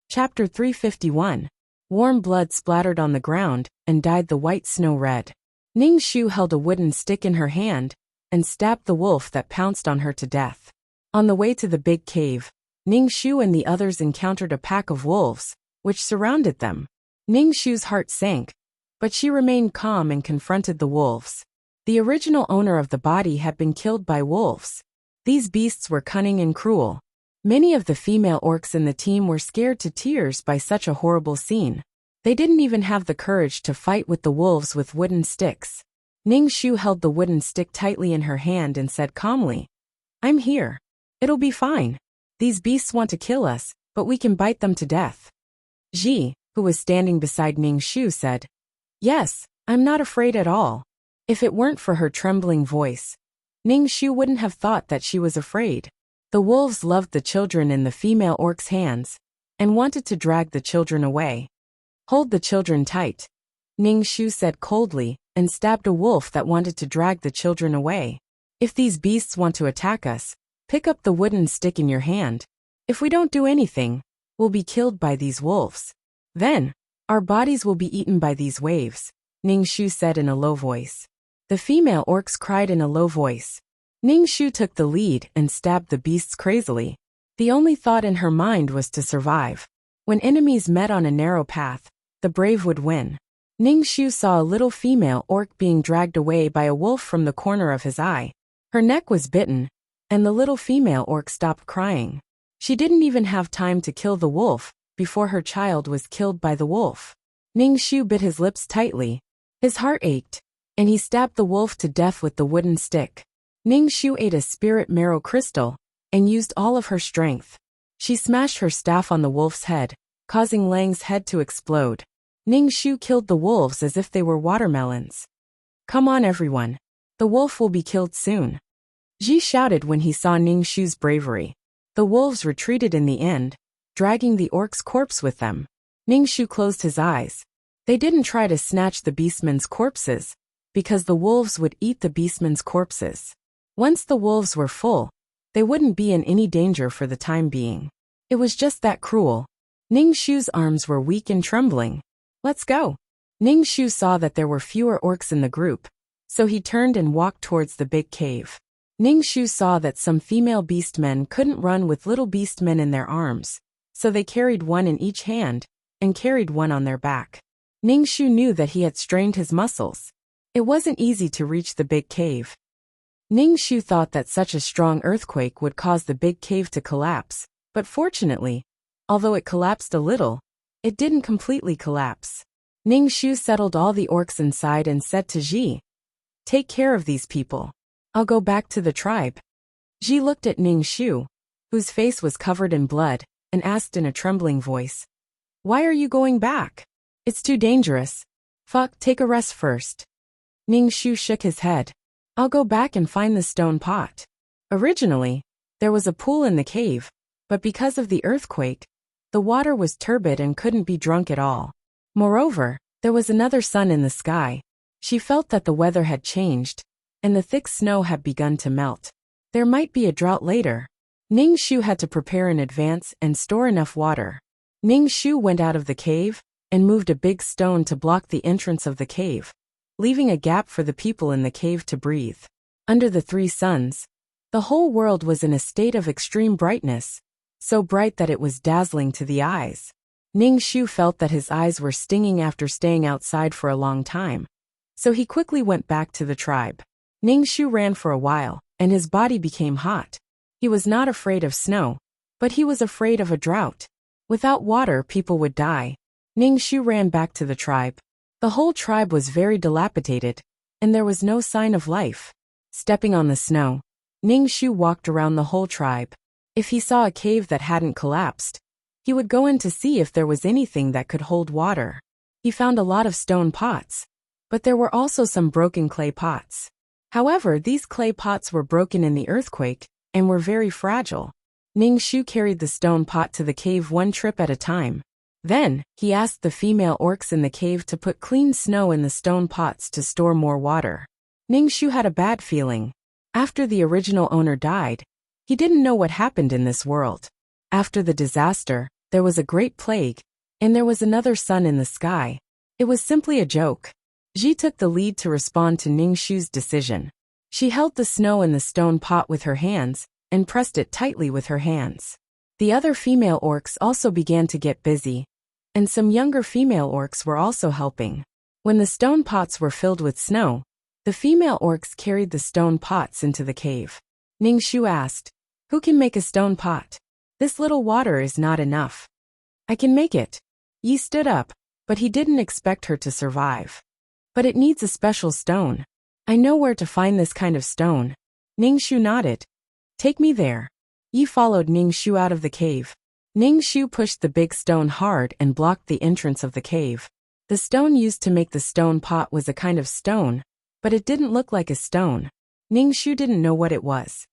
Chapter 351. Warm blood splattered on the ground and dyed the white snow red. Ning Shu held a wooden stick in her hand and stabbed the wolf that pounced on her to death. On the way to the big cave, Ning Shu and the others encountered a pack of wolves, which surrounded them. Ning Shu's heart sank, but she remained calm and confronted the wolves. The original owner of the body had been killed by wolves. These beasts were cunning and cruel. Many of the female orcs in the team were scared to tears by such a horrible scene. They didn't even have the courage to fight with the wolves with wooden sticks. Ning Shu held the wooden stick tightly in her hand and said calmly, "I'm here. It'll be fine. These beasts want to kill us, but we can bite them to death." Ji, who was standing beside Ning Shu, said, "Yes, I'm not afraid at all." If it weren't for her trembling voice, Ning Shu wouldn't have thought that she was afraid. The wolves loved the children in the female orc's hands and wanted to drag the children away. "Hold the children tight," Ning Shu said coldly, and stabbed a wolf that wanted to drag the children away. "If these beasts want to attack us, pick up the wooden stick in your hand. If we don't do anything, we'll be killed by these wolves. Then, our bodies will be eaten by these waves," Ning Shu said in a low voice. The female orcs cried in a low voice. Ning Shu took the lead and stabbed the beasts crazily. The only thought in her mind was to survive. When enemies met on a narrow path, the brave would win. Ning Shu saw a little female orc being dragged away by a wolf from the corner of his eye. Her neck was bitten, and the little female orc stopped crying. She didn't even have time to kill the wolf before her child was killed by the wolf. Ning Shu bit his lips tightly. His heart ached, and he stabbed the wolf to death with the wooden stick. Ning Shu ate a spirit marrow crystal and used all of her strength. She smashed her staff on the wolf's head, causing Lang's head to explode. Ning Shu killed the wolves as if they were watermelons. "Come on everyone. The wolf will be killed soon," Ji shouted when he saw Ning Shu's bravery. The wolves retreated in the end, dragging the orc's corpse with them. Ning Shu closed his eyes. They didn't try to snatch the beastmen's corpses, because the wolves would eat the beastmen's corpses. Once the wolves were full, they wouldn't be in any danger for the time being. It was just that cruel. Ning Shu's arms were weak and trembling. "Let's go." Ning Shu saw that there were fewer orcs in the group, so he turned and walked towards the big cave. Ning Shu saw that some female beastmen couldn't run with little beastmen in their arms, so they carried one in each hand and carried one on their back. Ning Shu knew that he had strained his muscles. It wasn't easy to reach the big cave. Ning Shu thought that such a strong earthquake would cause the big cave to collapse, but fortunately, although it collapsed a little, it didn't completely collapse. Ning Shu settled all the orcs inside and said to Ji, "Take care of these people. I'll go back to the tribe." Ji looked at Ning Shu, whose face was covered in blood, and asked in a trembling voice, "Why are you going back? It's too dangerous. Take a rest first." Ning Shu shook his head. "I'll go back and find the stone pot." Originally, there was a pool in the cave, but because of the earthquake, the water was turbid and couldn't be drunk at all. Moreover, there was another sun in the sky. She felt that the weather had changed, and the thick snow had begun to melt. There might be a drought later. Ning Shu had to prepare in advance and store enough water. Ning Shu went out of the cave and moved a big stone to block the entrance of the cave, leaving a gap for the people in the cave to breathe. Under the three suns, the whole world was in a state of extreme brightness, so bright that it was dazzling to the eyes. Ning Shu felt that his eyes were stinging after staying outside for a long time, so he quickly went back to the tribe. Ning Shu ran for a while, and his body became hot. He was not afraid of snow, but he was afraid of a drought. Without water, people would die. Ning Shu ran back to the tribe. The whole tribe was very dilapidated, and there was no sign of life. Stepping on the snow, Ning Shu walked around the whole tribe. If he saw a cave that hadn't collapsed, he would go in to see if there was anything that could hold water. He found a lot of stone pots, but there were also some broken clay pots. However, these clay pots were broken in the earthquake and were very fragile. Ning Shu carried the stone pot to the cave one trip at a time. Then, he asked the female orcs in the cave to put clean snow in the stone pots to store more water. Ning Shu had a bad feeling. After the original owner died, he didn't know what happened in this world. After the disaster, there was a great plague, and there was another sun in the sky. It was simply a joke. Ji took the lead to respond to Ning Shu's decision. She held the snow in the stone pot with her hands, and pressed it tightly with her hands. The other female orcs also began to get busy, and some younger female orcs were also helping. When the stone pots were filled with snow, the female orcs carried the stone pots into the cave. Ning Shu asked, "Who can make a stone pot? This little water is not enough." "I can make it." Yi stood up, but he didn't expect her to survive. "But it needs a special stone. I know where to find this kind of stone." Ning Shu nodded. "Take me there." Yi followed Ning Shu out of the cave. Ning Shu pushed the big stone hard and blocked the entrance of the cave. The stone used to make the stone pot was a kind of stone, but it didn't look like a stone. Ning Shu didn't know what it was.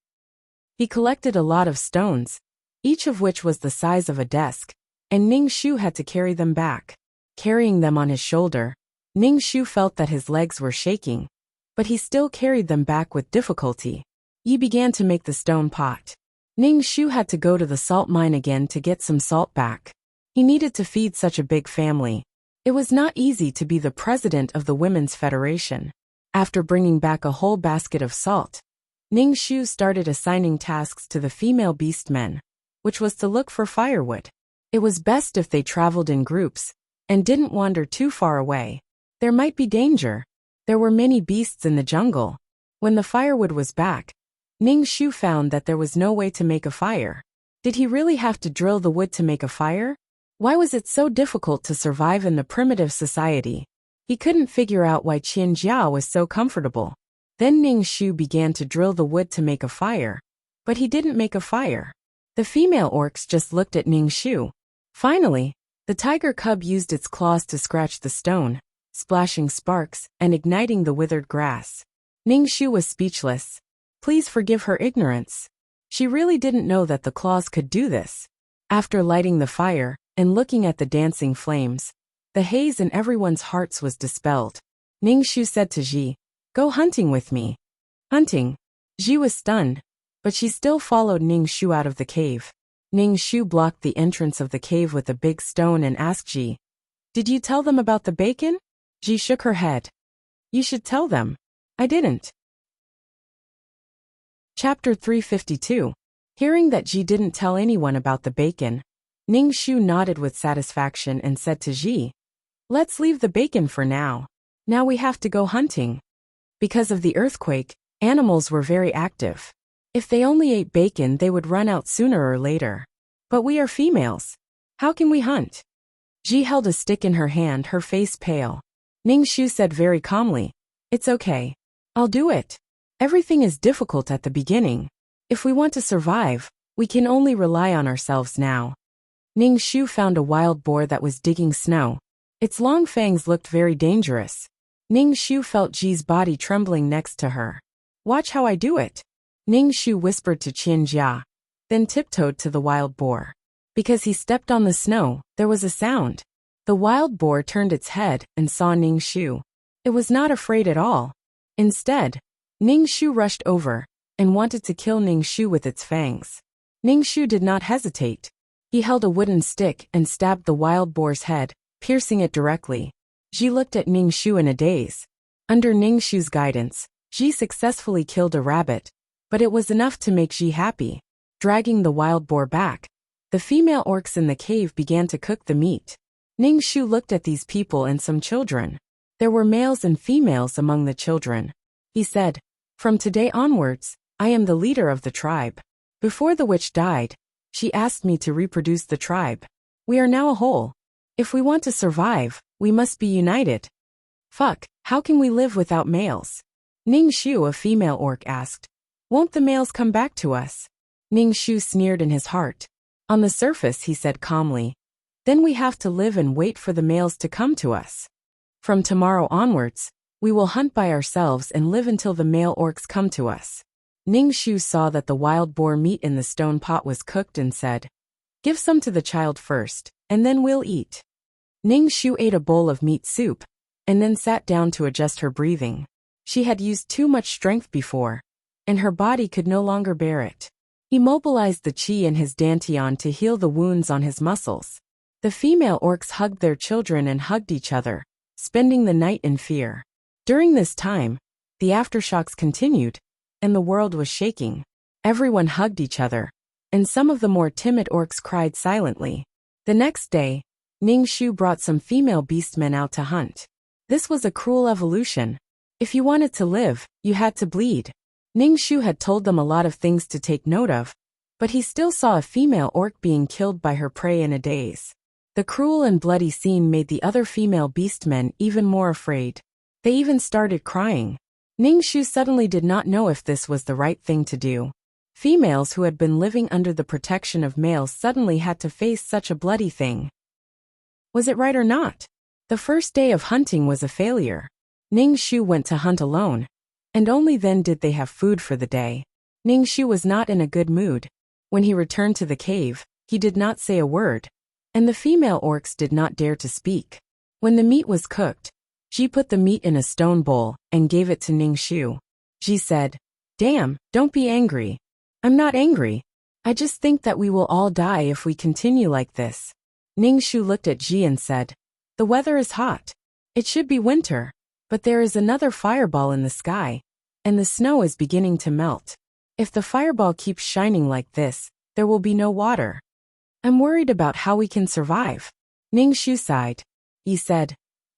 He collected a lot of stones, each of which was the size of a desk, and Ning Shu had to carry them back. Carrying them on his shoulder, Ning Shu felt that his legs were shaking, but he still carried them back with difficulty. Yi began to make the stone pot. Ning Shu had to go to the salt mine again to get some salt back. He needed to feed such a big family. It was not easy to be the president of the Women's Federation. After bringing back a whole basket of salt, Ning Shu started assigning tasks to the female beastmen, which was to look for firewood. It was best if they traveled in groups and didn't wander too far away. There might be danger. There were many beasts in the jungle. When the firewood was back, Ning Shu found that there was no way to make a fire. Did he really have to drill the wood to make a fire? Why was it so difficult to survive in the primitive society? He couldn't figure out why Qian Jia was so comfortable. Then Ning Shu began to drill the wood to make a fire, but he didn't make a fire. The female orcs just looked at Ning Shu. Finally, the tiger cub used its claws to scratch the stone, splashing sparks and igniting the withered grass. Ning Shu was speechless. Please forgive her ignorance. She really didn't know that the claws could do this. After lighting the fire and looking at the dancing flames, the haze in everyone's hearts was dispelled. Ning Shu said to Ji, "Go hunting with me." Hunting? Ji was stunned, but she still followed Ning Shu out of the cave. Ning Shu blocked the entrance of the cave with a big stone and asked Ji, "Did you tell them about the bacon?" Ji shook her head. "You should tell them." "I didn't." Chapter 352. Hearing that Ji didn't tell anyone about the bacon, Ning Shu nodded with satisfaction and said to Ji, "Let's leave the bacon for now. Now we have to go hunting." Because of the earthquake, animals were very active. If they only ate bacon, they would run out sooner or later. But we are females. How can we hunt? Ji held a stick in her hand, her face pale. Ning Shu said very calmly, "It's okay. I'll do it. Everything is difficult at the beginning. If we want to survive, we can only rely on ourselves now." Ning Shu found a wild boar that was digging snow. Its long fangs looked very dangerous. Ning Shu felt Ji's body trembling next to her. "Watch how I do it." Ning Shu whispered to Qian Jia, then tiptoed to the wild boar. Because he stepped on the snow, there was a sound. The wild boar turned its head and saw Ning Shu. It was not afraid at all. Instead, Ning Shu rushed over and wanted to kill Ning Shu with its fangs. Ning Shu did not hesitate. He held a wooden stick and stabbed the wild boar's head, piercing it directly. Ji looked at Ning Shu in a daze. Under Ning Shu's guidance, Ji successfully killed a rabbit, but it was enough to make Ji happy. Dragging the wild boar back, the female orcs in the cave began to cook the meat. Ning Shu looked at these people and some children. There were males and females among the children. He said, "From today onwards, I am the leader of the tribe. Before the witch died, she asked me to reproduce the tribe. We are now a whole. If we want to survive, we must be united." "Fuck, how can we live without males?" Ning Shu, a female orc, asked. "Won't the males come back to us?" Ning Shu sneered in his heart. On the surface, he said calmly, "Then we have to live and wait for the males to come to us. From tomorrow onwards, we will hunt by ourselves and live until the male orcs come to us." Ning Shu saw that the wild boar meat in the stone pot was cooked and said, "Give some to the child first, and then we'll eat." Ning Shu ate a bowl of meat soup, and then sat down to adjust her breathing. She had used too much strength before, and her body could no longer bear it. He mobilized the chi in his dantian to heal the wounds on his muscles. The female orcs hugged their children and hugged each other, spending the night in fear. During this time, the aftershocks continued, and the world was shaking. Everyone hugged each other, and some of the more timid orcs cried silently. The next day, Ningshu brought some female beastmen out to hunt. This was a cruel evolution. If you wanted to live, you had to bleed. Ningshu had told them a lot of things to take note of, but he still saw a female orc being killed by her prey in a daze. The cruel and bloody scene made the other female beastmen even more afraid. They even started crying. Ningshu suddenly did not know if this was the right thing to do. Females who had been living under the protection of males suddenly had to face such a bloody thing. Was it right or not? The first day of hunting was a failure. Ningshu went to hunt alone, and only then did they have food for the day. Ningshu was not in a good mood. When he returned to the cave, he did not say a word, and the female orcs did not dare to speak. When the meat was cooked, Ji put the meat in a stone bowl and gave it to Ningshu. Ji said, "Damn, don't be angry." "I'm not angry. I just think that we will all die if we continue like this." Ningshu looked at Ji and said, "The weather is hot. It should be winter, but there is another fireball in the sky, and the snow is beginning to melt. If the fireball keeps shining like this, there will be no water. I'm worried about how we can survive." Ningshu sighed. He said,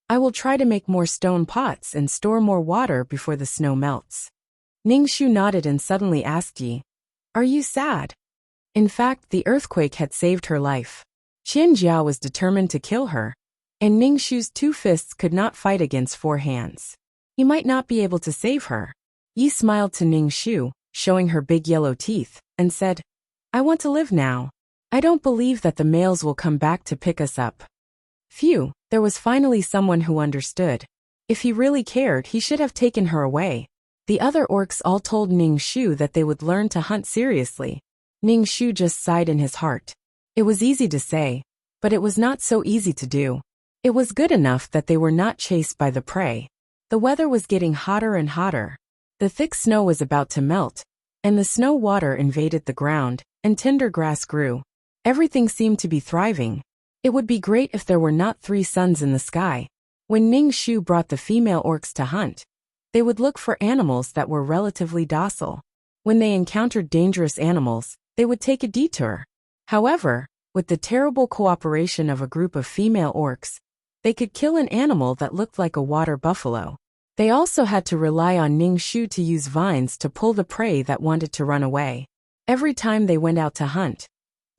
"I will try to make more stone pots and store more water before the snow melts." Ningshu nodded and suddenly asked Yi, "Are you sad?" In fact, the earthquake had saved her life. Qianjiao was determined to kill her, and Ningshu's 2 fists could not fight against 4 hands. He might not be able to save her. Yi smiled to Ningshu, showing her big yellow teeth, and said, "I want to live now. I don't believe that the males will come back to pick us up." Phew, there was finally someone who understood. If he really cared, he should have taken her away. The other orcs all told Ningshu that they would learn to hunt seriously. Ningshu just sighed in his heart. It was easy to say, but it was not so easy to do. It was good enough that they were not chased by the prey. The weather was getting hotter and hotter. The thick snow was about to melt, and the snow water invaded the ground, and tender grass grew. Everything seemed to be thriving. It would be great if there were not 3 suns in the sky. When Ningshu brought the female orcs to hunt, they would look for animals that were relatively docile. When they encountered dangerous animals, they would take a detour. However, with the terrible cooperation of a group of female orcs, they could kill an animal that looked like a water buffalo. They also had to rely on Ningshu to use vines to pull the prey that wanted to run away. Every time they went out to hunt,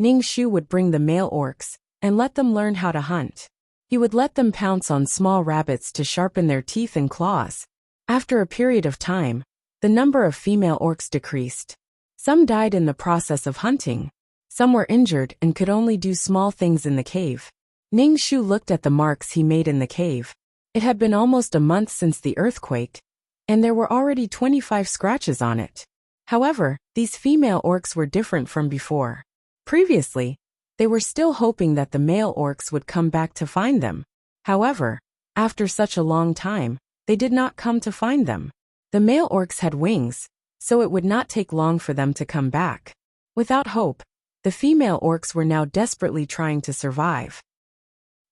Ningshu would bring the male orcs and let them learn how to hunt. He would let them pounce on small rabbits to sharpen their teeth and claws. After a period of time, the number of female orcs decreased. Some died in the process of hunting. Some were injured and could only do small things in the cave. Ningshu looked at the marks he made in the cave. It had been almost a month since the earthquake, and there were already 25 scratches on it. However, these female orcs were different from before. Previously, they were still hoping that the male orcs would come back to find them. However, after such a long time, they did not come to find them. The male orcs had wings, so it would not take long for them to come back. Without hope, the female orcs were now desperately trying to survive.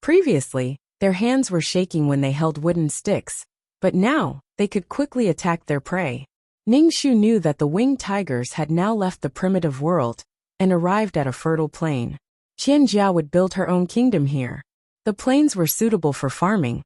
Previously, their hands were shaking when they held wooden sticks, but now, they could quickly attack their prey. Ningshu knew that the winged tigers had now left the primitive world and arrived at a fertile plain. Qianjiao would build her own kingdom here. The plains were suitable for farming,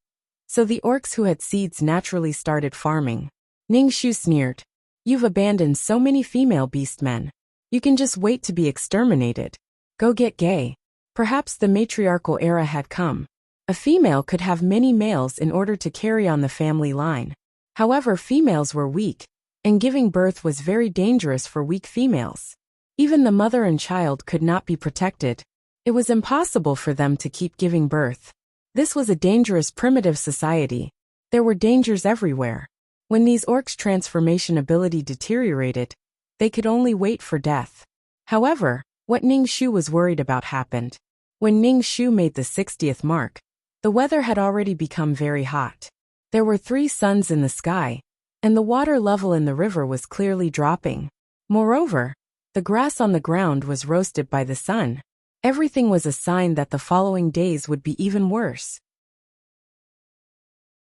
so the orcs who had seeds naturally started farming. Ningshu sneered, "You've abandoned so many female beastmen. You can just wait to be exterminated. Go get gay." Perhaps the matriarchal era had come. A female could have many males in order to carry on the family line. However, females were weak, and giving birth was very dangerous for weak females. Even the mother and child could not be protected. It was impossible for them to keep giving birth. This was a dangerous primitive society. There were dangers everywhere. When these orcs' transformation ability deteriorated, they could only wait for death. However, what Ningshu was worried about happened. When Ningshu made the 60th mark, the weather had already become very hot. There were 3 suns in the sky, and the water level in the river was clearly dropping. Moreover, The grass on the ground was roasted by the sun. Everything was a sign that the following days would be even worse.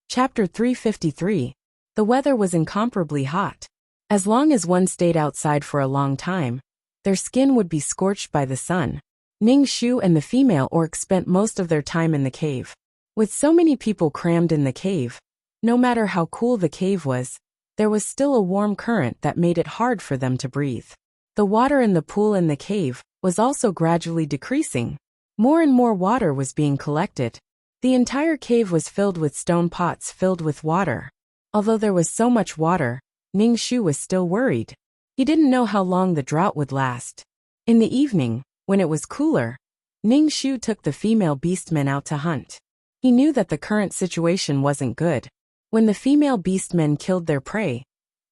Chapter 353. The weather was incomparably hot. As long as one stayed outside for a long time, their skin would be scorched by the sun. Ning Shu and the female orc spent most of their time in the cave. With so many people crammed in the cave, no matter how cool the cave was, there was still a warm current that made it hard for them to breathe. The water in the pool in the cave was also gradually decreasing. More and more water was being collected. The entire cave was filled with stone pots filled with water. Although there was so much water, Ning Shu was still worried. He didn't know how long the drought would last. In the evening, when it was cooler, Ning Shu took the female beastmen out to hunt. He knew that the current situation wasn't good. When the female beastmen killed their prey,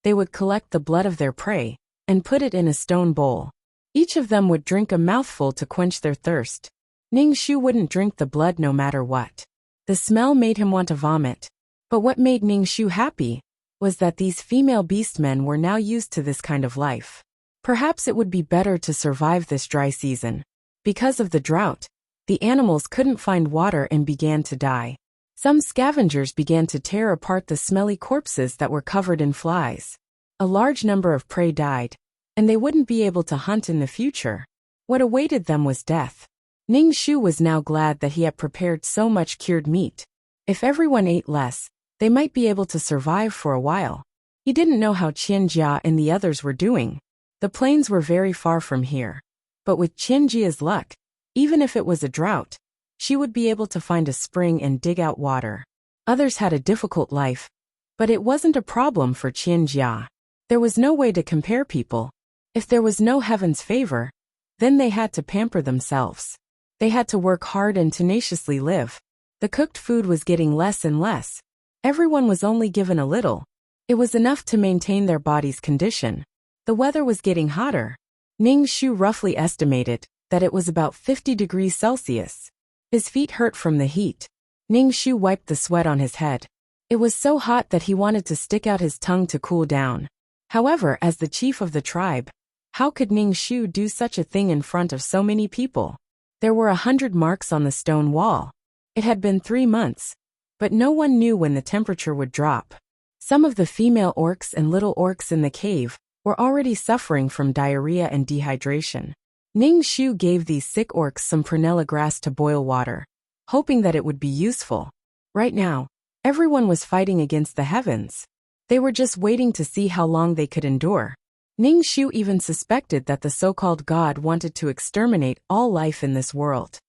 they would collect the blood of their prey and put it in a stone bowl. Each of them would drink a mouthful to quench their thirst. Ning Shu wouldn't drink the blood no matter what. The smell made him want to vomit. But what made Ning Shu happy was that these female beastmen were now used to this kind of life. Perhaps it would be better to survive this dry season. Because of the drought, the animals couldn't find water and began to die. Some scavengers began to tear apart the smelly corpses that were covered in flies. A large number of prey died, and they wouldn't be able to hunt in the future. What awaited them was death. Ning Shu was now glad that he had prepared so much cured meat. If everyone ate less, they might be able to survive for a while. He didn't know how Qianjia and the others were doing. The plains were very far from here. But with Qianjia's luck, even if it was a drought, she would be able to find a spring and dig out water. Others had a difficult life, but it wasn't a problem for Qianjia. There was no way to compare people. If there was no heaven's favor, then they had to pamper themselves. They had to work hard and tenaciously live. The cooked food was getting less and less. Everyone was only given a little. It was enough to maintain their body's condition. The weather was getting hotter. Ning Shu roughly estimated that it was about 50 degrees Celsius. His feet hurt from the heat. Ning Shu wiped the sweat on his head. It was so hot that he wanted to stick out his tongue to cool down. However, as the chief of the tribe, how could Ning Shu do such a thing in front of so many people? There were 100 marks on the stone wall. It had been 3 months, but no one knew when the temperature would drop. Some of the female orcs and little orcs in the cave were already suffering from diarrhea and dehydration. Ning Shu gave these sick orcs some prunella grass to boil water, hoping that it would be useful. Right now, everyone was fighting against the heavens. They were just waiting to see how long they could endure. Ning Shu even suspected that the so-called god wanted to exterminate all life in this world.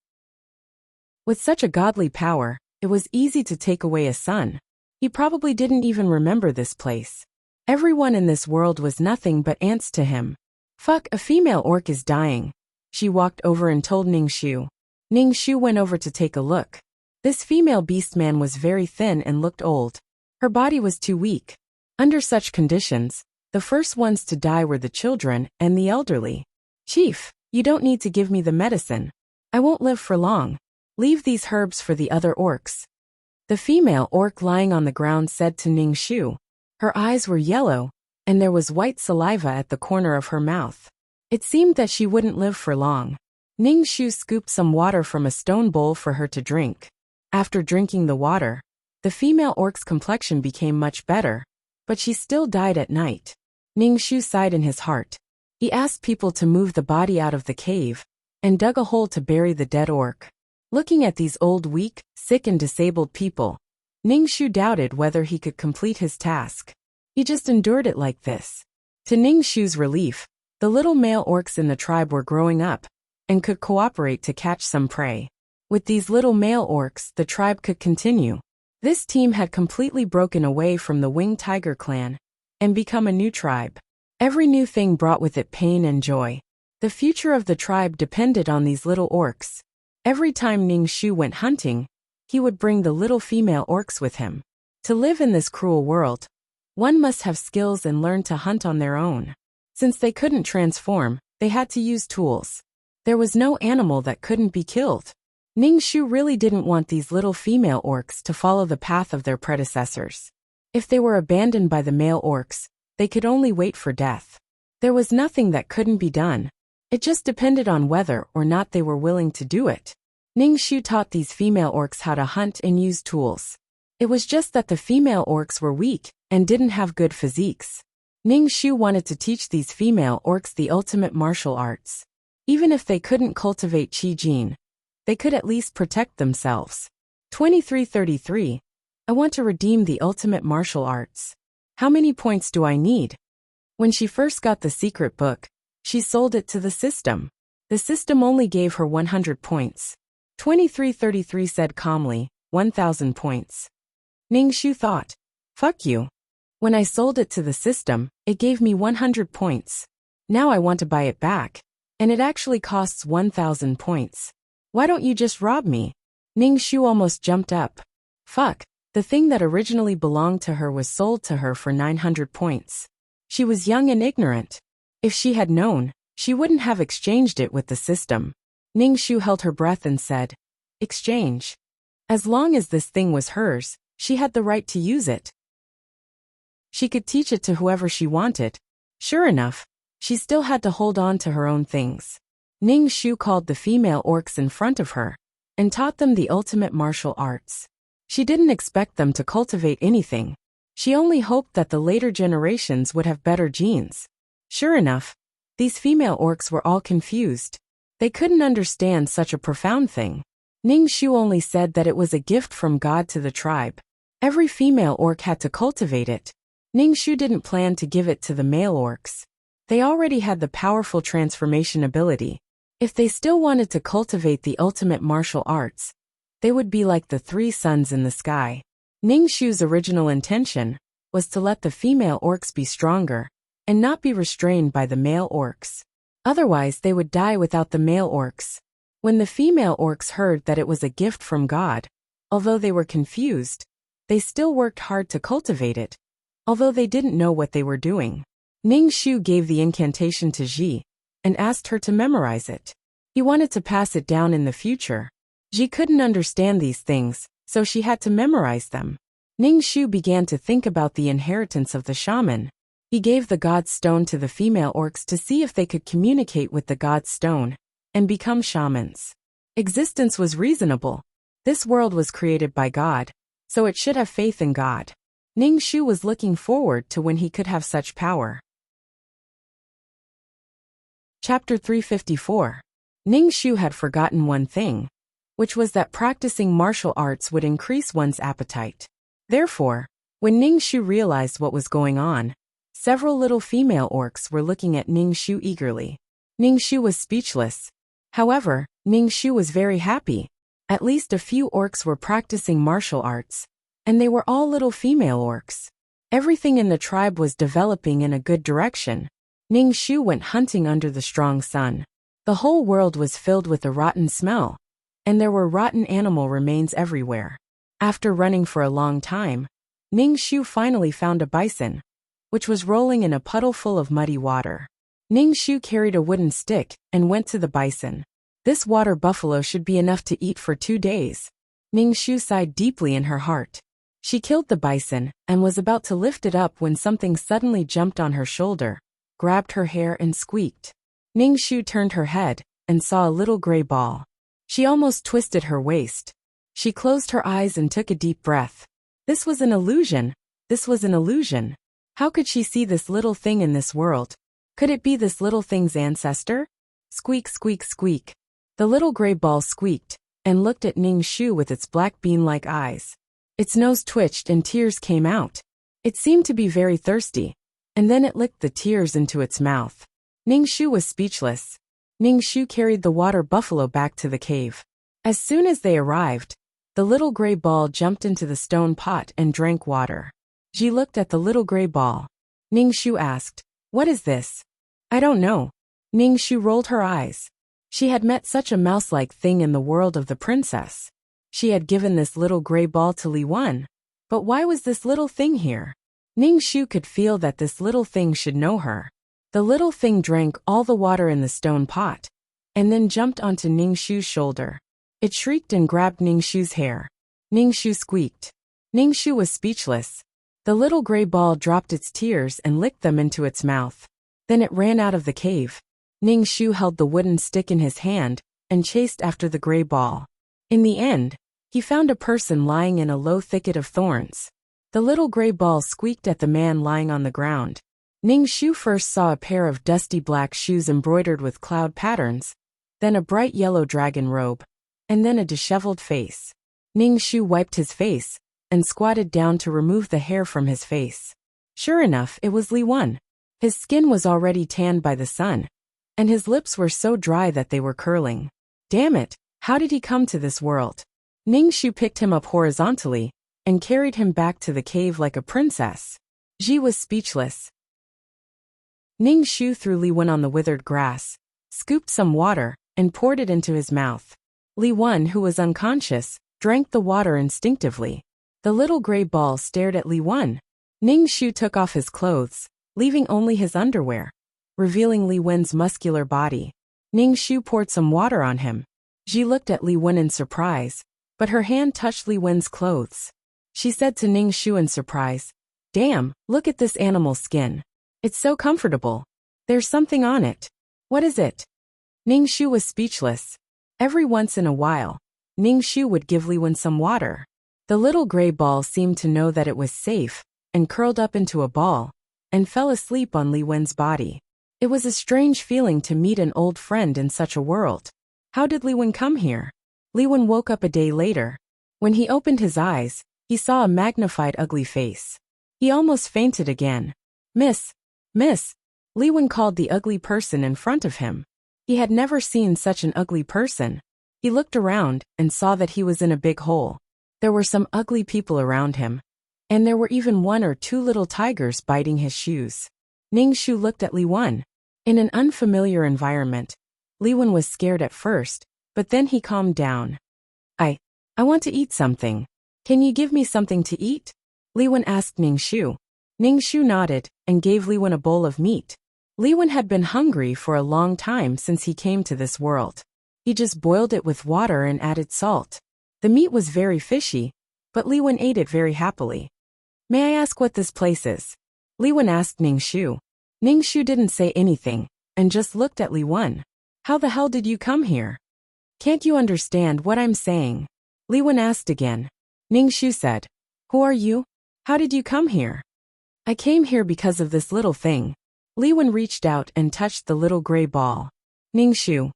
With such a godly power, it was easy to take away a son. He probably didn't even remember this place. Everyone in this world was nothing but ants to him. Fuck, a female orc is dying. She walked over and told Ning Shu. Ning Shu went over to take a look. This female beastman was very thin and looked old. Her body was too weak. Under such conditions, the first ones to die were the children and the elderly. Chief, you don't need to give me the medicine. I won't live for long. Leave these herbs for the other orcs. The female orc lying on the ground said to Ning Shu. Her eyes were yellow, and there was white saliva at the corner of her mouth. It seemed that she wouldn't live for long. Ning Shu scooped some water from a stone bowl for her to drink. After drinking the water, the female orc's complexion became much better, but she still died at night. Ning Shu sighed in his heart. He asked people to move the body out of the cave, and dug a hole to bury the dead orc. Looking at these old, weak, sick and disabled people, Ning Shu doubted whether he could complete his task. He just endured it like this. To Ning Shu's relief, the little male orcs in the tribe were growing up, and could cooperate to catch some prey. With these little male orcs, the tribe could continue. This team had completely broken away from the Winged Tiger clan, and become a new tribe. Every new thing brought with it pain and joy. The future of the tribe depended on these little orcs. Every time Ning Shu went hunting, he would bring the little female orcs with him. To live in this cruel world, one must have skills and learn to hunt on their own. Since they couldn't transform, they had to use tools. There was no animal that couldn't be killed. Ning Shu really didn't want these little female orcs to follow the path of their predecessors. If they were abandoned by the male orcs, they could only wait for death. There was nothing that couldn't be done. It just depended on whether or not they were willing to do it. Ning Shu taught these female orcs how to hunt and use tools. It was just that the female orcs were weak and didn't have good physiques. Ning Shu wanted to teach these female orcs the ultimate martial arts. Even if they couldn't cultivate Qi Jin, they could at least protect themselves. 2333. I want to redeem the ultimate martial arts. How many points do I need? When she first got the secret book, she sold it to the system. The system only gave her 100 points. 2333 said calmly, 1,000 points. Ning Shu thought, fuck you. When I sold it to the system, it gave me 100 points. Now I want to buy it back. And it actually costs 1,000 points. Why don't you just rob me? Ning Shu almost jumped up. Fuck, the thing that originally belonged to her was sold to her for 900 points. She was young and ignorant. If she had known, she wouldn't have exchanged it with the system. Ning Shu held her breath and said, exchange. As long as this thing was hers, she had the right to use it. She could teach it to whoever she wanted. Sure enough, she still had to hold on to her own things. Ning Shu called the female orcs in front of her and taught them the ultimate martial arts. She didn't expect them to cultivate anything. She only hoped that the later generations would have better genes. Sure enough, these female orcs were all confused. They couldn't understand such a profound thing. Ning Shu only said that it was a gift from God to the tribe. Every female orc had to cultivate it. Ning Shu didn't plan to give it to the male orcs. They already had the powerful transformation ability. If they still wanted to cultivate the ultimate martial arts, they would be like the three suns in the sky. Ning Shu's original intention was to let the female orcs be stronger and not be restrained by the male orcs. Otherwise they would die without the male orcs. When the female orcs heard that it was a gift from God, although they were confused, they still worked hard to cultivate it, although they didn't know what they were doing. Ning Shu gave the incantation to Ji and asked her to memorize it. He wanted to pass it down in the future. Ji couldn't understand these things, so she had to memorize them. Ning Shu began to think about the inheritance of the shaman. He gave the God's Stone to the female orcs to see if they could communicate with the God's Stone and become shamans. Existence was reasonable. This world was created by God, so it should have faith in God. Ning Shu was looking forward to when he could have such power. Chapter 354. Ning Shu had forgotten one thing, which was that practicing martial arts would increase one's appetite. Therefore, when Ning Shu realized what was going on, several little female orcs were looking at Ning Shu eagerly. Ning Shu was speechless. However, Ning Shu was very happy. At least a few orcs were practicing martial arts, and they were all little female orcs. Everything in the tribe was developing in a good direction. Ning Shu went hunting under the strong sun. The whole world was filled with a rotten smell, and there were rotten animal remains everywhere. After running for a long time, Ning Shu finally found a bison, which was rolling in a puddle full of muddy water. Ning Shu carried a wooden stick and went to the bison. This water buffalo should be enough to eat for 2 days. Ning Shu sighed deeply in her heart. She killed the bison and was about to lift it up when something suddenly jumped on her shoulder, grabbed her hair and squeaked. Ning Shu turned her head and saw a little gray ball. She almost twisted her waist. She closed her eyes and took a deep breath. This was an illusion. This was an illusion. How could she see this little thing in this world? Could it be this little thing's ancestor? Squeak, squeak, squeak. The little gray ball squeaked and looked at Ning Shu with its black bean-like eyes. Its nose twitched and tears came out. It seemed to be very thirsty, and then it licked the tears into its mouth. Ning Shu was speechless. Ning Shu carried the water buffalo back to the cave. As soon as they arrived, the little gray ball jumped into the stone pot and drank water. Ji looked at the little gray ball. Ning Shu asked, "What is this?" "I don't know." Ning Shu rolled her eyes. She had met such a mouse-like thing in the world of the princess. She had given this little gray ball to Li Wen. But why was this little thing here? Ning Shu could feel that this little thing should know her. The little thing drank all the water in the stone pot, and then jumped onto Ning Shu's shoulder. It shrieked and grabbed Ning Shu's hair. Ning Shu squeaked. Ning Shu was speechless. The little gray ball dropped its tears and licked them into its mouth. Then it ran out of the cave. Ning-Shu held the wooden stick in his hand and chased after the gray ball. In the end, he found a person lying in a low thicket of thorns. The little gray ball squeaked at the man lying on the ground. Ning-Shu first saw a pair of dusty black shoes embroidered with cloud patterns, then a bright yellow dragon robe, and then a disheveled face. Ning-Shu wiped his face and squatted down to remove the hair from his face. Sure enough, it was Li Wen. His skin was already tanned by the sun, and his lips were so dry that they were curling. Damn it, how did he come to this world? Ning-Shu picked him up horizontally and carried him back to the cave like a princess. Ji was speechless. Ning-Shu threw Li Wen on the withered grass, scooped some water, and poured it into his mouth. Li Wen, who was unconscious, drank the water instinctively. The little gray ball stared at Li Wen. Ning-Shu took off his clothes, leaving only his underwear, revealing Li Wen's muscular body. Ning-Shu poured some water on him. Ji looked at Li Wen in surprise, but her hand touched Li Wen's clothes. She said to Ning-Shu in surprise, "Damn, look at this animal skin. It's so comfortable. There's something on it. What is it?" Ning-Shu was speechless. Every once in a while, Ning-Shu would give Li Wen some water. The little gray ball seemed to know that it was safe, and curled up into a ball, and fell asleep on Li Wen's body. It was a strange feeling to meet an old friend in such a world. How did Li Wen come here? Li Wen woke up a day later. When he opened his eyes, he saw a magnified ugly face. He almost fainted again. Miss, Li Wen called the ugly person in front of him. He had never seen such an ugly person. He looked around and saw that he was in a big hole. There were some ugly people around him, and there were even 1 or 2 little tigers biting his shoes. Ning-Shu looked at Li Wen. In an unfamiliar environment, Li Wen was scared at first, but then he calmed down. I want to eat something. Can you give me something to eat?" Li Wen asked Ning-Shu. Ning-Shu nodded and gave Li Wen a bowl of meat. Li Wen had been hungry for a long time since he came to this world. He just boiled it with water and added salt. The meat was very fishy, but Li Wen ate it very happily. "May I ask what this place is?" Li Wen asked Ning-Shu. Ning-Shu didn't say anything, and just looked at Li Wen. "How the hell did you come here? Can't you understand what I'm saying?" Li Wen asked again. Ning-Shu said, "Who are you? How did you come here?" "I came here because of this little thing." Li Wen reached out and touched the little gray ball. Ning-Shu,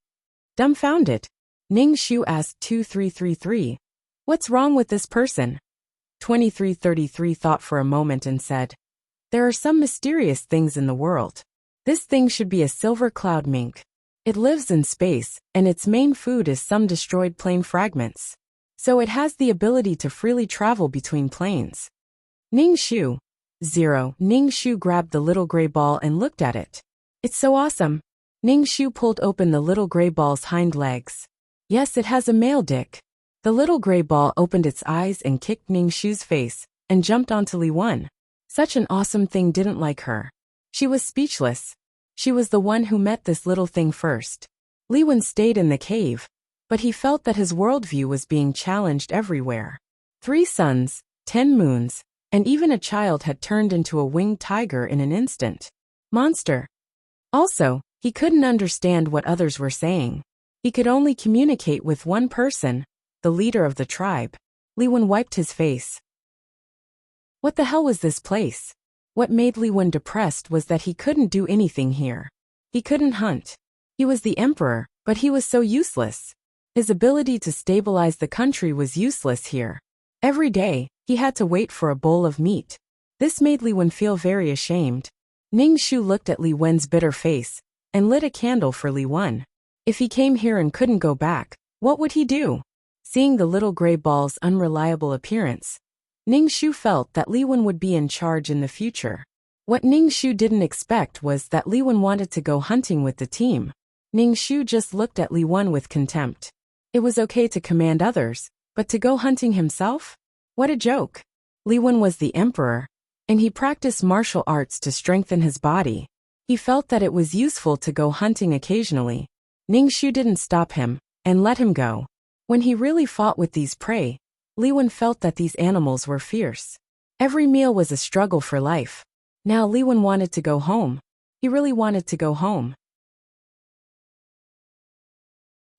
dumbfounded. Ning-Shu asked 2333, "What's wrong with this person?" 2333 thought for a moment and said, "There are some mysterious things in the world. This thing should be a silver cloud mink. It lives in space, and its main food is some destroyed plane fragments. So it has the ability to freely travel between planes." Ning-Shu, 0. Ning-Shu grabbed the little gray ball and looked at it. "It's so awesome." Ning-Shu pulled open the little gray ball's hind legs. "Yes, it has a male dick." The little gray ball opened its eyes and kicked Ning-Shu's face, and jumped onto Li Wen. Such an awesome thing didn't like her. She was speechless. She was the one who met this little thing first. Li Wen stayed in the cave, but he felt that his worldview was being challenged everywhere. 3 suns, 10 moons, and even a child had turned into a winged tiger in an instant. Monster. Also, he couldn't understand what others were saying. He could only communicate with one person, the leader of the tribe. Li Wen wiped his face. What the hell was this place? What made Li Wen depressed was that he couldn't do anything here. He couldn't hunt. He was the emperor, but he was so useless. His ability to stabilize the country was useless here. Every day, he had to wait for a bowl of meat. This made Li Wen feel very ashamed. Ning-Shu looked at Li Wen's bitter face and lit a candle for Li Wen. If he came here and couldn't go back, what would he do? Seeing the little gray ball's unreliable appearance, Ning-Shu felt that Li Wen would be in charge in the future. What Ning-Shu didn't expect was that Li Wen wanted to go hunting with the team. Ning-Shu just looked at Li Wen with contempt. It was okay to command others, but to go hunting himself? What a joke. Li Wen was the emperor, and he practiced martial arts to strengthen his body. He felt that it was useful to go hunting occasionally. Ning-Shu didn't stop him, and let him go. When he really fought with these prey, Li Wen felt that these animals were fierce. Every meal was a struggle for life. Now Li Wen wanted to go home. He really wanted to go home.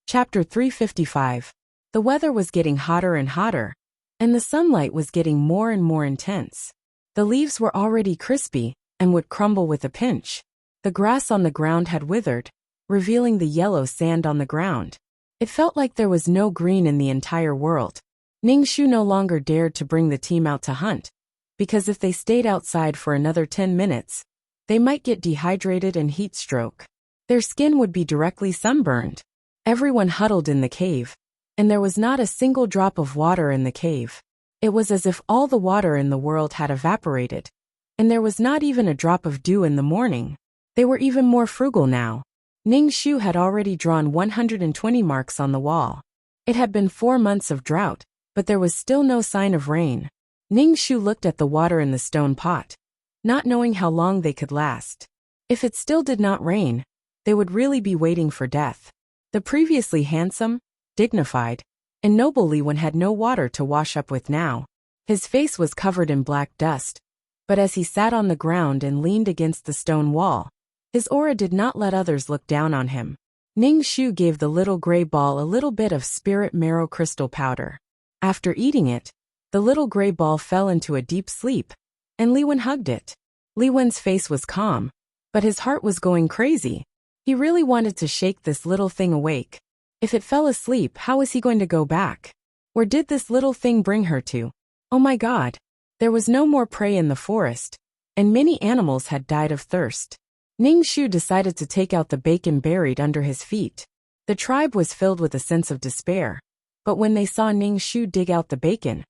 Chapter 355. The weather was getting hotter and hotter, and the sunlight was getting more and more intense. The leaves were already crispy and would crumble with a pinch. The grass on the ground had withered, revealing the yellow sand on the ground. It felt like there was no green in the entire world. Ningxu no longer dared to bring the team out to hunt, because if they stayed outside for another 10 minutes, they might get dehydrated and heat stroke. Their skin would be directly sunburned. Everyone huddled in the cave, and there was not a single drop of water in the cave. It was as if all the water in the world had evaporated, and there was not even a drop of dew in the morning. They were even more frugal now. Ningxu had already drawn 120 marks on the wall. It had been 4 months of drought, but there was still no sign of rain. Ningxu looked at the water in the stone pot, not knowing how long they could last. If it still did not rain, they would really be waiting for death. The previously handsome, dignified, and noble Li Wen had no water to wash up with now. His face was covered in black dust, but as he sat on the ground and leaned against the stone wall, his aura did not let others look down on him. Ningxu gave the little gray ball a little bit of spirit marrow crystal powder. After eating it, the little gray ball fell into a deep sleep, and Li Wen hugged it. Li Wen's face was calm, but his heart was going crazy. He really wanted to shake this little thing awake. If it fell asleep, how was he going to go back? Where did this little thing bring her to? Oh my God! There was no more prey in the forest, and many animals had died of thirst. Ningxu decided to take out the bacon buried under his feet. The tribe was filled with a sense of despair, but when they saw Ningxu dig out the bacon,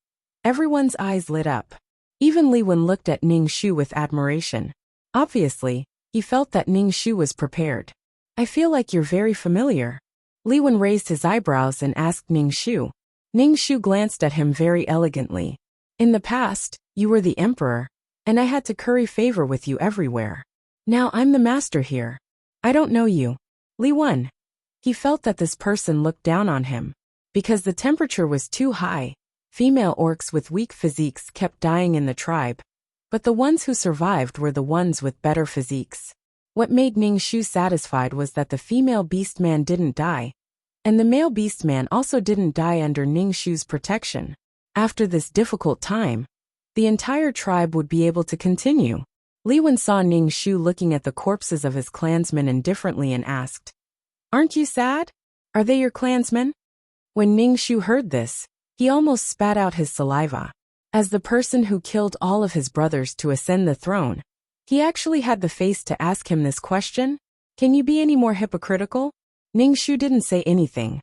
everyone's eyes lit up. Even Li Wen looked at Ningxu with admiration. Obviously, he felt that Ningxu was prepared. I feel like you're very familiar. Li Wen raised his eyebrows and asked Ningxu. Ningxu glanced at him very elegantly. In the past, you were the emperor, and I had to curry favor with you everywhere. Now I'm the master here. I don't know you. Li Wen. He felt that this person looked down on him. Because the temperature was too high, female orcs with weak physiques kept dying in the tribe, but the ones who survived were the ones with better physiques. What made Ningxu satisfied was that the female beastman didn't die, and the male beastman also didn't die under Ningxu's protection. After this difficult time, the entire tribe would be able to continue. Li Wen saw Ningxu looking at the corpses of his clansmen indifferently and asked, "Aren't you sad? Are they your clansmen?" When Ningxu heard this, he almost spat out his saliva. As the person who killed all of his brothers to ascend the throne, he actually had the face to ask him this question? Can you be any more hypocritical? Ningxu didn't say anything.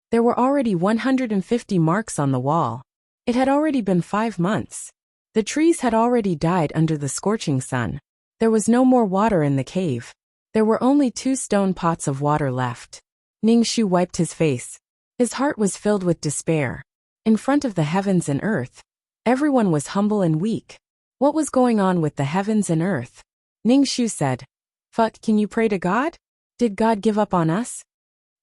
There were already 150 marks on the wall. It had already been 5 months. The trees had already died under the scorching sun. There was no more water in the cave. There were only 2 stone pots of water left. Ningxu wiped his face. His heart was filled with despair. In front of the heavens and earth, everyone was humble and weak. What was going on with the heavens and earth? Ningxu said, "Fuck, can you pray to God? Did God give up on us?"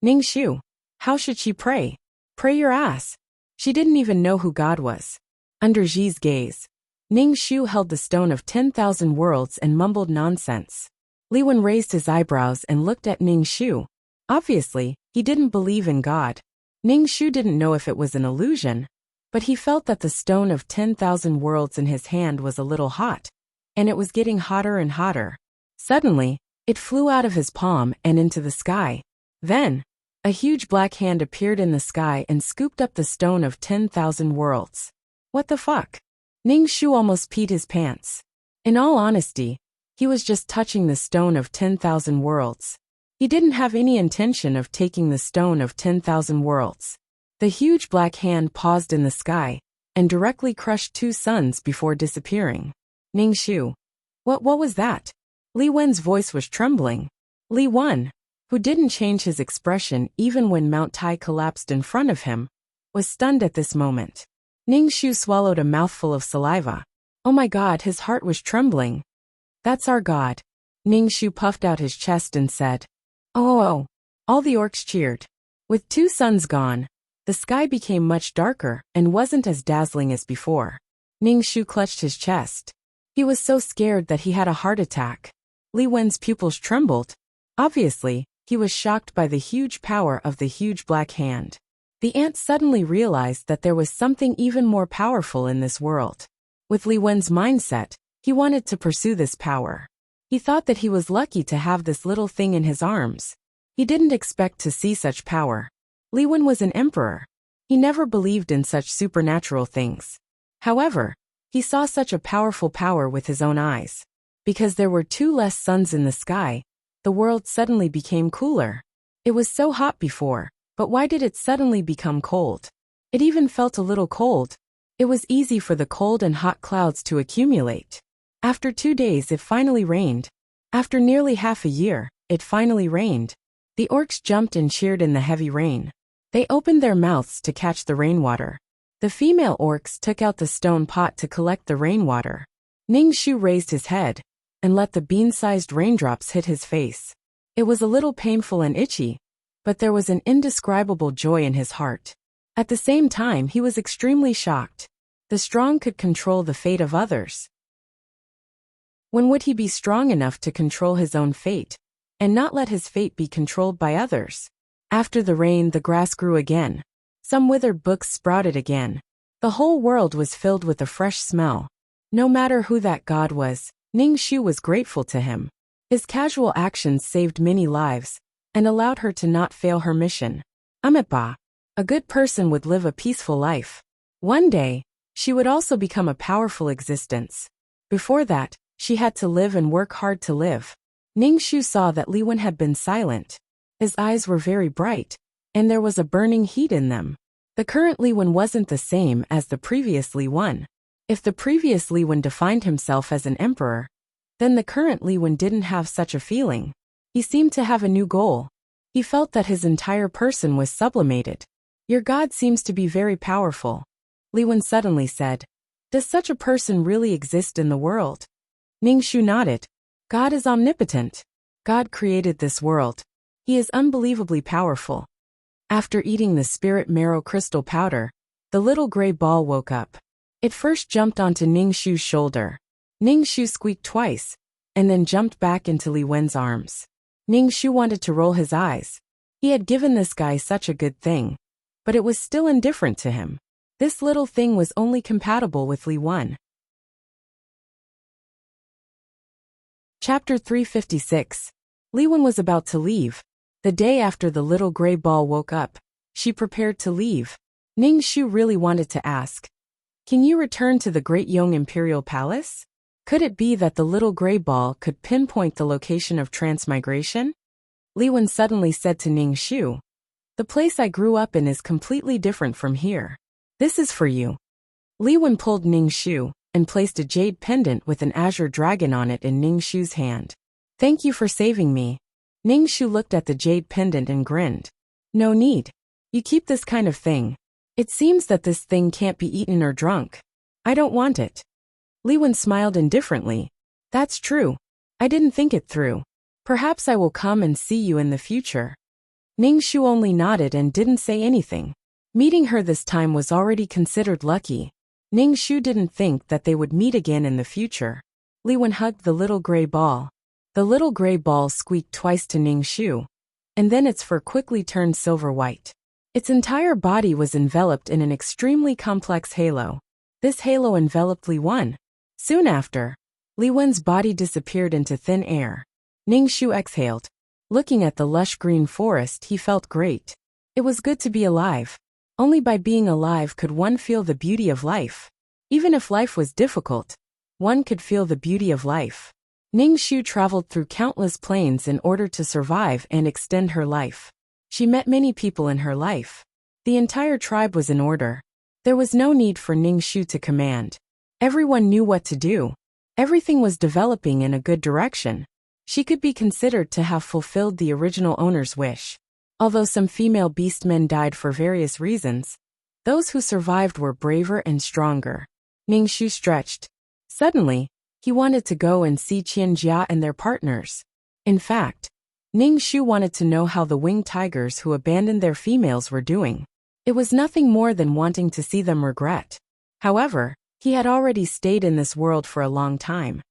Ningxu, how should she pray? Pray your ass. She didn't even know who God was. Under Ji's gaze, Ningxu held the stone of 10,000 worlds and mumbled nonsense. Li Wen raised his eyebrows and looked at Ningxu. Obviously, he didn't believe in God. Ningxu didn't know if it was an illusion, but he felt that the stone of 10,000 worlds in his hand was a little hot, and it was getting hotter and hotter. Suddenly, it flew out of his palm and into the sky. Then, a huge black hand appeared in the sky and scooped up the stone of 10,000 worlds. What the fuck? Ningxu almost peed his pants. In all honesty, he was just touching the stone of 10,000 worlds. He didn't have any intention of taking the stone of 10,000 worlds. The huge black hand paused in the sky and directly crushed 2 suns before disappearing. Ningxu. What was that? Li Wen's voice was trembling. Li Wen, who didn't change his expression even when Mount Tai collapsed in front of him, was stunned at this moment. Ningxu swallowed a mouthful of saliva. Oh my God, his heart was trembling. That's our God. Ningxu puffed out his chest and said, Oh. All the orcs cheered. With 2 suns gone, the sky became much darker and wasn't as dazzling as before. Ningxu clutched his chest. He was so scared that he had a heart attack. Li Wen's pupils trembled. Obviously, he was shocked by the huge power of the huge black hand. The ant suddenly realized that there was something even more powerful in this world. With Li Wen's mindset, he wanted to pursue this power. He thought that he was lucky to have this little thing in his arms. He didn't expect to see such power. Li Wen was an emperor. He never believed in such supernatural things. However, he saw such a powerful power with his own eyes. Because there were 2 less suns in the sky, the world suddenly became cooler. It was so hot before, but why did it suddenly become cold? It even felt a little cold. It was easy for the cold and hot clouds to accumulate. After 2 days it finally rained. After nearly half a year, it finally rained. The orcs jumped and cheered in the heavy rain. They opened their mouths to catch the rainwater. The female orcs took out the stone pot to collect the rainwater. Ningxu raised his head and let the bean-sized raindrops hit his face. It was a little painful and itchy, but there was an indescribable joy in his heart. At the same time, he was extremely shocked. The strong could control the fate of others. When would he be strong enough to control his own fate, and not let his fate be controlled by others? After the rain, the grass grew again. Some withered books sprouted again. The whole world was filled with a fresh smell. No matter who that god was, Ningxu was grateful to him. His casual actions saved many lives, and allowed her to not fail her mission. Amipa. A good person would live a peaceful life. One day, she would also become a powerful existence. Before that, she had to live and work hard to live. Ningxu saw that Li Wen had been silent. His eyes were very bright, and there was a burning heat in them. The current Li Wen wasn't the same as the previous Li Wen. If the previous Li Wen defined himself as an emperor, then the current Li Wen didn't have such a feeling. He seemed to have a new goal. He felt that his entire person was sublimated. Your god seems to be very powerful. Li Wen suddenly said. Does such a person really exist in the world? Ningxu nodded. God is omnipotent. God created this world. He is unbelievably powerful. After eating the spirit marrow crystal powder, the little gray ball woke up. It first jumped onto Ningxu's shoulder. Ningxu squeaked twice, and then jumped back into Li Wen's arms. Ningxu wanted to roll his eyes. He had given this guy such a good thing, but it was still indifferent to him. This little thing was only compatible with Li Wen. Chapter 356. Li Wen was about to leave. The day after the little gray ball woke up, she prepared to leave. Ningxu really wanted to ask, can you return to the Great Yong Imperial Palace? Could it be that the little gray ball could pinpoint the location of Transmigration? Li Wen suddenly said to Ningxu, the place I grew up in is completely different from here. This is for you. Li Wen pulled Ningxu and placed a jade pendant with an azure dragon on it in Ningxu's hand. Thank you for saving me. Ningxu looked at the jade pendant and grinned. No need. You keep this kind of thing. It seems that this thing can't be eaten or drunk. I don't want it. Li Wen smiled indifferently. That's true. I didn't think it through. Perhaps I will come and see you in the future. Ningxu only nodded and didn't say anything. Meeting her this time was already considered lucky. Ningxu didn't think that they would meet again in the future. Li Wen hugged the little gray ball. The little gray ball squeaked twice to Ningxu, and then its fur quickly turned silver white. Its entire body was enveloped in an extremely complex halo. This halo enveloped Li Wen. Soon after, Li Wen's body disappeared into thin air. Ningxu exhaled. Looking at the lush green forest, he felt great. It was good to be alive. Only by being alive could one feel the beauty of life. Even if life was difficult, one could feel the beauty of life. Ningxu traveled through countless planes in order to survive and extend her life. She met many people in her life. The entire tribe was in order. There was no need for Ningxu to command. Everyone knew what to do. Everything was developing in a good direction. She could be considered to have fulfilled the original owner's wish. Although some female beastmen died for various reasons, those who survived were braver and stronger. Ningxu stretched. Suddenly, he wanted to go and see Qianjia and their partners. In fact, Ningxu wanted to know how the winged tigers who abandoned their females were doing. It was nothing more than wanting to see them regret. However, he had already stayed in this world for a long time.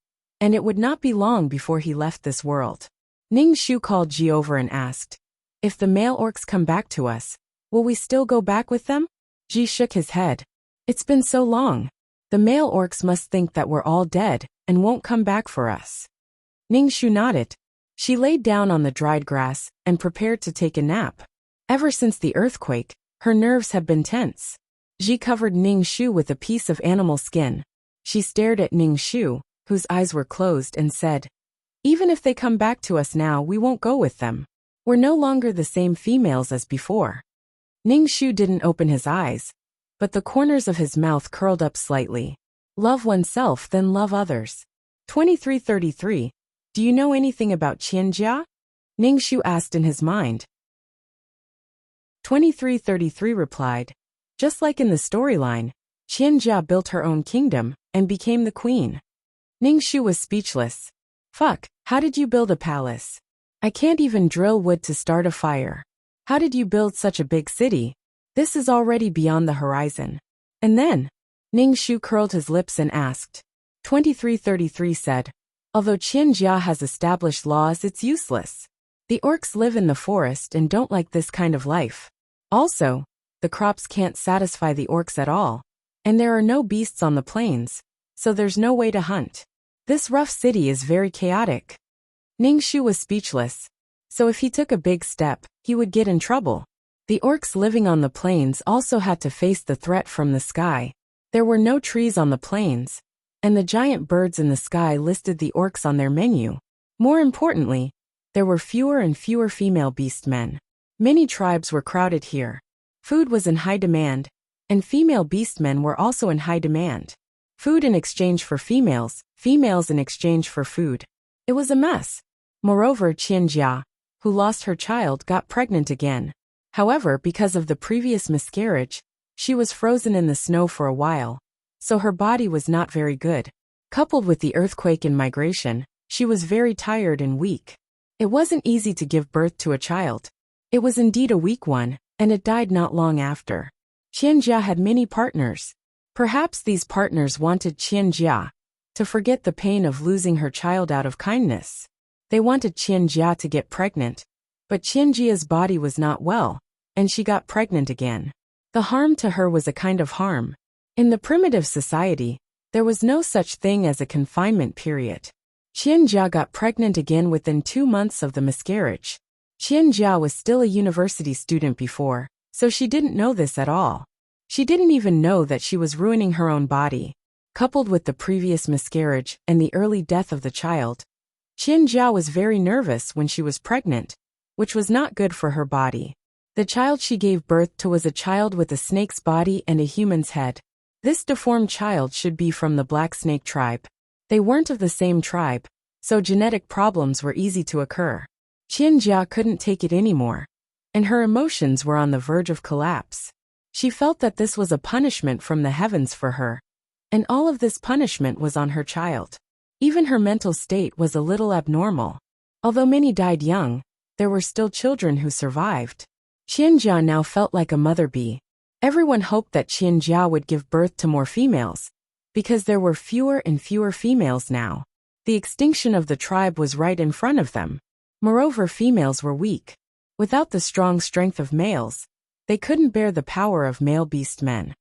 and it would not be long before he left this world. Ning Shu called Ji over and asked, "If the male orcs come back to us, will we still go back with them?" Ji shook his head. "It's been so long. The male orcs must think that we're all dead and won't come back for us." Ning Shu nodded. She laid down on the dried grass and prepared to take a nap. Ever since the earthquake, her nerves had been tense. Ji covered Ning Shu with a piece of animal skin. She stared at Ning Shu, whose eyes were closed, and said, "Even if they come back to us now, we won't go with them. We're no longer the same females as before." Ning Shu didn't open his eyes, but the corners of his mouth curled up slightly. Love oneself, then love others. 2333. Do you know anything about Qianjia? Ning Shu asked in his mind. 2333 replied, "Just like in the storyline, Qianjia built her own kingdom and became the queen." Ning Shu was speechless. "Fuck, how did you build a palace? I can't even drill wood to start a fire. How did you build such a big city? This is already beyond the horizon." And then, Ning Shu curled his lips and asked. 2333 said, "Although Qianjia has established laws, it's useless. The orcs live in the forest and don't like this kind of life. Also, the crops can't satisfy the orcs at all, and there are no beasts on the plains, so there's no way to hunt. This rough city is very chaotic." Ning Shu was speechless. So if he took a big step, he would get in trouble. The orcs living on the plains also had to face the threat from the sky. There were no trees on the plains, and the giant birds in the sky listed the orcs on their menu. More importantly, there were fewer and fewer female beastmen. Many tribes were crowded here. Food was in high demand, and female beastmen were also in high demand. Food in exchange for females, females in exchange for food. It was a mess. Moreover, Qianjia, who lost her child, got pregnant again. However, because of the previous miscarriage, she was frozen in the snow for a while, so her body was not very good. Coupled with the earthquake and migration, she was very tired and weak. It wasn't easy to give birth to a child. It was indeed a weak one, and it died not long after. Qianjia had many partners. Perhaps these partners wanted Qianjia to forget the pain of losing her child out of kindness. They wanted Qianjia to get pregnant, but Qianjia's body was not well, and she got pregnant again. The harm to her was a kind of harm. In the primitive society, there was no such thing as a confinement period. Qianjia got pregnant again within 2 months of the miscarriage. Qianjia was still a university student before, so she didn't know this at all. She didn't even know that she was ruining her own body. Coupled with the previous miscarriage and the early death of the child, Qianjia was very nervous when she was pregnant, which was not good for her body. The child she gave birth to was a child with a snake's body and a human's head. This deformed child should be from the Black Snake tribe. They weren't of the same tribe, so genetic problems were easy to occur. Qianjia couldn't take it anymore, and her emotions were on the verge of collapse. She felt that this was a punishment from the heavens for her, and all of this punishment was on her child. Even her mental state was a little abnormal. Although many died young, there were still children who survived. Qianjia now felt like a mother bee. Everyone hoped that Qianjia would give birth to more females, because there were fewer and fewer females now. The extinction of the tribe was right in front of them. Moreover, females were weak. Without the strong strength of males, they couldn't bear the power of male beast men.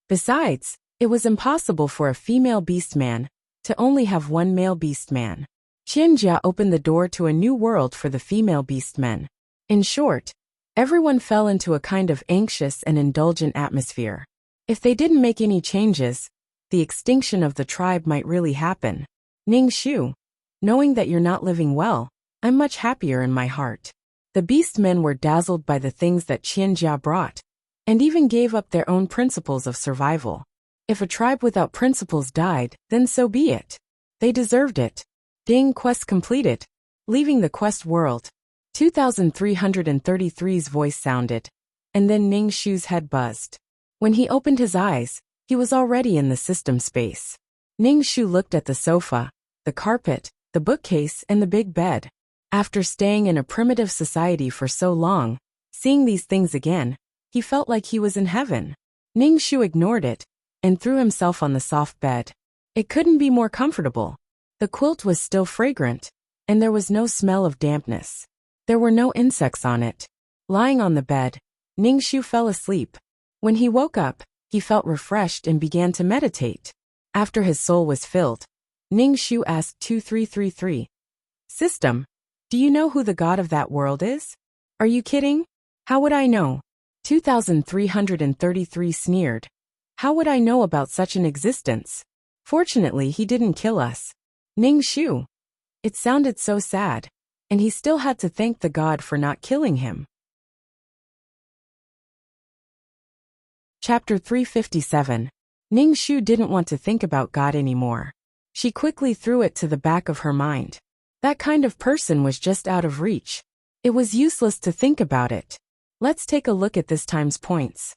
Besides, it was impossible for a female beastman to only have one male beastman. Qianjia opened the door to a new world for the female beastmen. In short, everyone fell into a kind of anxious and indulgent atmosphere. If they didn't make any changes, the extinction of the tribe might really happen. Ning Shu, knowing that you're not living well, I'm much happier in my heart. The beastmen were dazzled by the things that Qianjia brought, and even gave up their own principles of survival. If a tribe without principles died, then so be it. They deserved it. Ding, quest completed. Leaving the quest world. 2333's voice sounded, and then Ning Shu's head buzzed. When he opened his eyes, he was already in the system space. Ning Shu looked at the sofa, the carpet, the bookcase, and the big bed. After staying in a primitive society for so long, seeing these things again, he felt like he was in heaven. Ning Shu ignored it, and threw himself on the soft bed. It couldn't be more comfortable. The quilt was still fragrant, and there was no smell of dampness. There were no insects on it. Lying on the bed, Ningxu fell asleep. When he woke up, he felt refreshed and began to meditate. After his soul was filled, Ningxu asked 2333, "System, do you know who the god of that world is?" "Are you kidding? How would I know?" 2333 sneered. "How would I know about such an existence? Fortunately, he didn't kill us." Ningxu. It sounded so sad, and he still had to thank the god for not killing him. Chapter 357. Ningxu didn't want to think about God anymore. She quickly threw it to the back of her mind. That kind of person was just out of reach. It was useless to think about it. Let's take a look at this times points.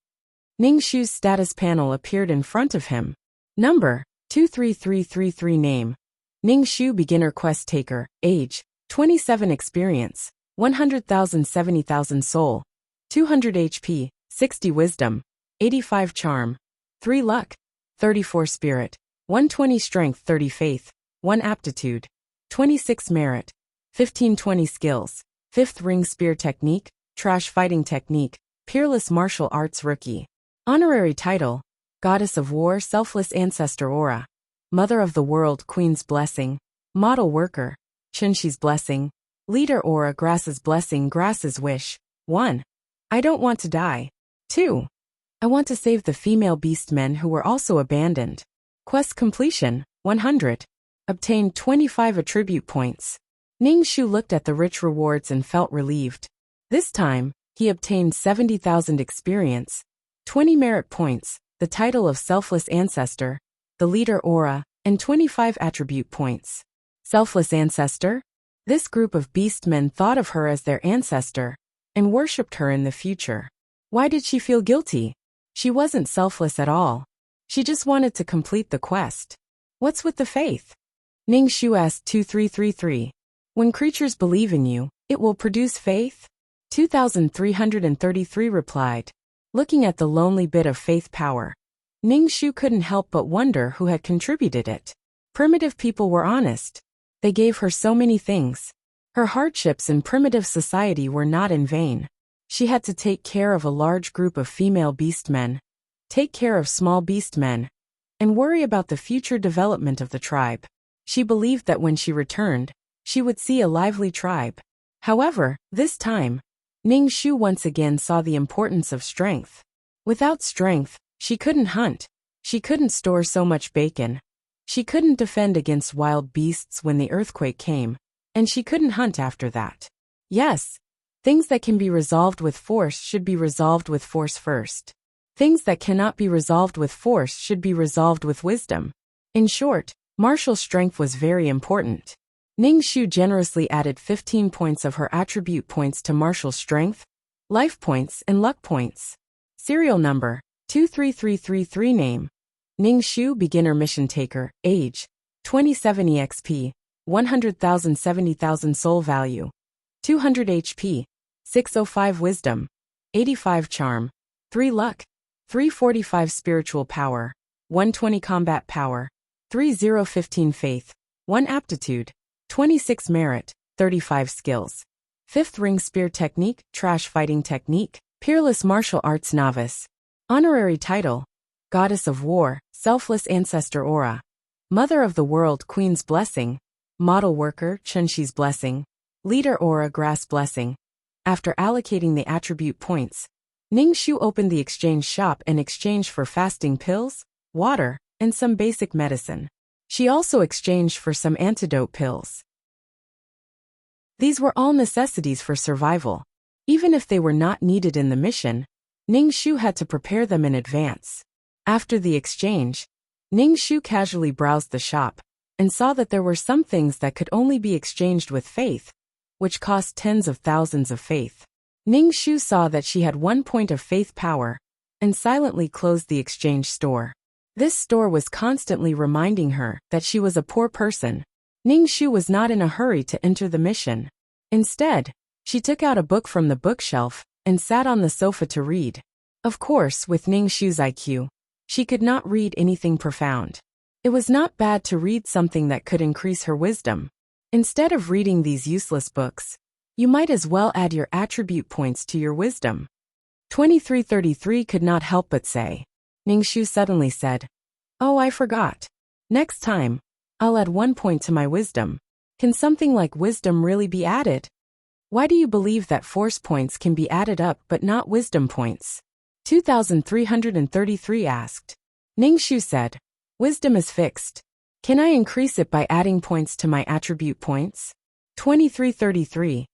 Ningxu's status panel appeared in front of him. Number, 23333 name. Ningxu beginner quest taker, age, 27 experience, 100,000 70,000 soul, 200 HP, 60 wisdom, 85 charm, 3 luck, 34 spirit, 120 strength 30 faith, 1 aptitude, 26 merit, 15-20 skills, 5th ring spear technique, trash fighting technique, peerless martial arts rookie. Honorary title, Goddess of War selfless ancestor aura. Mother of the world queen's blessing. Model worker, Qinshi's blessing. Leader aura grass's blessing grass's wish. 1. I don't want to die. 2. I want to save the female beastmen who were also abandoned. Quest completion, 100. Obtained 25 attribute points. Ningxu looked at the rich rewards and felt relieved. This time, he obtained 70,000 experience, 20 merit points, the title of selfless ancestor, the leader aura, and 25 attribute points. Selfless ancestor? This group of beastmen thought of her as their ancestor and worshipped her in the future. Why did she feel guilty? She wasn't selfless at all. She just wanted to complete the quest. What's with the faith? Ningxu asked 2333. When creatures believe in you, it will produce faith? 2333 replied. Looking at the lonely bit of faith power, Ningxu couldn't help but wonder who had contributed it. Primitive people were honest. They gave her so many things. Her hardships in primitive society were not in vain. She had to take care of a large group of female beastmen, take care of small beastmen, and worry about the future development of the tribe. She believed that when she returned, she would see a lively tribe. However, this time, Ningxu once again saw the importance of strength. Without strength, she couldn't hunt. She couldn't store so much bacon. She couldn't defend against wild beasts when the earthquake came, and she couldn't hunt after that. Yes, things that can be resolved with force should be resolved with force first. Things that cannot be resolved with force should be resolved with wisdom. In short, martial strength was very important. Ningxu generously added 15 points of her attribute points to martial strength, life points, and luck points. Serial number, 23333 name. Ningxu beginner mission taker, age, 27 EXP, 100,000 70,000 soul value, 200 HP, 605 wisdom, 85 charm, 3 luck, 345 spiritual power, 120 combat power, 3015 faith, 1 aptitude, 26 merit, 35 skills. 5th ring spear technique, trash fighting technique, peerless martial arts novice. Honorary title, Goddess of War, selfless ancestor aura. Mother of the world queen's blessing. Model worker, Qinshi's blessing. Leader aura grass blessing. After allocating the attribute points, Ningxu opened the exchange shop and exchanged for fasting pills, water, and some basic medicine. She also exchanged for some antidote pills. These were all necessities for survival. Even if they were not needed in the mission, Ningxu had to prepare them in advance. After the exchange, Ningxu casually browsed the shop and saw that there were some things that could only be exchanged with faith, which cost tens of thousands of faith. Ningxu saw that she had 1 point of faith power and silently closed the exchange store. This store was constantly reminding her that she was a poor person. Ningxu was not in a hurry to enter the mission. Instead, she took out a book from the bookshelf and sat on the sofa to read. Of course, with Ningxu's IQ, she could not read anything profound. It was not bad to read something that could increase her wisdom. Instead of reading these useless books, you might as well add your attribute points to your wisdom. 2333 could not help but say. Ningxu suddenly said, "Oh, I forgot. Next time, I'll add 1 point to my wisdom. Can something like wisdom really be added? Why do you believe that force points can be added up but not wisdom points?" 2333 asked. Ningxu said, "Wisdom is fixed. Can I increase it by adding points to my attribute points?" 2333.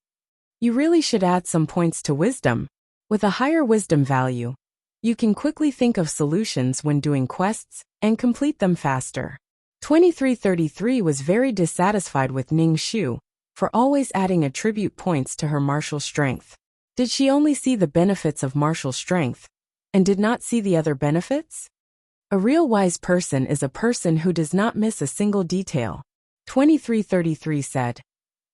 You really should add some points to wisdom. With a higher wisdom value, you can quickly think of solutions when doing quests and complete them faster. 2333 was very dissatisfied with Ningxu for always adding attribute points to her martial strength. Did she only see the benefits of martial strength and did not see the other benefits? A real wise person is a person who does not miss a single detail. 2333 said,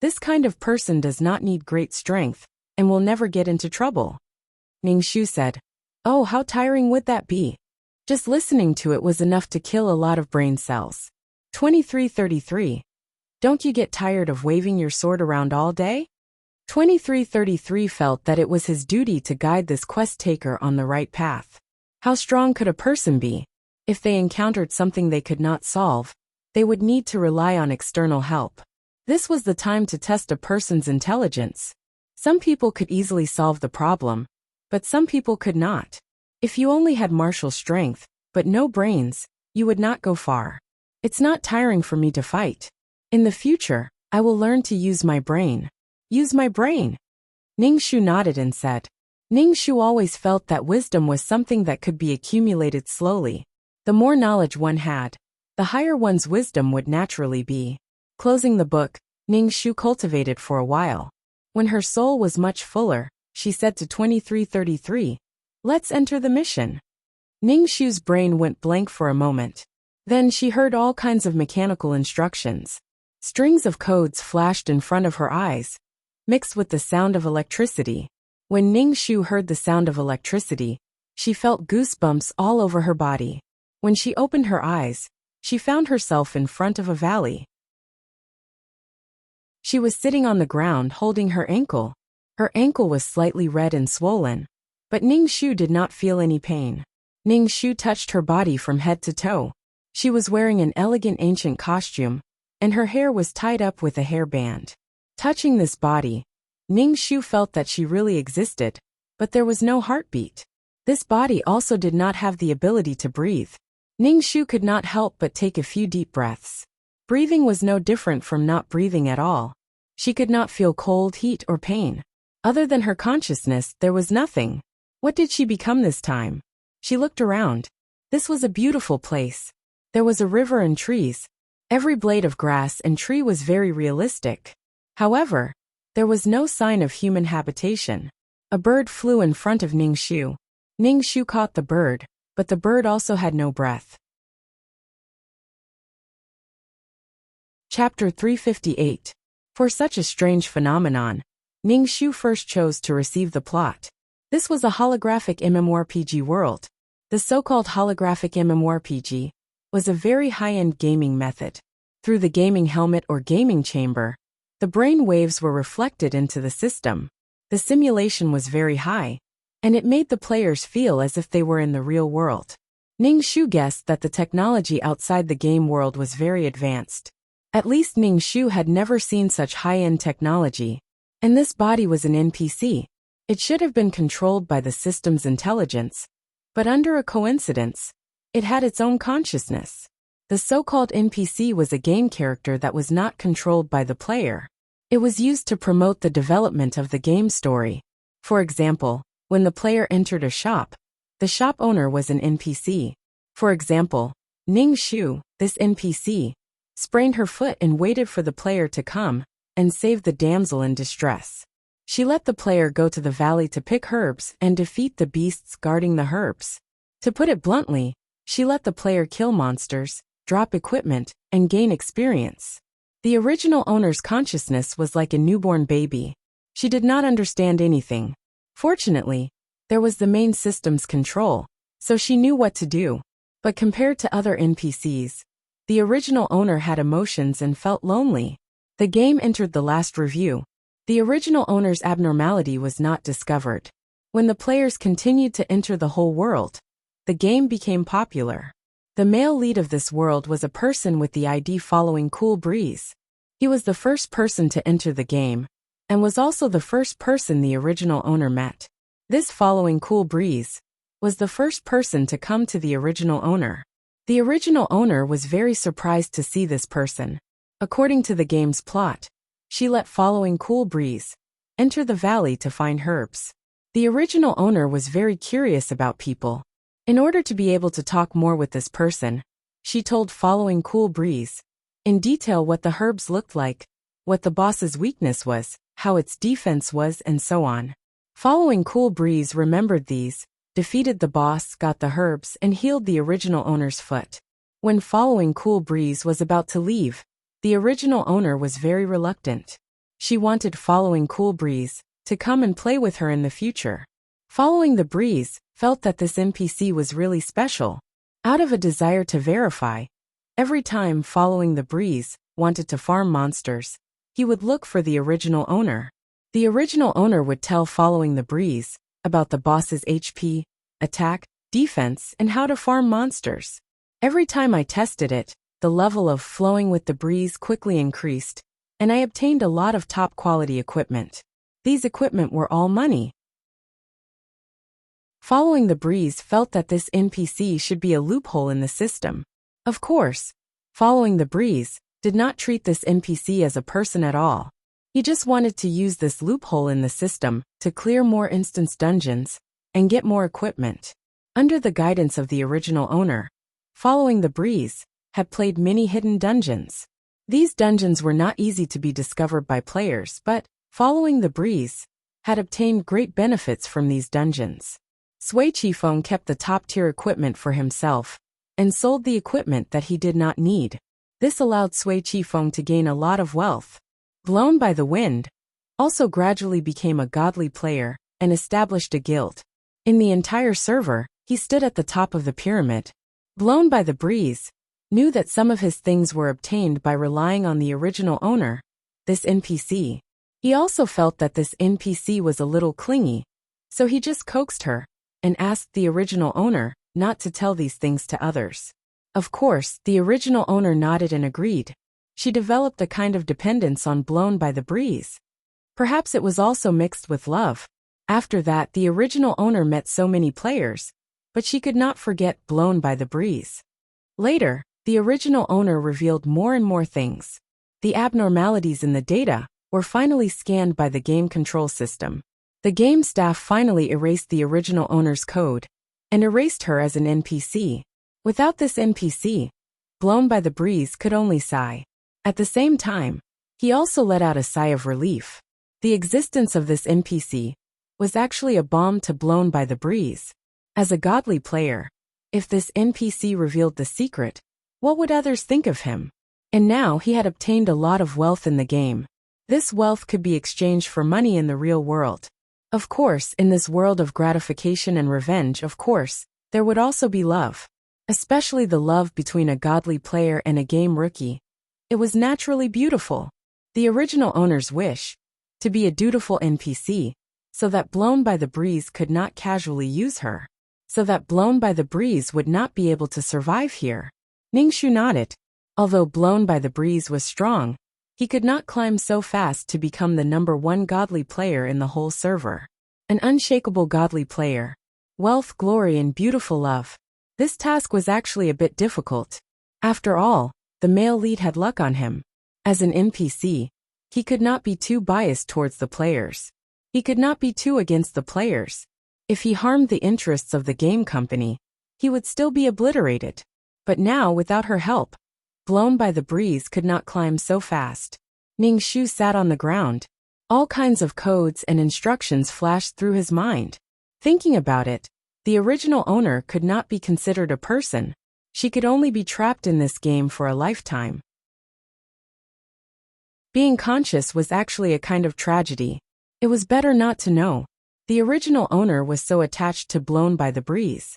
"This kind of person does not need great strength and will never get into trouble." Ningxu said, "Oh, how tiring would that be? Just listening to it was enough to kill a lot of brain cells." 2333. Don't you get tired of waving your sword around all day? 2333 felt that it was his duty to guide this quest taker on the right path. How strong could a person be? If they encountered something they could not solve, they would need to rely on external help. This was the time to test a person's intelligence. Some people could easily solve the problem, but some people could not. If you only had martial strength, but no brains, you would not go far. It's not tiring for me to fight. In the future, I will learn to use my brain. Use my brain. Ningxu nodded and said. Ningxu always felt that wisdom was something that could be accumulated slowly. The more knowledge one had, the higher one's wisdom would naturally be. Closing the book, Ningxu cultivated for a while. When her soul was much fuller, she said to 2333, "Let's enter the mission." Ningxu's brain went blank for a moment. Then she heard all kinds of mechanical instructions. Strings of codes flashed in front of her eyes, mixed with the sound of electricity. When Ningxu heard the sound of electricity, she felt goosebumps all over her body. When she opened her eyes, she found herself in front of a valley. She was sitting on the ground holding her ankle. Her ankle was slightly red and swollen, but Ningxu did not feel any pain. Ningxu touched her body from head to toe. She was wearing an elegant ancient costume, and her hair was tied up with a hairband. Touching this body, Ningxu felt that she really existed, but there was no heartbeat. This body also did not have the ability to breathe. Ningxu could not help but take a few deep breaths. Breathing was no different from not breathing at all. She could not feel cold, heat, or pain. Other than her consciousness, there was nothing. What did she become this time? She looked around. This was a beautiful place. There was a river and trees. Every blade of grass and tree was very realistic. However, there was no sign of human habitation. A bird flew in front of Ningxu. Ningxu caught the bird, but the bird also had no breath. Chapter 358. For such a strange phenomenon, Ningxu first chose to receive the plot. This was a holographic MMORPG world. The so-called holographic MMORPG was a very high-end gaming method. Through the gaming helmet or gaming chamber, the brain waves were reflected into the system. The simulation was very high, and it made the players feel as if they were in the real world. Ningxu guessed that the technology outside the game world was very advanced. At least Ningxu had never seen such high-end technology. And this body was an NPC. It should have been controlled by the system's intelligence. But under a coincidence, it had its own consciousness. The so-called NPC was a game character that was not controlled by the player. It was used to promote the development of the game story. For example, when the player entered a shop, the shop owner was an NPC. For example, Ningxu, this NPC, sprained her foot and waited for the player to come and save the damsel in distress. She let the player go to the valley to pick herbs and defeat the beasts guarding the herbs. To put it bluntly, she let the player kill monsters, drop equipment, and gain experience. The original owner's consciousness was like a newborn baby. She did not understand anything. Fortunately, there was the main system's control, so she knew what to do. But compared to other NPCs, The original owner had emotions and felt lonely. The game entered the last review. The original owner's abnormality was not discovered. When the players continued to enter the whole world, the game became popular. The male lead of this world was a person with the ID following Cool Breeze. He was the first person to enter the game, and was also the first person the original owner met. This following Cool Breeze was the first person to come to the original owner. The original owner was very surprised to see this person. According to the game's plot, she let following Cool Breeze enter the valley to find herbs. The original owner was very curious about people. In order to be able to talk more with this person, she told following Cool Breeze in detail what the herbs looked like, what the boss's weakness was, how its defense was, and so on. Following Cool Breeze remembered these, defeated the boss, got the herbs, and healed the original owner's foot. When following Cool Breeze was about to leave, the original owner was very reluctant. She wanted following Cool Breeze to come and play with her in the future. Following the Breeze felt that this NPC was really special. Out of a desire to verify, every time following the Breeze wanted to farm monsters, he would look for the original owner. The original owner would tell following the Breeze about the boss's HP, attack, defense, and how to farm monsters. Every time I tested it, the level of flowing with the Breeze quickly increased, and I obtained a lot of top-quality equipment. These equipment were all money. Following the Breeze felt that this NPC should be a loophole in the system. Of course, following the Breeze did not treat this NPC as a person at all. He just wanted to use this loophole in the system to clear more instance dungeons and get more equipment. Under the guidance of the original owner, following the Breeze had played many hidden dungeons. These dungeons were not easy to be discovered by players, but following the Breeze had obtained great benefits from these dungeons. Sui Qifeng kept the top-tier equipment for himself and sold the equipment that he did not need. This allowed Sui Qifeng to gain a lot of wealth. Blown by the Wind also gradually became a godly player and established a guild. In the entire server, he stood at the top of the pyramid. Blown by the Breeze knew that some of his things were obtained by relying on the original owner, this NPC. He also felt that this NPC was a little clingy, so he just coaxed her and asked the original owner not to tell these things to others. Of course, the original owner nodded and agreed. She developed a kind of dependence on Blown by the Breeze. Perhaps it was also mixed with love. After that, the original owner met so many players, but she could not forget Blown by the Breeze. Later, the original owner revealed more and more things. The abnormalities in the data were finally scanned by the game control system. The game staff finally erased the original owner's code and erased her as an NPC. Without this NPC, Blown by the Breeze could only sigh. At the same time, he also let out a sigh of relief. The existence of this NPC was actually a balm to Blown by the Breeze. As a godly player, if this NPC revealed the secret, what would others think of him? And now he had obtained a lot of wealth in the game. This wealth could be exchanged for money in the real world. Of course, in this world of gratification and revenge, of course, there would also be love. Especially the love between a godly player and a game rookie. It was naturally beautiful. The original owner's wish to be a dutiful NPC, so that Blown by the Breeze could not casually use her. So that Blown by the Breeze would not be able to survive here. Ningxu nodded. Although Blown by the Breeze was strong, he could not climb so fast to become the #1 godly player in the whole server. An unshakable godly player. Wealth, glory, and beautiful love. This task was actually a bit difficult. After all, the male lead had luck on him. As an NPC, he could not be too biased towards the players. He could not be too against the players. If he harmed the interests of the game company, he would still be obliterated. But now, without her help, Blown by the Breeze could not climb so fast. Ningxu sat on the ground. All kinds of codes and instructions flashed through his mind. Thinking about it, the original owner could not be considered a person. She could only be trapped in this game for a lifetime. Being conscious was actually a kind of tragedy. It was better not to know. The original owner was so attached to Blown by the Breeze.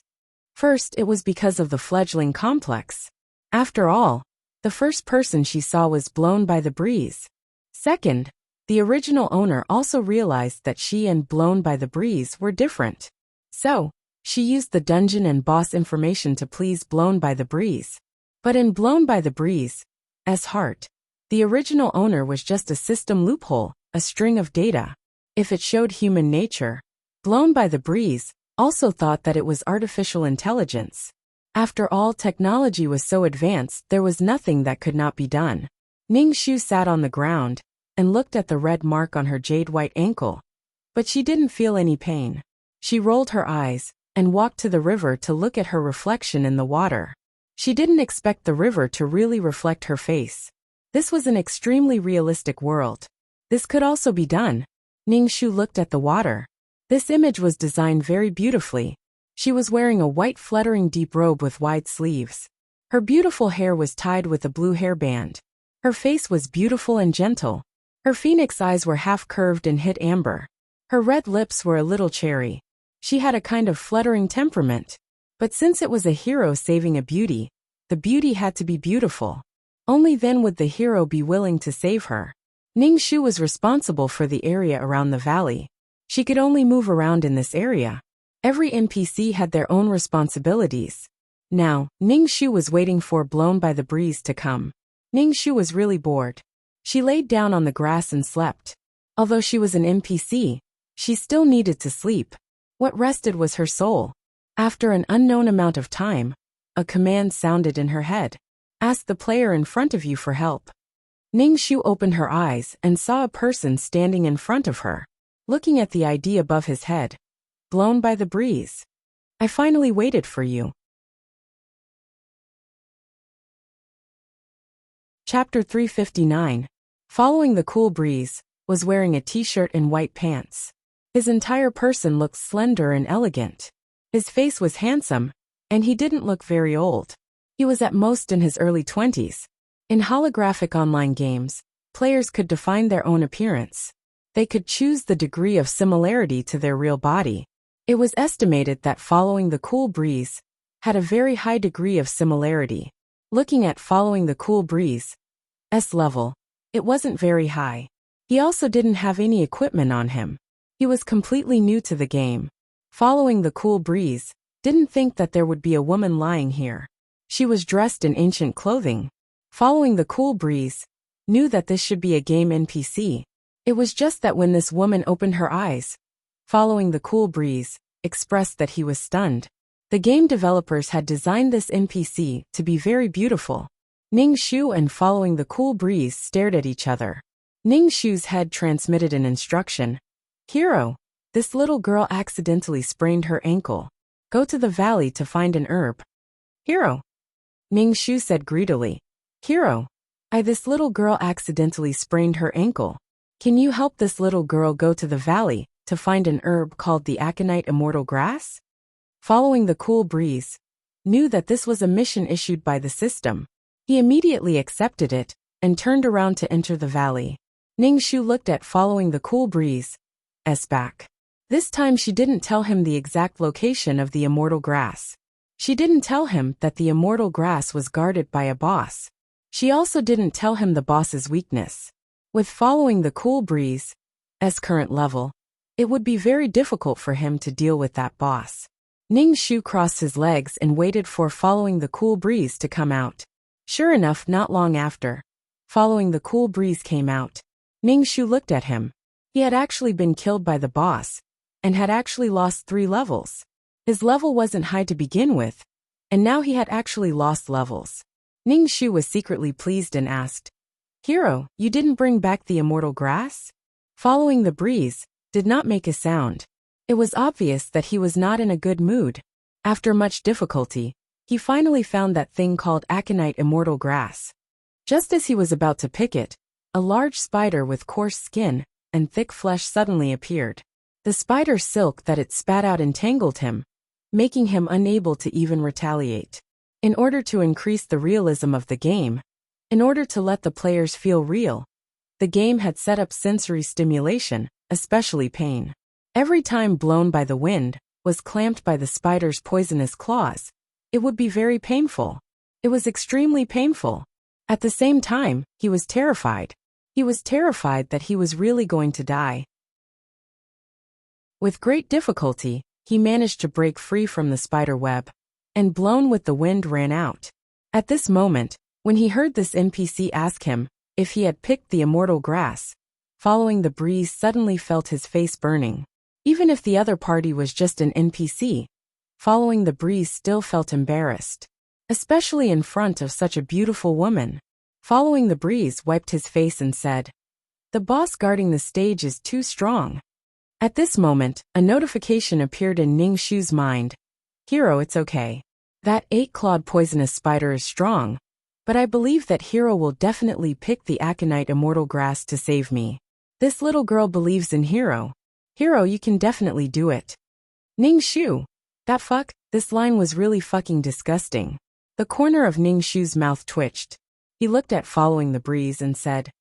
First, it was because of the fledgling complex. After all, The first person she saw was blown by the breeze. Second, the original owner also realized that she and blown by the breeze were different. So, she used the dungeon and boss information to please blown by the breeze. But in blown by the breeze, heart, the original owner was just a system loophole, a string of data. If it showed human nature, blown by the breeze also thought that it was artificial intelligence. After all, technology was so advanced, there was nothing that could not be done. Ning Shu sat on the ground and looked at the red mark on her jade-white ankle. But she didn't feel any pain. She rolled her eyes and walked to the river to look at her reflection in the water. She didn't expect the river to really reflect her face. This was an extremely realistic world. This could also be done. Ning Shu looked at the water. This image was designed very beautifully. She was wearing a white fluttering deep robe with wide sleeves. Her beautiful hair was tied with a blue hairband. Her face was beautiful and gentle. Her phoenix eyes were half curved and hit amber. Her red lips were a little cherry. She had a kind of fluttering temperament. But since it was a hero saving a beauty, the beauty had to be beautiful. Only then would the hero be willing to save her. Ning Shu was responsible for the area around the valley. She could only move around in this area. Every NPC had their own responsibilities. Now, Ning Shu was waiting for blown by the breeze to come. Ning Shu was really bored. She laid down on the grass and slept. Although she was an NPC, she still needed to sleep. What rested was her soul. After an unknown amount of time, a command sounded in her head. Ask the player in front of you for help. Ning Shu opened her eyes and saw a person standing in front of her, looking at the ID above his head. Blown by the breeze. I finally waited for you. Chapter 359. Following the cool breeze, was wearing a t-shirt and white pants. His entire person looked slender and elegant. His face was handsome, and he didn't look very old. He was at most in his early 20s. In holographic online games, players could define their own appearance. They could choose the degree of similarity to their real body. It was estimated that following the cool breeze had a very high degree of similarity. Looking at following the cool breeze, level, it wasn't very high. He also didn't have any equipment on him. He was completely new to the game. Following the cool breeze, didn't think that there would be a woman lying here. She was dressed in ancient clothing. Following the cool breeze, knew that this should be a game NPC. It was just that when this woman opened her eyes, following the cool breeze, expressed that he was stunned. The game developers had designed this NPC to be very beautiful. Ning Shu and following the cool breeze stared at each other. Ning Shu's head transmitted an instruction. Hero, this little girl accidentally sprained her ankle. Go to the valley to find an herb. Hero. Ning Shu said greedily. Hero, this little girl accidentally sprained her ankle. Can you help this little girl go to the valley to find an herb called the aconite immortal grass? Following the cool breeze, knew that this was a mission issued by the system. He immediately accepted it and turned around to enter the valley. Ning Shu looked at following the cool breeze back. This time she didn't tell him the exact location of the immortal grass. She didn't tell him that the immortal grass was guarded by a boss. She also didn't tell him the boss's weakness. With following the cool breeze current level, it would be very difficult for him to deal with that boss. Ning Shu crossed his legs and waited for following the cool breeze to come out. Sure enough, not long after, following the cool breeze came out. Ning Shu looked at him. He had actually been killed by the boss, and had actually lost 3 levels. His level wasn't high to begin with, and now he had actually lost levels. Ning Shu was secretly pleased and asked, Hero, you didn't bring back the immortal grass? Following the breeze, did not make a sound. It was obvious that he was not in a good mood. After much difficulty, he finally found that thing called aconite immortal grass. Just as he was about to pick it, a large spider with coarse skin and thick flesh suddenly appeared. The spider's silk that it spat out entangled him, making him unable to even retaliate. In order to increase the realism of the game, in order to let the players feel real, the game had set up sensory stimulation, especially pain. Every time blown by the wind, was clamped by the spider's poisonous claws, it would be very painful. It was extremely painful. At the same time, he was terrified. He was terrified that he was really going to die. With great difficulty, he managed to break free from the spider web, and blown with the wind ran out. At this moment, when he heard this NPC ask him if he had picked the immortal grass, Following the Breeze suddenly felt his face burning. Even if the other party was just an NPC, Following the Breeze still felt embarrassed, especially in front of such a beautiful woman. Following the Breeze wiped his face and said, "The boss guarding the stage is too strong." At this moment, a notification appeared in Ning Shu's mind. "Hero, it's okay. That 8-clawed poisonous spider is strong, but I believe that Hero will definitely pick the aconite immortal grass to save me. This little girl believes in Hero. Hero, you can definitely do it." Ning Shu. That fuck? This line was really fucking disgusting. The corner of Ning Shu's mouth twitched. He looked at Following the Breeze and said,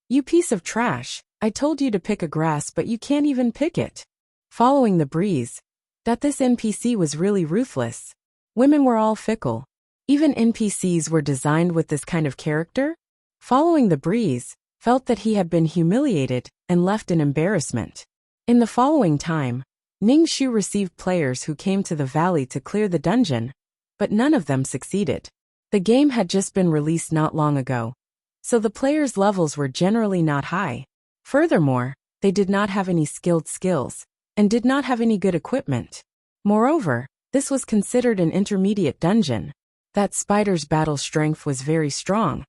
"You piece of trash. I told you to pick a grass but you can't even pick it." Following the Breeze. That this NPC was really ruthless. Women were all fickle. Even NPCs were designed with this kind of character? Following the Breeze felt that he had been humiliated and left in embarrassment. In the following time, Ning Shu received players who came to the valley to clear the dungeon, but none of them succeeded. The game had just been released not long ago, so the players' levels were generally not high. Furthermore, they did not have any skilled skills, and did not have any good equipment. Moreover, this was considered an intermediate dungeon. That spider's battle strength was very strong.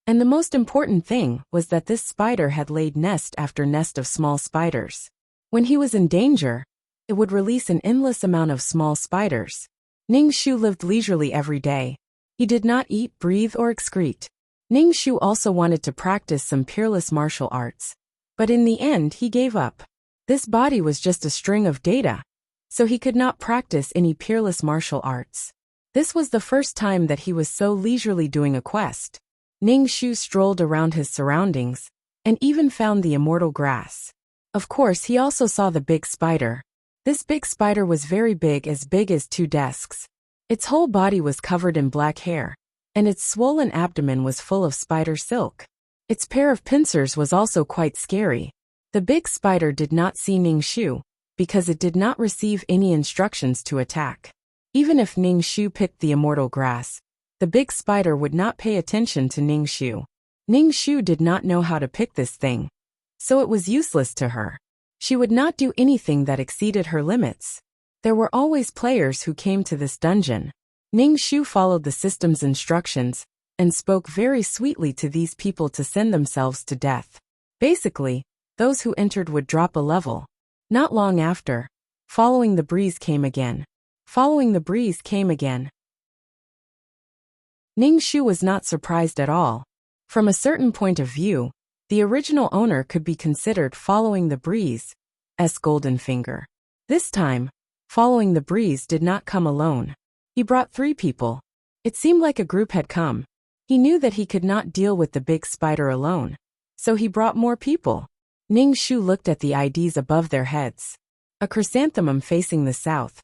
And the most important thing was that this spider had laid nest after nest of small spiders. When he was in danger, it would release an endless amount of small spiders. Ning Shu lived leisurely every day. He did not eat, breathe, or excrete. Ning Shu also wanted to practice some peerless martial arts. But in the end he gave up. This body was just a string of data, so he could not practice any peerless martial arts. This was the first time that he was so leisurely doing a quest. Ning Shu strolled around his surroundings, and even found the immortal grass. Of course, he also saw the big spider. This big spider was very big as 2 desks. Its whole body was covered in black hair, and its swollen abdomen was full of spider silk. Its pair of pincers was also quite scary. The big spider did not see Ning Shu, because it did not receive any instructions to attack. Even if Ning Shu picked the immortal grass, the big spider would not pay attention to Ning Shu. Ning Shu did not know how to pick this thing, so it was useless to her. She would not do anything that exceeded her limits. There were always players who came to this dungeon. Ning Shu followed the system's instructions, and spoke very sweetly to these people to send themselves to death. Basically, those who entered would drop a level. Not long after, Following the Breeze came again. Following the Breeze came again. Ning Shu was not surprised at all. From a certain point of view, the original owner could be considered Following the Breeze's Golden Finger. This time, Following the Breeze did not come alone. He brought 3 people. It seemed like a group had come. He knew that he could not deal with the big spider alone, so he brought more people. Ning Shu looked at the IDs above their heads. A chrysanthemum facing the south.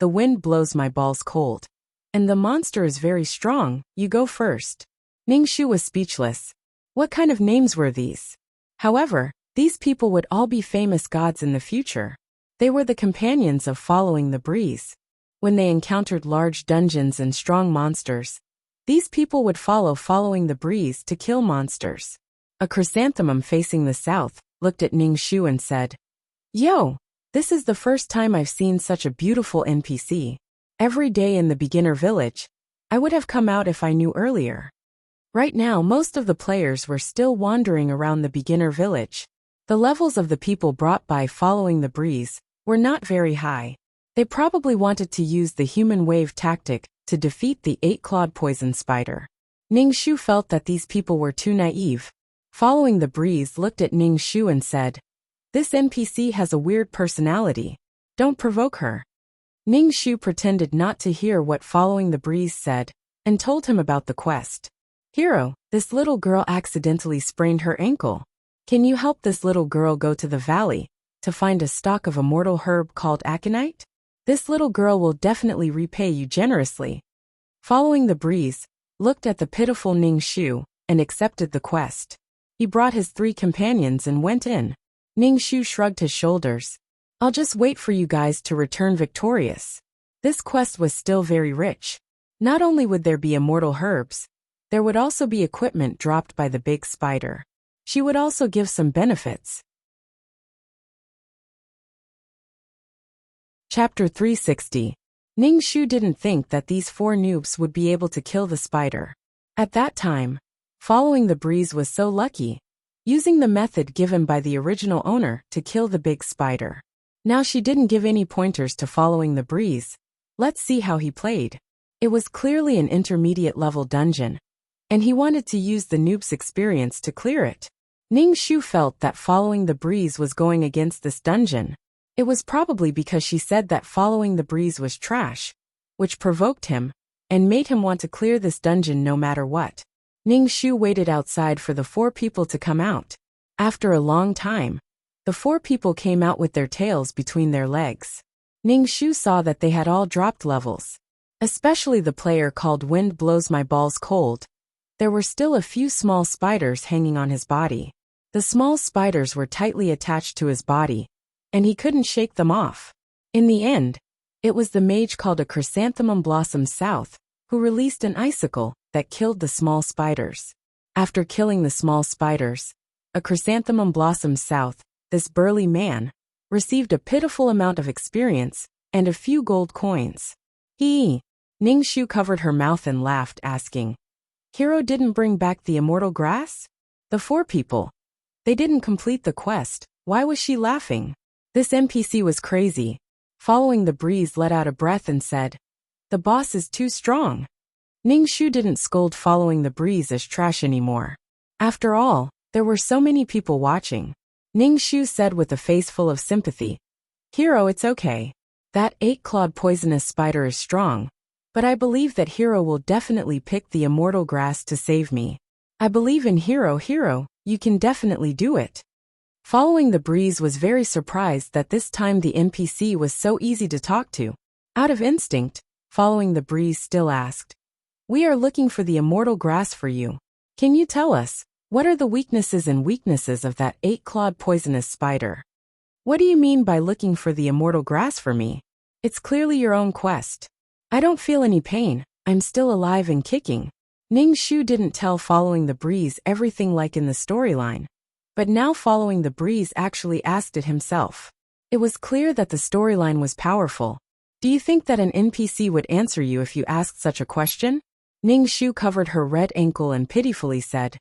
The wind blows my balls cold. And the monster is very strong, you go first. Ning Shu was speechless. What kind of names were these? However, these people would all be famous gods in the future. They were the companions of Following the Breeze. When they encountered large dungeons and strong monsters, these people would follow Following the Breeze to kill monsters. A chrysanthemum facing the south looked at Ning Shu and said, "Yo, this is the first time I've seen such a beautiful NPC. Every day in the beginner village, I would have come out if I knew earlier." Right now, most of the players were still wandering around the beginner village. The levels of the people brought by Following the Breeze were not very high. They probably wanted to use the human wave tactic to defeat the 8-clawed poison spider. Ning Shu felt that these people were too naive. Following the Breeze looked at Ning Shu and said, "This NPC has a weird personality. Don't provoke her." Ning Shu pretended not to hear what Following the Breeze said, and told him about the quest. "Hero, this little girl accidentally sprained her ankle. Can you help this little girl go to the valley to find a stalk of immortal herb called aconite? This little girl will definitely repay you generously." Following the Breeze looked at the pitiful Ning Shu and accepted the quest. He brought his 3 companions and went in. Ning Shu shrugged his shoulders. I'll just wait for you guys to return victorious. This quest was still very rich. Not only would there be immortal herbs, there would also be equipment dropped by the big spider. She would also give some benefits. Chapter 360. Ning Shu didn't think that these 4 noobs would be able to kill the spider. At that time, following the breeze was so lucky, using the method given by the original owner to kill the big spider. Now she didn't give any pointers to following the breeze. Let's see how he played. It was clearly an intermediate level dungeon, and he wanted to use the noob's experience to clear it. Ning Shu felt that following the breeze was going against this dungeon. It was probably because she said that following the breeze was trash, which provoked him, and made him want to clear this dungeon no matter what. Ning Shu waited outside for the 4 people to come out. After a long time, the 4 people came out with their tails between their legs. Ning Shu saw that they had all dropped levels. Especially the player called Wind Blows My Balls Cold. There were still a few small spiders hanging on his body. The small spiders were tightly attached to his body, and he couldn't shake them off. In the end, it was the mage called a Chrysanthemum Blossom South, who released an icicle that killed the small spiders. After killing the small spiders, a Chrysanthemum Blossom South, this burly man, received a pitiful amount of experience and a few gold coins. Ning Shu covered her mouth and laughed, asking, Hero didn't bring back the immortal grass? The 4 people. They didn't complete the quest. Why was she laughing? This NPC was crazy. Following the breeze let out a breath and said, The boss is too strong. Ning Shu didn't scold following the breeze as trash anymore. After all, there were so many people watching. Ning Shu said with a face full of sympathy, Hero, it's okay. That 8-clawed poisonous spider is strong, but I believe that Hero will definitely pick the immortal grass to save me. I believe in Hero. You can definitely do it. Following the breeze was very surprised that this time the NPC was so easy to talk to. Out of instinct, following the breeze still asked, We are looking for the immortal grass for you. Can you tell us, what are the weaknesses of that 8-clawed poisonous spider? What do you mean by looking for the immortal grass for me? It's clearly your own quest. I don't feel any pain, I'm still alive and kicking. Ning Shu didn't tell following the breeze everything like in the storyline, but now following the breeze actually asked it himself. It was clear that the storyline was powerful. Do you think that an NPC would answer you if you asked such a question? Ning Shu covered her red ankle and pitifully said,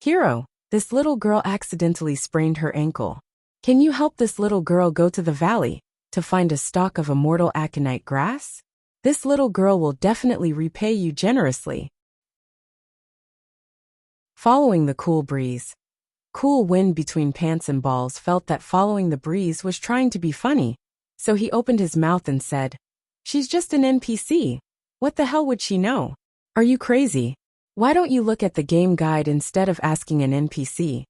Hero, this little girl accidentally sprained her ankle. Can you help this little girl go to the valley to find a stalk of immortal aconite grass? This little girl will definitely repay you generously. Following the cool breeze. Cool wind between pants and balls felt that following the breeze was trying to be funny, so he opened his mouth and said, She's just an NPC. What the hell would she know? Are you crazy? Why don't you look at the game guide instead of asking an NPC?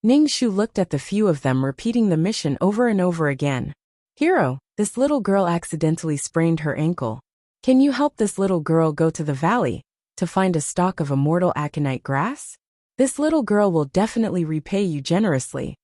Ning Shu looked at the few of them repeating the mission over and over again. Hero, this little girl accidentally sprained her ankle. Can you help this little girl go to the valley to find a stalk of immortal aconite grass? This little girl will definitely repay you generously.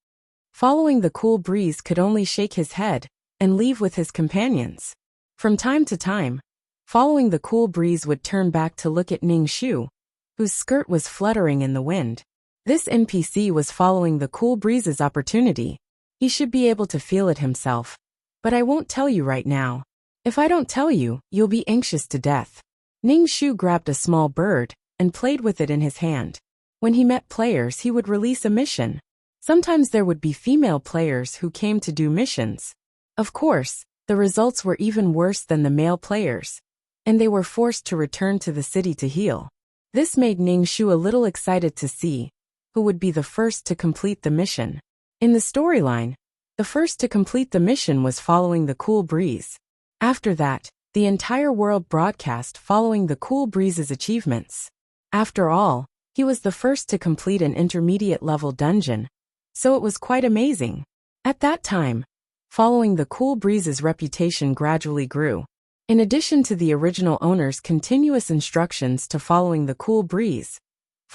Following the cool breeze could only shake his head and leave with his companions. From time to time, following the cool breeze would turn back to look at Ning Shu, whose skirt was fluttering in the wind. This NPC was following the cool breeze's opportunity. He should be able to feel it himself. But I won't tell you right now. If I don't tell you, you'll be anxious to death. Ning Shu grabbed a small bird and played with it in his hand. When he met players, he would release a mission. Sometimes there would be female players who came to do missions. Of course, the results were even worse than the male players, and they were forced to return to the city to heal. This made Ning Shu a little excited to see who would be the first to complete the mission. In the storyline, the first to complete the mission was following the cool breeze. After that, the entire world broadcast following the cool breeze's achievements. After all, he was the first to complete an intermediate level dungeon, so it was quite amazing. At that time, following the cool breeze's reputation gradually grew. In addition to the original owner's continuous instructions to following the cool breeze,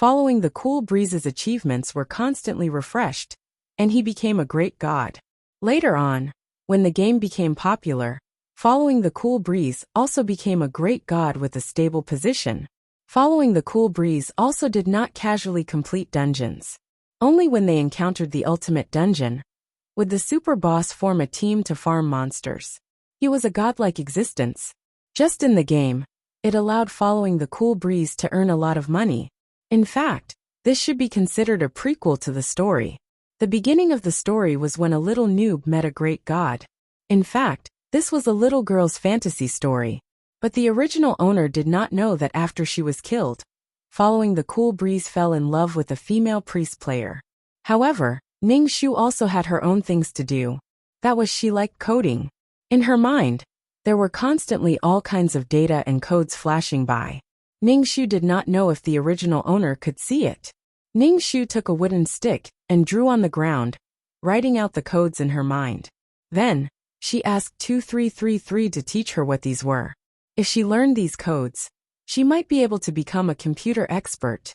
Following the cool breeze's achievements were constantly refreshed, and he became a great god. Later on, when the game became popular, following the cool breeze also became a great god with a stable position. Following the cool breeze also did not casually complete dungeons. Only when they encountered the ultimate dungeon would the super boss form a team to farm monsters. He was a godlike existence. Just in the game, it allowed following the cool breeze to earn a lot of money. In fact, this should be considered a prequel to the story. The beginning of the story was when a little noob met a great god. In fact, this was a little girl's fantasy story. But the original owner did not know that after she was killed, following the cool breeze fell in love with a female priest player. However, Ning Shu also had her own things to do. That was she liked coding. In her mind, there were constantly all kinds of data and codes flashing by. Ning Shu did not know if the original owner could see it. Ning Shu took a wooden stick and drew on the ground, writing out the codes in her mind. Then, she asked 2333 to teach her what these were. If she learned these codes, she might be able to become a computer expert.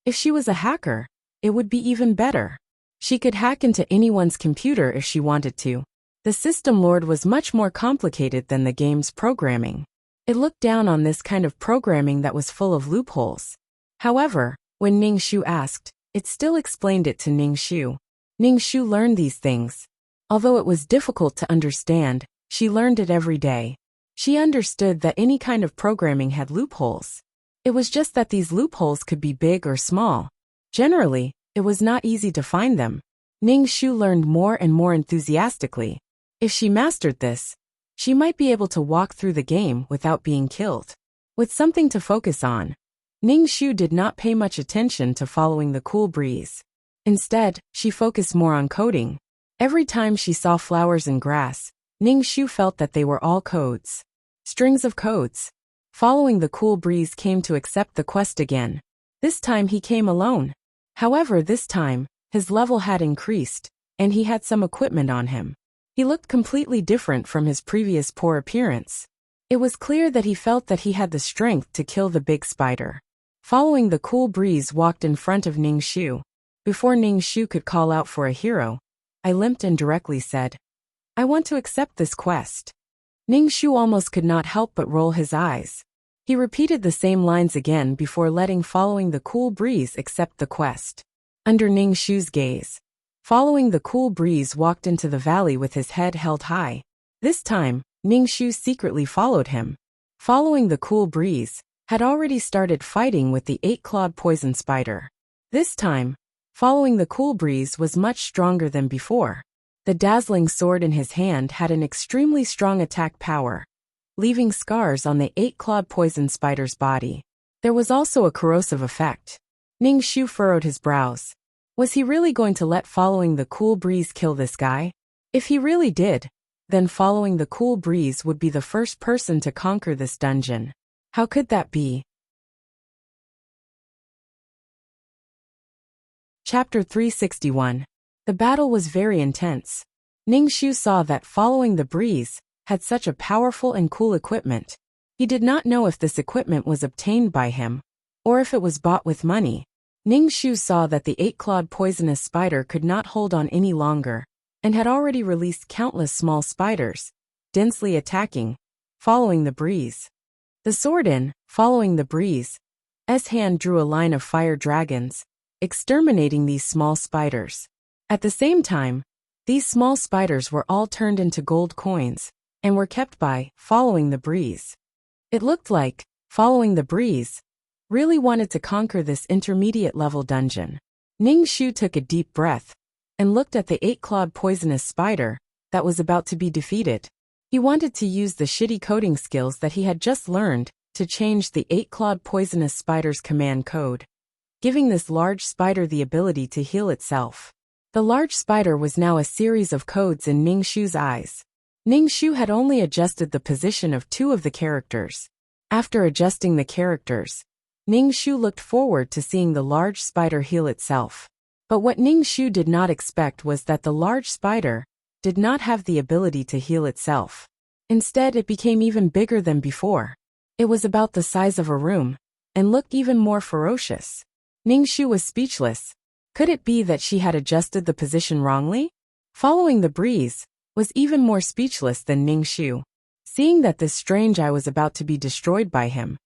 If she was a hacker, it would be even better. She could hack into anyone's computer if she wanted to. The system lord was much more complicated than the game's programming. It looked down on this kind of programming that was full of loopholes. However, when Ning Shu asked, it still explained it to Ning Shu. Ning Shu learned these things. Although it was difficult to understand, she learned it every day. She understood that any kind of programming had loopholes. It was just that these loopholes could be big or small. Generally, it was not easy to find them. Ning Shu learned more and more enthusiastically. If she mastered this, she might be able to walk through the game without being killed. With something to focus on, Ning Shu did not pay much attention to following the cool breeze. Instead, she focused more on coding. Every time she saw flowers and grass, Ning Shu felt that they were all codes. Strings of codes. Following the cool breeze came to accept the quest again. This time he came alone. However, this time, his level had increased, and he had some equipment on him. He looked completely different from his previous poor appearance. It was clear that he felt that he had the strength to kill the big spider. Following the cool breeze walked in front of Ning Shu. Before Ning Shu could call out for a hero, I limped and directly said, "I want to accept this quest." Ning Shu almost could not help but roll his eyes. He repeated the same lines again before letting following the cool breeze accept the quest. Under Ning Shu's gaze, following the cool breeze walked into the valley with his head held high. This time, Ning Shu secretly followed him. Following the cool breeze, had already started fighting with the 8-clawed poison spider. This time, following the cool breeze was much stronger than before. The dazzling sword in his hand had an extremely strong attack power, leaving scars on the 8-clawed poison spider's body. There was also a corrosive effect. Ning Shu furrowed his brows. Was he really going to let following the cool breeze kill this guy? If he really did, then following the cool breeze would be the first person to conquer this dungeon. How could that be? Chapter 361. The battle was very intense. Ning Shu saw that following the breeze had such a powerful and cool equipment. He did not know if this equipment was obtained by him, or if it was bought with money. Ning Shu saw that the 8-clawed poisonous spider could not hold on any longer, and had already released countless small spiders, densely attacking, following the breeze. The sword in, following the breeze, hand drew a line of fire dragons, exterminating these small spiders. At the same time, these small spiders were all turned into gold coins, and were kept by following the breeze. It looked like following the breeze really wanted to conquer this intermediate level dungeon. Ning Shu took a deep breath and looked at the 8-clawed poisonous spider that was about to be defeated. He wanted to use the shitty coding skills that he had just learned to change the 8-clawed poisonous spider's command code, giving this large spider the ability to heal itself. The large spider was now a series of codes in Ning Shu's eyes. Ning Shu had only adjusted the position of 2 of the characters. After adjusting the characters, Ning Shu looked forward to seeing the large spider heal itself. But what Ning Shu did not expect was that the large spider did not have the ability to heal itself. Instead, it became even bigger than before. It was about the size of a room, and looked even more ferocious. Ningxu was speechless. Could it be that she had adjusted the position wrongly? Following the breeze was even more speechless than Ningxu. Seeing that this strange eye was about to be destroyed by him,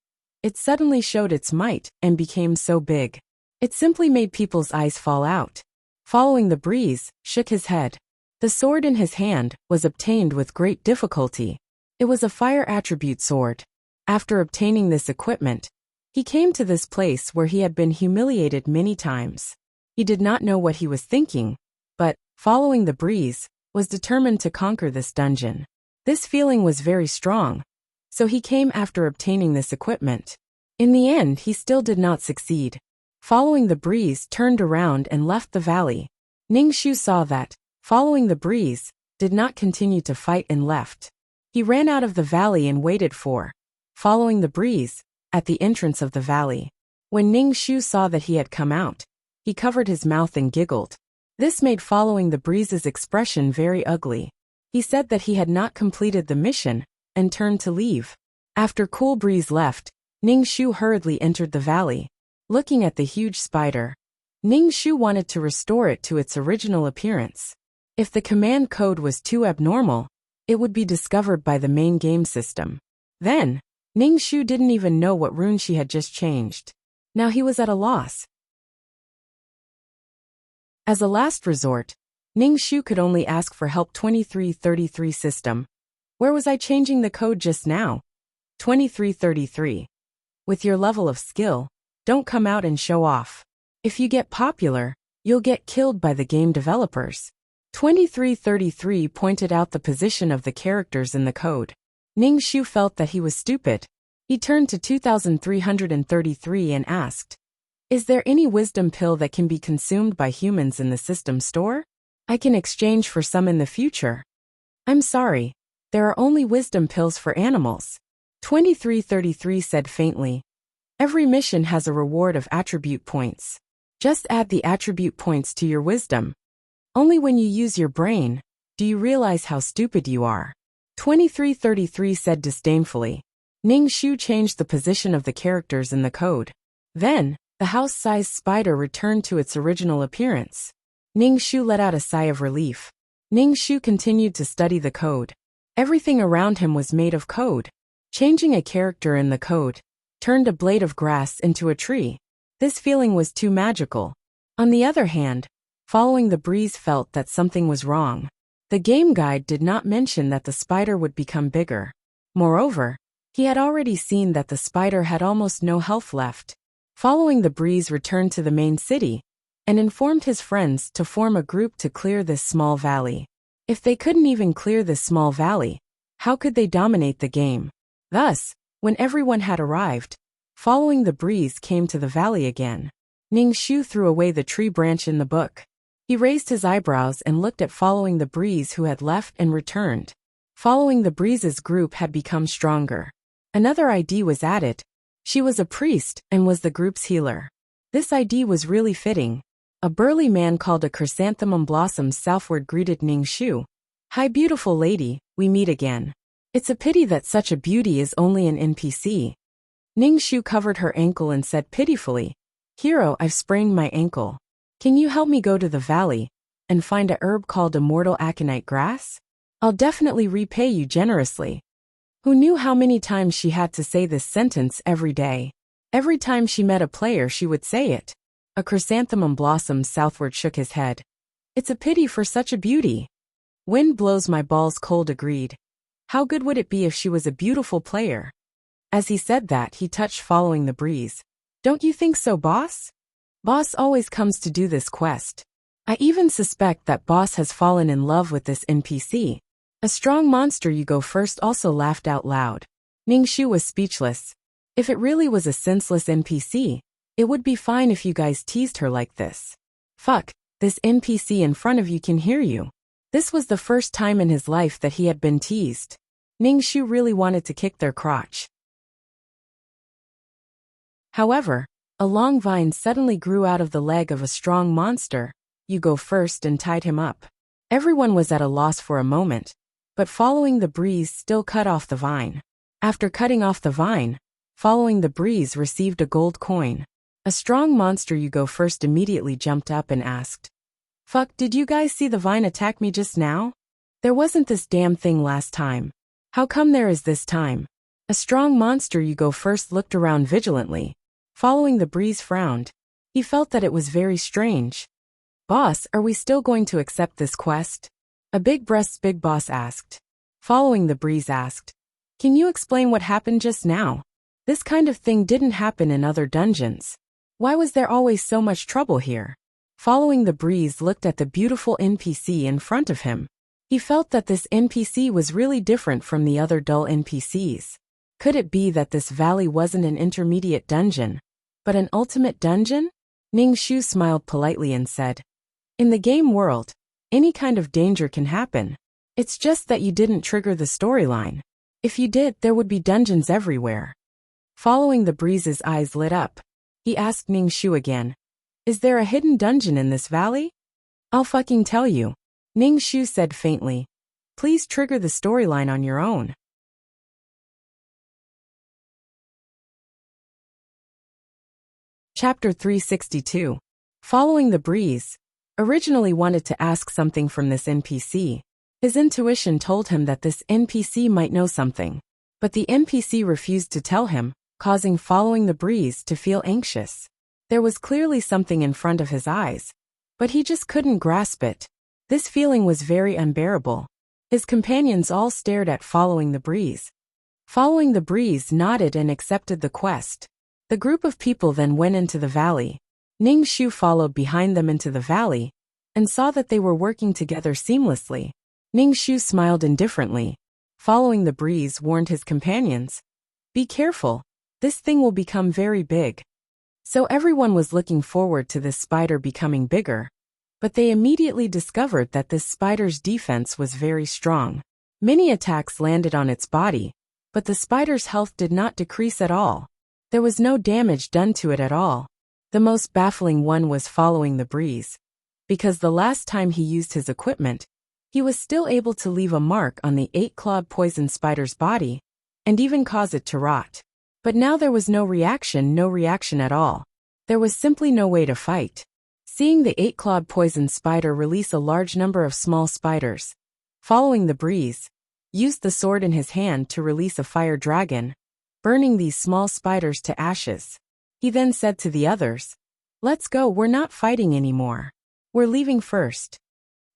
it suddenly showed its might and became so big. It simply made people's eyes fall out. Following the breeze shook his head. The sword in his hand was obtained with great difficulty. It was a fire attribute sword. After obtaining this equipment, he came to this place where he had been humiliated many times. He did not know what he was thinking, but, following the breeze, was determined to conquer this dungeon. This feeling was very strong, so he came after obtaining this equipment. In the end, he still did not succeed. Following the breeze turned around and left the valley. Ningxu saw that, following the breeze, did not continue to fight and left. He ran out of the valley and waited for, following the breeze, at the entrance of the valley. When Ningxu saw that he had come out, he covered his mouth and giggled. This made following the breeze's expression very ugly. He said that he had not completed the mission, and turned to leave. After Cool Breeze left, Ningxu hurriedly entered the valley. Looking at the huge spider, Ningxu wanted to restore it to its original appearance. If the command code was too abnormal, it would be discovered by the main game system. Then, Ningxu didn't even know what rune she had just changed. Now he was at a loss. As a last resort, Ningxu could only ask for help. 2333 system. Where was I changing the code just now? 2333. With your level of skill, don't come out and show off. If you get popular, you'll get killed by the game developers. 2333 pointed out the position of the characters in the code. Ningxu felt that he was stupid. He turned to 2333 and asked, "Is there any wisdom pill that can be consumed by humans in the system store? I can exchange for some in the future." "I'm sorry, there are only wisdom pills for animals," 2333 said faintly. "Every mission has a reward of attribute points. Just add the attribute points to your wisdom. Only when you use your brain do you realize how stupid you are," 2333 said disdainfully. Ningxu changed the position of the characters in the code. Then, the house-sized spider returned to its original appearance. Ningxu let out a sigh of relief. Ningxu continued to study the code. Everything around him was made of code. Changing a character in the code turned a blade of grass into a tree. This feeling was too magical. On the other hand, following the breeze felt that something was wrong. The game guide did not mention that the spider would become bigger. Moreover, he had already seen that the spider had almost no health left. Following the breeze returned to the main city, and informed his friends to form a group to clear this small valley. If they couldn't even clear this small valley, how could they dominate the game? Thus, when everyone had arrived, following the breeze came to the valley again. Ningxu threw away the tree branch in the book. He raised his eyebrows and looked at following the breeze who had left and returned. Following the breeze's group had become stronger. Another ID was added. She was a priest and was the group's healer. This ID was really fitting. A burly man called a chrysanthemum blossom southward greeted Ningxu. "Hi beautiful lady, we meet again. It's a pity that such a beauty is only an NPC." Ningxu covered her ankle and said pitifully, "Hero, I've sprained my ankle. Can you help me go to the valley and find a herb called immortal aconite grass? I'll definitely repay you generously." Who knew how many times she had to say this sentence every day? Every time she met a player she would say it. A chrysanthemum blossom southward shook his head. "It's a pity for such a beauty." "Wind blows my balls cold," agreed. How good would it be if she was a beautiful player? As he said that, he touched following the breeze. "Don't you think so, boss? Boss always comes to do this quest. I even suspect that boss has fallen in love with this NPC. A strong monster, you go first," also laughed out loud. Ningxu was speechless. If it really was a senseless NPC, it would be fine if you guys teased her like this. Fuck, this NPC in front of you can hear you. This was the first time in his life that he had been teased. Ningxu really wanted to kick their crotch. However, a long vine suddenly grew out of the leg of a strong monster. You go first, and tied him up. Everyone was at a loss for a moment, but following the breeze still cut off the vine. After cutting off the vine, Following the breeze received a gold coin. A strong monster you go first immediately jumped up and asked, "Fuck, did you guys see the vine attack me just now? There wasn't this damn thing last time. How come there is this time?" A strong monster you go first looked around vigilantly. Following the breeze frowned. He felt that it was very strange. "Boss, are we still going to accept this quest?" A big breasts big boss asked. Following the breeze asked, "Can you explain what happened just now? This kind of thing didn't happen in other dungeons. Why was there always so much trouble here?" Following the breeze looked at the beautiful NPC in front of him. He felt that this NPC was really different from the other dull NPCs. Could it be that this valley wasn't an intermediate dungeon, but an ultimate dungeon? Ning Shu smiled politely and said, "In the game world, any kind of danger can happen. It's just that you didn't trigger the storyline. If you did, there would be dungeons everywhere." Following the breeze's eyes lit up. He asked Ning Shu again, "Is there a hidden dungeon in this valley?" "I'll fucking tell you," Ning Shu said faintly. "Please trigger the storyline on your own." Chapter 362. Following the breeze. Originally wanted to ask something from this NPC. His intuition told him that this NPC might know something. But the NPC refused to tell him, causing Following the breeze to feel anxious. There was clearly something in front of his eyes, but he just couldn't grasp it. This feeling was very unbearable. His companions all stared at Following the breeze. Following the breeze nodded and accepted the quest. The group of people then went into the valley. Ning Shu followed behind them into the valley, and saw that they were working together seamlessly. Ning Shu smiled indifferently. Following the breeze warned his companions, "Be careful, this thing will become very big." So everyone was looking forward to this spider becoming bigger. But they immediately discovered that this spider's defense was very strong. Many attacks landed on its body, but the spider's health did not decrease at all. There was no damage done to it at all. The most baffling one was Following the breeze. Because the last time he used his equipment, he was still able to leave a mark on the 8-clawed poison spider's body, and even cause it to rot. But now there was no reaction at all. There was simply no way to fight. Seeing the 8-clawed poison spider release a large number of small spiders, Following the breeze used the sword in his hand to release a fire dragon, burning these small spiders to ashes. He then said to the others, "Let's go, we're not fighting anymore. We're leaving first."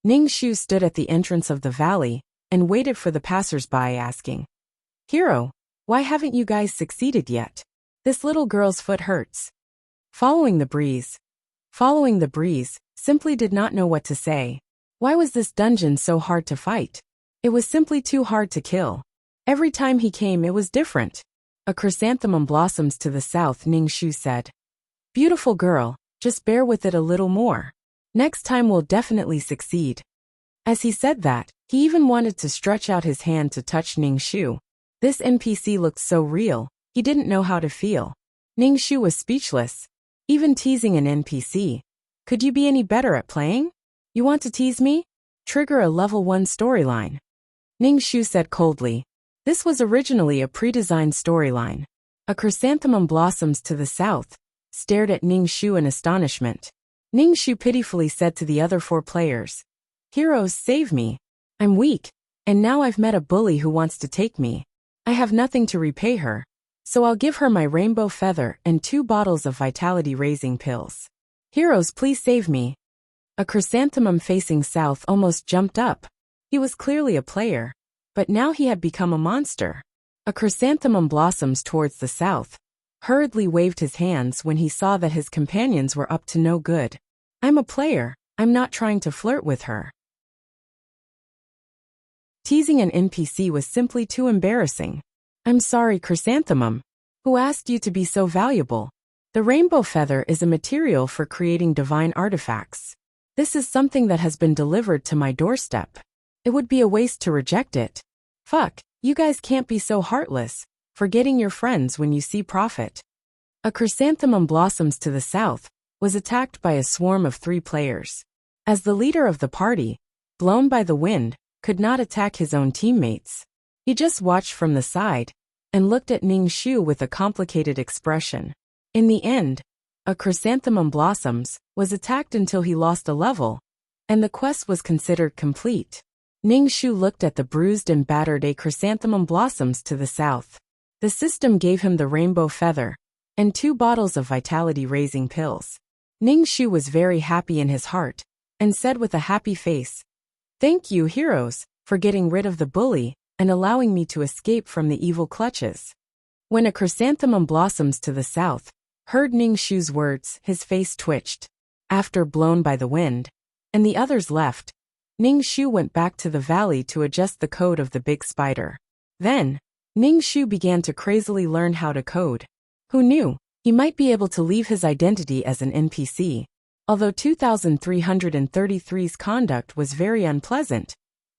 Ning Shu stood at the entrance of the valley and waited for the passers-by asking, "Hero, why haven't you guys succeeded yet? This little girl's foot hurts." Following the breeze simply did not know what to say. Why was this dungeon so hard to fight? It was simply too hard to kill. Every time he came it was different. "A chrysanthemum blossoms to the south," Ning Shu said. "Beautiful girl, just bear with it a little more. Next time we'll definitely succeed." As he said that, he even wanted to stretch out his hand to touch Ning Shu. This NPC looked so real, he didn't know how to feel. Ning Shu was speechless. Even teasing an NPC. Could you be any better at playing? You want to tease me? Trigger a level 1 storyline. Ning Shu said coldly. This was originally a pre-designed storyline. A chrysanthemum blossoms to the south, stared at Ning Shu in astonishment. Ning Shu pitifully said to the other 4 players, "Heroes, save me. I'm weak, and now I've met a bully who wants to take me. I have nothing to repay her, so I'll give her my rainbow feather and 2 bottles of vitality-raising pills. Heroes, please save me." A chrysanthemum facing south almost jumped up. He was clearly a player, but now he had become a monster. A chrysanthemum blossoms towards the south, hurriedly waved his hands when he saw that his companions were up to no good. "I'm a player, I'm not trying to flirt with her." Teasing an NPC was simply too embarrassing. "I'm sorry, chrysanthemum. Who asked you to be so valuable? The rainbow feather is a material for creating divine artifacts. This is something that has been delivered to my doorstep. It would be a waste to reject it. Fuck, you guys can't be so heartless, forgetting your friends when you see profit." A chrysanthemum blossoms to the south was attacked by a swarm of 3 players. As the leader of the party, blown by the wind, could not attack his own teammates. He just watched from the side, and looked at Ning Shu with a complicated expression. In the end, a chrysanthemum blossoms was attacked until he lost a level, and the quest was considered complete. Ning Shu looked at the bruised and battered a chrysanthemum blossoms to the south. The system gave him the rainbow feather and 2 bottles of vitality-raising pills. Ning Shu was very happy in his heart and said with a happy face, "Thank you, heroes, for getting rid of the bully and allowing me to escape from the evil clutches." When a chrysanthemum blossoms to the south heard Ning Shu's words, his face twitched. After blown by the wind, and the others left, Ning Shu went back to the valley to adjust the code of the big spider. Then, Ning Shu began to crazily learn how to code. Who knew? He might be able to leave his identity as an NPC. Although 2333's conduct was very unpleasant,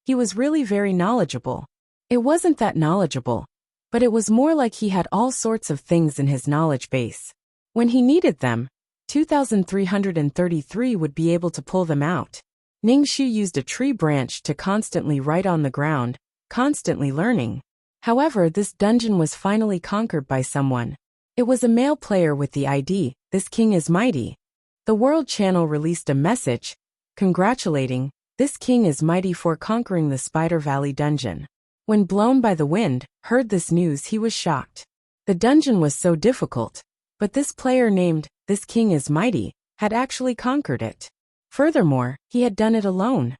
he was really very knowledgeable. It wasn't that knowledgeable, but it was more like he had all sorts of things in his knowledge base. When he needed them, 2333 would be able to pull them out. Ning Shu used a tree branch to constantly write on the ground, constantly learning. However, this dungeon was finally conquered by someone. It was a male player with the ID, "This king is mighty." The World Channel released a message, congratulating this king is mighty for conquering the Spider Valley dungeon. When Blown by the Wind heard this news, he was shocked. The dungeon was so difficult, but this player named "This king is mighty" had actually conquered it. Furthermore, he had done it alone.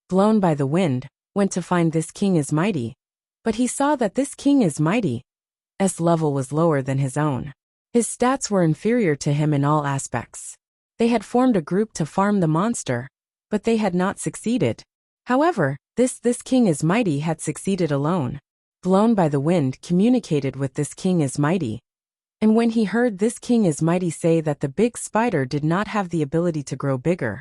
Blown by the Wind went to find this king is mighty, but he saw that this king is mighty's level was lower than his own. His stats were inferior to him in all aspects. They had formed a group to farm the monster, but they had not succeeded. However, this king is mighty had succeeded alone. Blown by the Wind communicated with this king is mighty, and when he heard this king is mighty say that the big spider did not have the ability to grow bigger,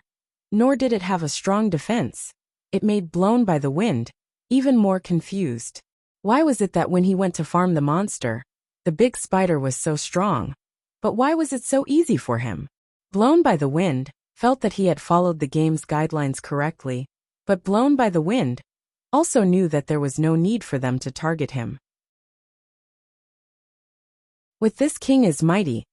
nor did it have a strong defense, it made Blown by the Wind even more confused. Why was it that when he went to farm the monster, the big spider was so strong? But why was it so easy for him? Blown by the Wind felt that he had followed the game's guidelines correctly, but Blown by the Wind also knew that there was no need for them to target him. With this king is mighty's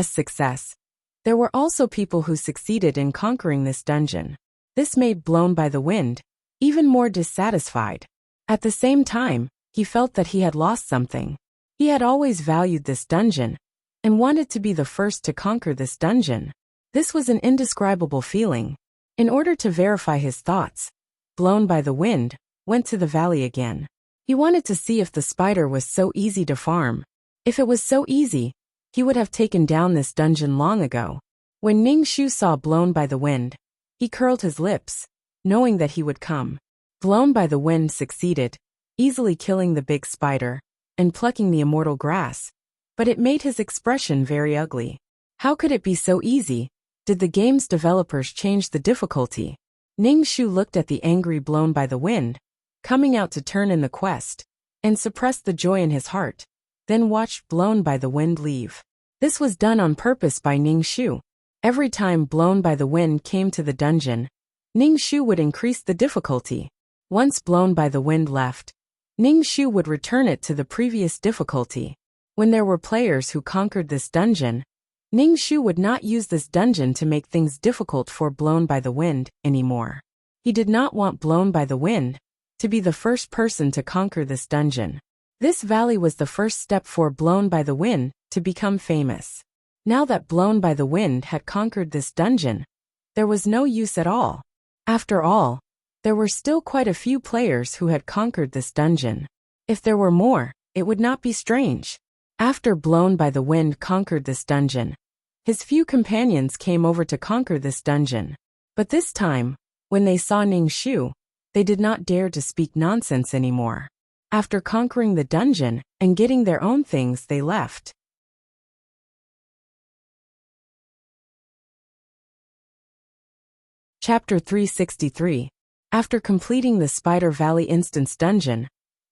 success, there were also people who succeeded in conquering this dungeon. This made Blown by the Wind even more dissatisfied. At the same time, he felt that he had lost something. He had always valued this dungeon and wanted to be the first to conquer this dungeon. This was an indescribable feeling. In order to verify his thoughts, Blown by the Wind went to the valley again. He wanted to see if the spider was so easy to farm. If it was so easy, he would have taken down this dungeon long ago. When Ning Shu saw Blown by the Wind, he curled his lips, knowing that he would come. Blown by the Wind succeeded, easily killing the big spider and plucking the immortal grass, but it made his expression very ugly. How could it be so easy? Did the game's developers change the difficulty? Ning Shu looked at the angry Blown by the Wind, coming out to turn in the quest, and suppressed the joy in his heart, then watched Blown by the Wind leave. This was done on purpose by Ning Shu. Every time Blown by the Wind came to the dungeon, Ning Shu would increase the difficulty. Once Blown by the Wind left, Ning Shu would return it to the previous difficulty. When there were players who conquered this dungeon, Ning Shu would not use this dungeon to make things difficult for Blown by the Wind anymore. He did not want Blown by the Wind to be the first person to conquer this dungeon. This valley was the first step for Blown by the Wind to become famous. Now that Blown by the Wind had conquered this dungeon, there was no use at all. After all, there were still quite a few players who had conquered this dungeon. If there were more, it would not be strange. After Blown by the Wind conquered this dungeon, his few companions came over to conquer this dungeon. But this time, when they saw Ning Shu, they did not dare to speak nonsense anymore. After conquering the dungeon and getting their own things, they left. Chapter 363. After completing the Spider Valley Instance dungeon,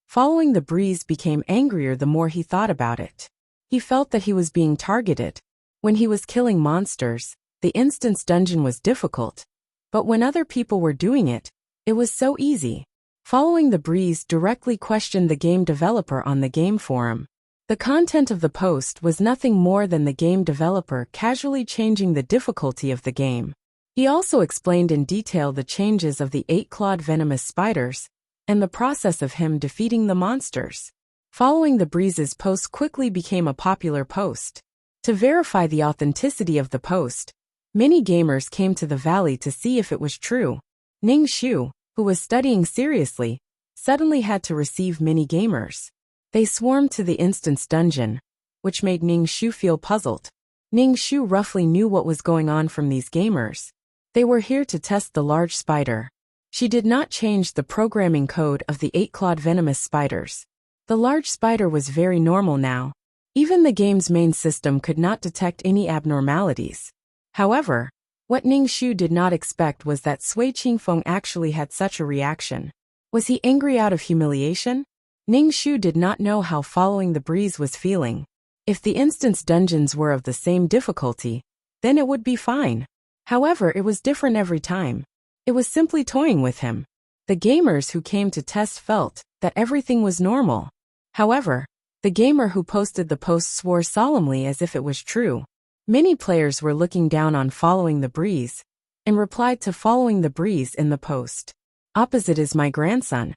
Following the Breeze became angrier the more he thought about it. He felt that he was being targeted. When he was killing monsters, the Instance dungeon was difficult, but when other people were doing it, it was so easy. Following the Breeze directly questioned the game developer on the game forum. The content of the post was nothing more than the game developer casually changing the difficulty of the game. He also explained in detail the changes of the 8-clawed venomous spiders and the process of him defeating the monsters. Following the Breeze's post quickly became a popular post. To verify the authenticity of the post, many gamers came to the valley to see if it was true. Ning Shu, who was studying seriously, suddenly had to receive many gamers. They swarmed to the instance dungeon, which made Ning Shu feel puzzled. Ning Shu roughly knew what was going on from these gamers. They were here to test the large spider. She did not change the programming code of the 8-clawed venomous spiders. The large spider was very normal now. Even the game's main system could not detect any abnormalities. However, what Ning Shu did not expect was that Sui Qingfeng actually had such a reaction. Was he angry out of humiliation? Ning Shu did not know how Following the Breeze was feeling. If the instance dungeons were of the same difficulty, then it would be fine. However, it was different every time. It was simply toying with him. The gamers who came to test felt that everything was normal. However, the gamer who posted the post swore solemnly as if it was true. Many players were looking down on Following the Breeze and replied to Following the Breeze in the post. Opposite is my grandson.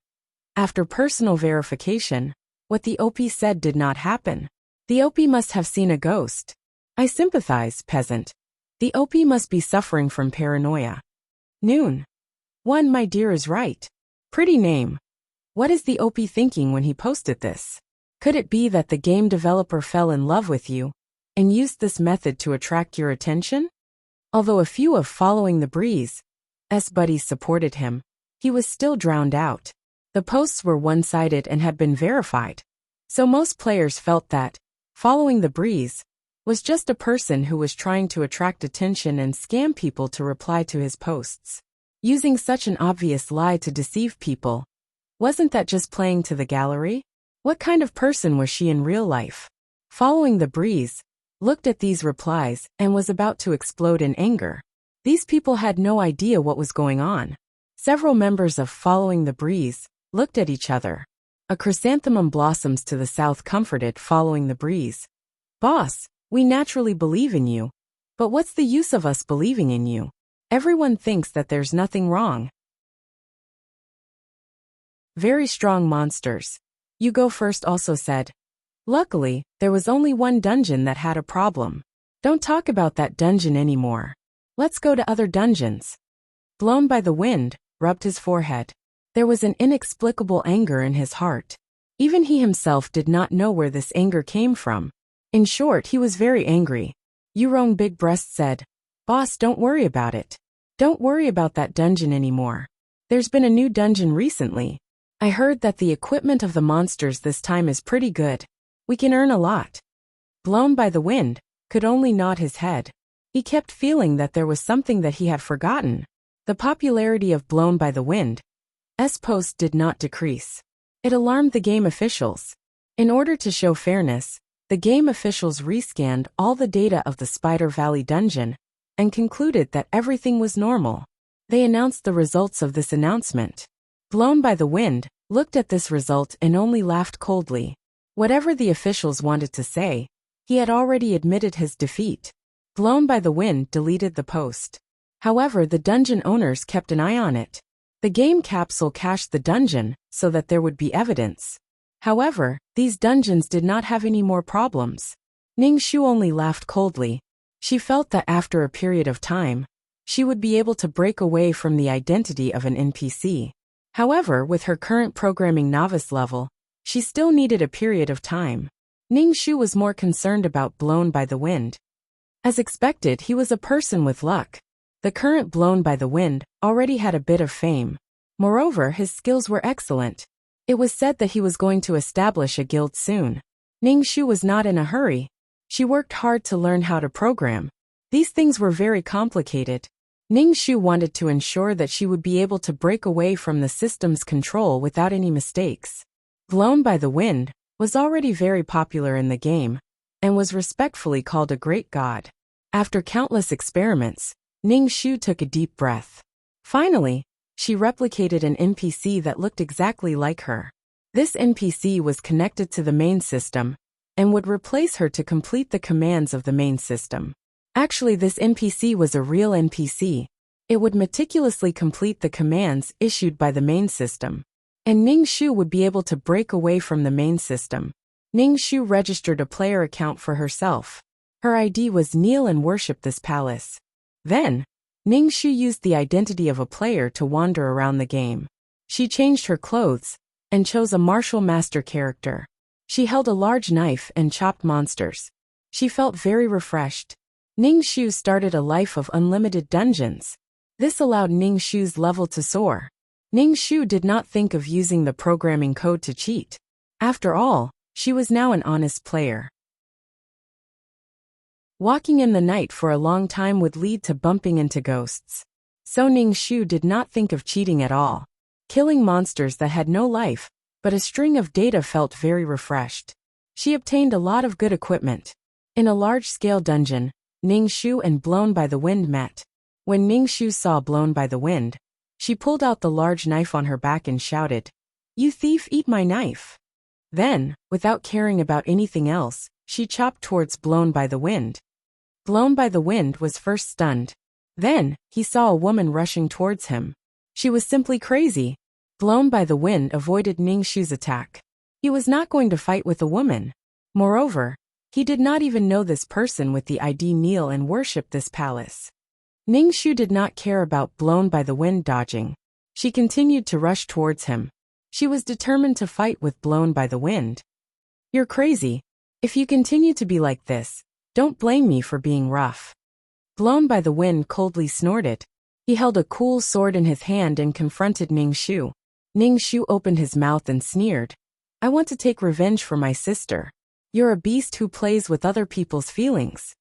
After personal verification, what the OP said did not happen. The OP must have seen a ghost. I sympathize, peasant. The OP must be suffering from paranoia. Noon. One, my dear, is right. Pretty name. What is the OP thinking when he posted this? Could it be that the game developer fell in love with you and used this method to attract your attention? Although a few of Following the Breeze's buddies supported him, he was still drowned out. The posts were one-sided and had been verified, so most players felt that Following the Breeze was just a person who was trying to attract attention and scam people to reply to his posts. Using such an obvious lie to deceive people. Wasn't that just playing to the gallery? What kind of person was she in real life? Following the Breeze looked at these replies and was about to explode in anger. These people had no idea what was going on. Several members of Following the Breeze looked at each other. A chrysanthemum blossoms to the south comforted Following the Breeze. Boss, we naturally believe in you. But what's the use of us believing in you? Everyone thinks that there's nothing wrong. Very strong monsters. You go first also said. Luckily, there was only one dungeon that had a problem. Don't talk about that dungeon anymore. Let's go to other dungeons. Blown by the wind, rubbed his forehead. There was an inexplicable anger in his heart. Even he himself did not know where this anger came from. In short, he was very angry. Yurong Big Breast said, Boss, don't worry about it. Don't worry about that dungeon anymore. There's been a new dungeon recently. I heard that the equipment of the monsters this time is pretty good. We can earn a lot. Blown by the wind, could only nod his head. He kept feeling that there was something that he had forgotten. The popularity of Blown by the Wind's post did not decrease. It alarmed the game officials. In order to show fairness, the game officials rescanned all the data of the Spider Valley dungeon and concluded that everything was normal. They announced the results of this announcement. Blown by the Wind looked at this result and only laughed coldly. Whatever the officials wanted to say, he had already admitted his defeat. Blown by the Wind deleted the post. However, the dungeon owners kept an eye on it. The game capsule cached the dungeon so that there would be evidence. However, these dungeons did not have any more problems. Ning Shu only laughed coldly. She felt that after a period of time, she would be able to break away from the identity of an NPC. However, with her current programming novice level, she still needed a period of time. Ning Shu was more concerned about Blown by the Wind. As expected, he was a person with luck. The current Blown by the Wind already had a bit of fame. Moreover, his skills were excellent. It was said that he was going to establish a guild soon. Ning Shu was not in a hurry. She worked hard to learn how to program. These things were very complicated. Ning Shu wanted to ensure that she would be able to break away from the system's control without any mistakes. Blown by the Wind was already very popular in the game and was respectfully called a great god. After countless experiments, Ning Shu took a deep breath. Finally, she replicated an NPC that looked exactly like her. This NPC was connected to the main system and would replace her to complete the commands of the main system. Actually, this NPC was a real NPC. It would meticulously complete the commands issued by the main system. And Ning Shu would be able to break away from the main system. Ning Shu registered a player account for herself. Her ID was kneel and worship this palace. Then, Ning Shu used the identity of a player to wander around the game. She changed her clothes and chose a martial master character. She held a large knife and chopped monsters. She felt very refreshed. Ning Shu started a life of unlimited dungeons. This allowed Ning Shu's level to soar. Ning Shu did not think of using the programming code to cheat. After all, she was now an honest player. Walking in the night for a long time would lead to bumping into ghosts. So Ning Shu did not think of cheating at all. Killing monsters that had no life, but a string of data felt very refreshed. She obtained a lot of good equipment. In a large-scale dungeon, Ning Shu and Blown by the Wind met. When Ning Shu saw Blown by the Wind, she pulled out the large knife on her back and shouted, "You thief, eat my knife." Then, without caring about anything else, she chopped towards Blown by the Wind. Blown by the Wind was first stunned. Then, he saw a woman rushing towards him. She was simply crazy. Blown by the Wind avoided Ning Shu's attack. He was not going to fight with a woman. Moreover, he did not even know this person with the ID kneel and worship this palace. Ning Shu did not care about Blown by the Wind dodging. She continued to rush towards him. She was determined to fight with Blown by the Wind. "You're crazy. If you continue to be like this, don't blame me for being rough." Blown by the Wind coldly snorted. He held a cool sword in his hand and confronted Ning Shu. Ning Shu opened his mouth and sneered. "I want to take revenge for my sister. You're a beast who plays with other people's feelings."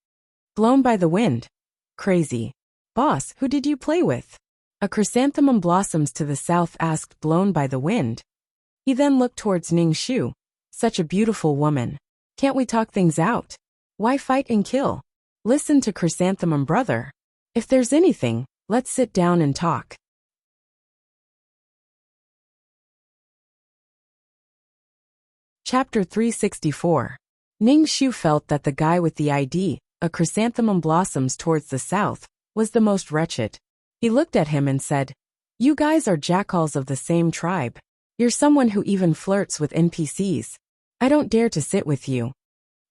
Blown by the Wind. "Crazy. Boss, who did you play with?" "A chrysanthemum blossoms to the south," asked Blown by the Wind. He then looked towards Ning Shu. "Such a beautiful woman. Can't we talk things out? Why fight and kill? Listen to Chrysanthemum brother. If there's anything, let's sit down and talk." Chapter 364. Ning Shu felt that the guy with the ID, "A chrysanthemum blossoms towards the south," was the most wretched. He looked at him and said, "You guys are jackals of the same tribe. You're someone who even flirts with NPCs. I don't dare to sit with you."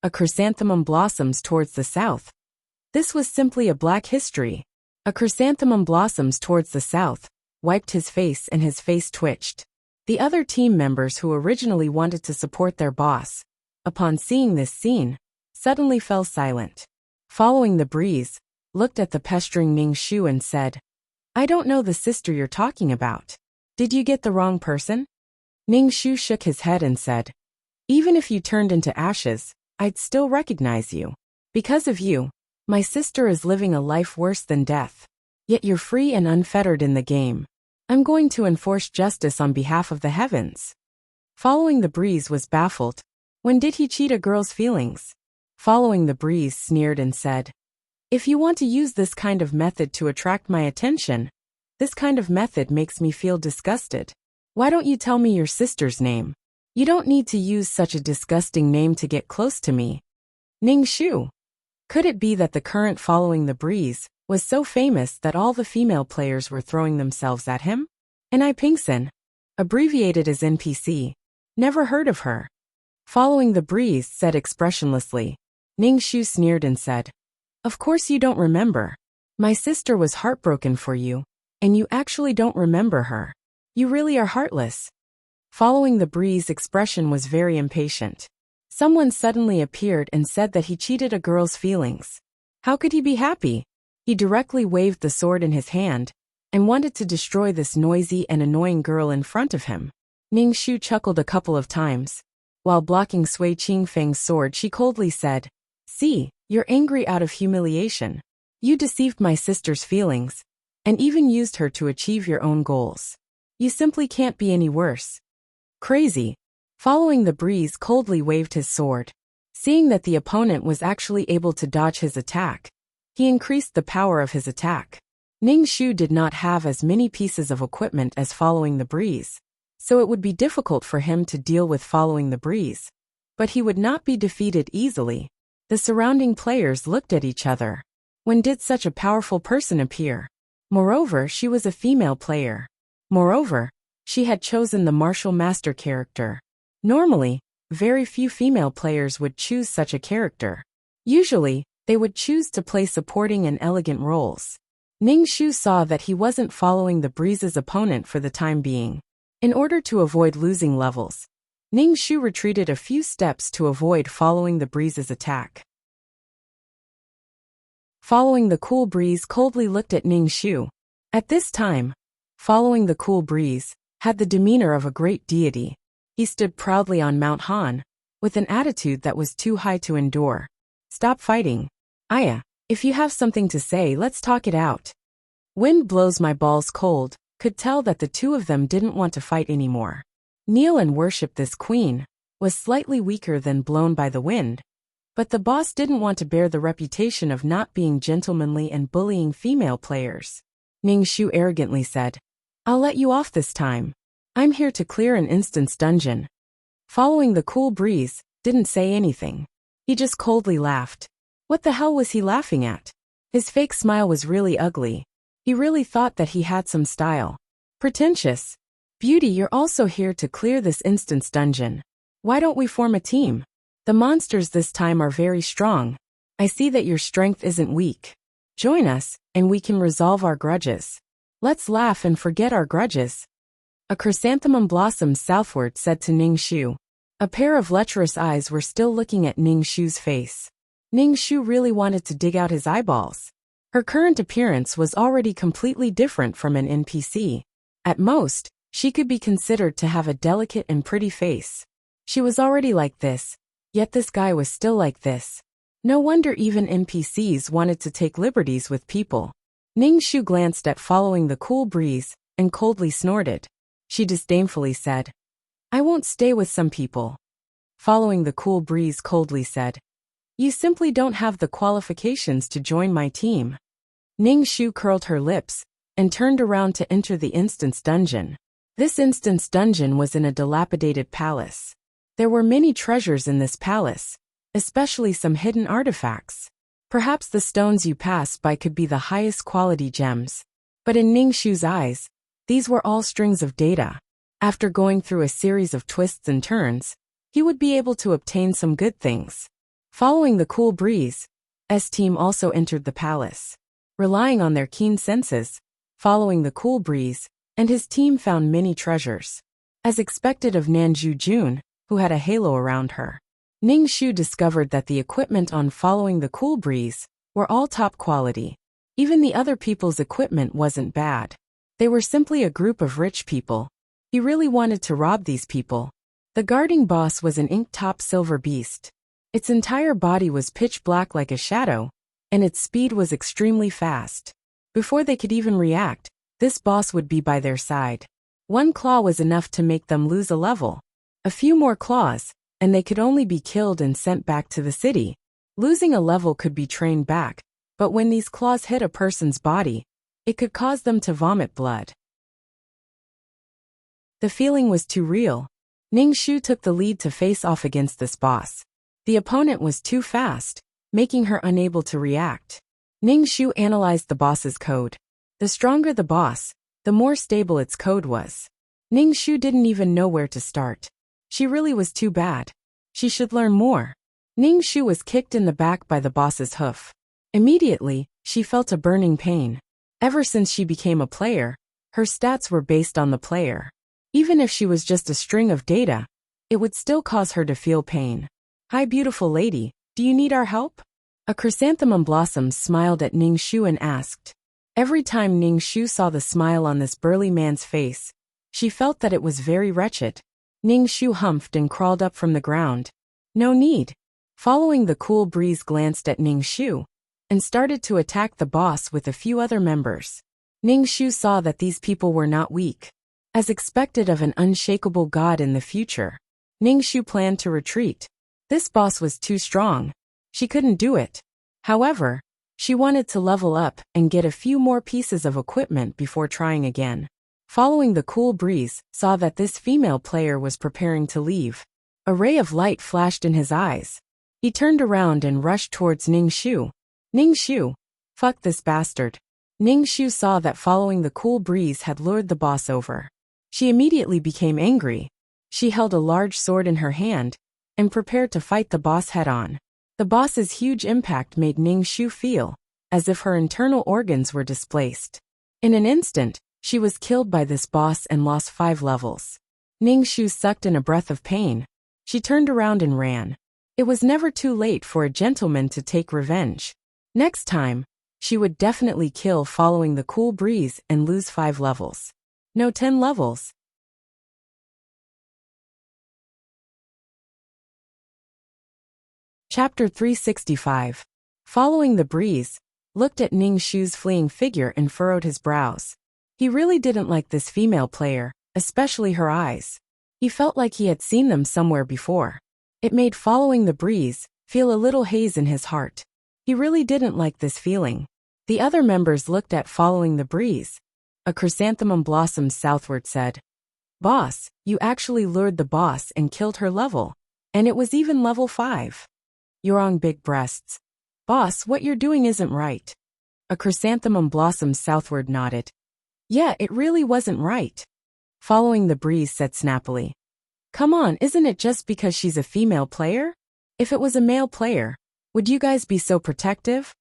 A chrysanthemum blossoms towards the south. This was simply a black history. A chrysanthemum blossoms towards the south, wiped his face and his face twitched. The other team members who originally wanted to support their boss, upon seeing this scene, suddenly fell silent. Following the breeze, looked at the pestering Ning Shu and said, "I don't know the sister you're talking about. Did you get the wrong person?" Ning Shu shook his head and said, "Even if you turned into ashes, I'd still recognize you. Because of you, my sister is living a life worse than death. Yet you're free and unfettered in the game. I'm going to enforce justice on behalf of the heavens." Following the breeze was baffled. When did he cheat a girl's feelings? Following the breeze sneered and said, "If you want to use this kind of method to attract my attention, this kind of method makes me feel disgusted. Why don't you tell me your sister's name? You don't need to use such a disgusting name to get close to me." Ning Shu. Could it be that the current following the breeze was so famous that all the female players were throwing themselves at him? N.I. Pinkson, abbreviated as NPC. Never heard of her. Following the breeze said expressionlessly. Ning Shu sneered and said, "Of course you don't remember. My sister was heartbroken for you, and you actually don't remember her. You really are heartless." Following the breeze expression was very impatient. Someone suddenly appeared and said that he cheated a girl's feelings. How could he be happy? He directly waved the sword in his hand, and wanted to destroy this noisy and annoying girl in front of him. Ning Shu chuckled a couple of times. While blocking Sui Qingfeng's sword, she coldly said, "See, you're angry out of humiliation. You deceived my sister's feelings, and even used her to achieve your own goals. You simply can't be any worse." Crazy. Following the breeze coldly waved his sword. Seeing that the opponent was actually able to dodge his attack, he increased the power of his attack. Ning Shu did not have as many pieces of equipment as following the breeze, so it would be difficult for him to deal with following the breeze. But he would not be defeated easily. The surrounding players looked at each other. When did such a powerful person appear? Moreover, she was a female player. Moreover, she had chosen the martial master character. Normally, very few female players would choose such a character. Usually, they would choose to play supporting and elegant roles. Ning Shu saw that he wasn't following the Breeze's opponent for the time being. In order to avoid losing levels, Ning Shu retreated a few steps to avoid following the Breeze's attack. Following the Cool Breeze coldly looked at Ning Shu. At this time, Following the Cool Breeze had the demeanor of a great deity. He stood proudly on Mount Han, with an attitude that was too high to endure. Stop fighting. Aya, if you have something to say, let's talk it out. Wind blows my balls cold, could tell that the two of them didn't want to fight anymore. Kneel and worship this queen, was slightly weaker than blown by the wind. But the boss didn't want to bear the reputation of not being gentlemanly and bullying female players. Ning Shu arrogantly said, I'll let you off this time. I'm here to clear an instance dungeon. Following the Cool Breeze didn't say anything. He just coldly laughed. What the hell was he laughing at? His fake smile was really ugly. He really thought that he had some style. Pretentious. Beauty, you're also here to clear this instance dungeon. Why don't we form a team? The monsters this time are very strong. I see that your strength isn't weak. Join us, and we can resolve our grudges. Let's laugh and forget our grudges. A chrysanthemum blossomed southward said to Ning Shu. A pair of lecherous eyes were still looking at Ning Shu's face. Ning Shu really wanted to dig out his eyeballs. Her current appearance was already completely different from an NPC. At most, she could be considered to have a delicate and pretty face. She was already like this, yet this guy was still like this. No wonder even NPCs wanted to take liberties with people. Ning Shu glanced at Following the Cool Breeze and coldly snorted. She disdainfully said, I won't stay with some people. Following the Cool Breeze coldly said, You simply don't have the qualifications to join my team. Ning Shu curled her lips and turned around to enter the instance dungeon. This instance dungeon was in a dilapidated palace. There were many treasures in this palace, especially some hidden artifacts. Perhaps the stones you passed by could be the highest quality gems. But in Ning Shu's eyes, these were all strings of data. After going through a series of twists and turns, he would be able to obtain some good things. Following the Cool Breeze, S-Team also entered the palace. Relying on their keen senses, Following the Cool Breeze and his team found many treasures. As expected of Nanju Jun, who had a halo around her, Ning Shu discovered that the equipment on Following the Cool Breeze were all top quality. Even the other people's equipment wasn't bad. They were simply a group of rich people. He really wanted to rob these people. The guarding boss was an ink-top silver beast. Its entire body was pitch black like a shadow, and its speed was extremely fast. Before they could even react, this boss would be by their side. One claw was enough to make them lose a level. A few more claws, and they could only be killed and sent back to the city. Losing a level could be trained back, but when these claws hit a person's body, it could cause them to vomit blood. The feeling was too real. Ning Shu took the lead to face off against this boss. The opponent was too fast, making her unable to react. Ning Shu analyzed the boss's code. The stronger the boss, the more stable its code was. Ning Shu didn't even know where to start. She really was too bad. She should learn more. Ning Shu was kicked in the back by the boss's hoof. Immediately, she felt a burning pain. Ever since she became a player, her stats were based on the player. Even if she was just a string of data, it would still cause her to feel pain. Hi beautiful lady, do you need our help? A chrysanthemum blossom smiled at Ning Shu and asked. Every time Ning Shu saw the smile on this burly man's face, she felt that it was very wretched. Ning Shu humphed and crawled up from the ground. No need. Following the Cool Breeze glanced at Ning Shu and started to attack the boss with a few other members. Ning Shu saw that these people were not weak. As expected of an unshakable god in the future, Ning Shu planned to retreat. This boss was too strong. She couldn't do it. However, she wanted to level up and get a few more pieces of equipment before trying again. Following the Cool Breeze saw that this female player was preparing to leave. A ray of light flashed in his eyes. He turned around and rushed towards Ning Shu. Ning Shu. Fuck this bastard. Ning Shu saw that following the cool breeze had lured the boss over. She immediately became angry. She held a large sword in her hand and prepared to fight the boss head-on. The boss's huge impact made Ning Shu feel as if her internal organs were displaced. In an instant, she was killed by this boss and lost 5 levels. Ning Shu sucked in a breath of pain. She turned around and ran. It was never too late for a gentleman to take revenge. Next time, she would definitely kill following the cool breeze and lose 5 levels. No 10 levels. Chapter 365. Following the breeze, looked at Ning Shu's fleeing figure and furrowed his brows. He really didn't like this female player, especially her eyes. He felt like he had seen them somewhere before. It made following the breeze feel a little haze in his heart. He really didn't like this feeling. The other members looked at following the breeze. A chrysanthemum blossomed southward said, "Boss, you actually lured the boss and killed her level. And it was even level 5. You're on big breasts. Boss, what you're doing isn't right." A chrysanthemum blossomed southward nodded. "Yeah, it really wasn't right." Following the breeze said snappily, "Come on, isn't it just because she's a female player? If it was a male player, would you guys be so protective?"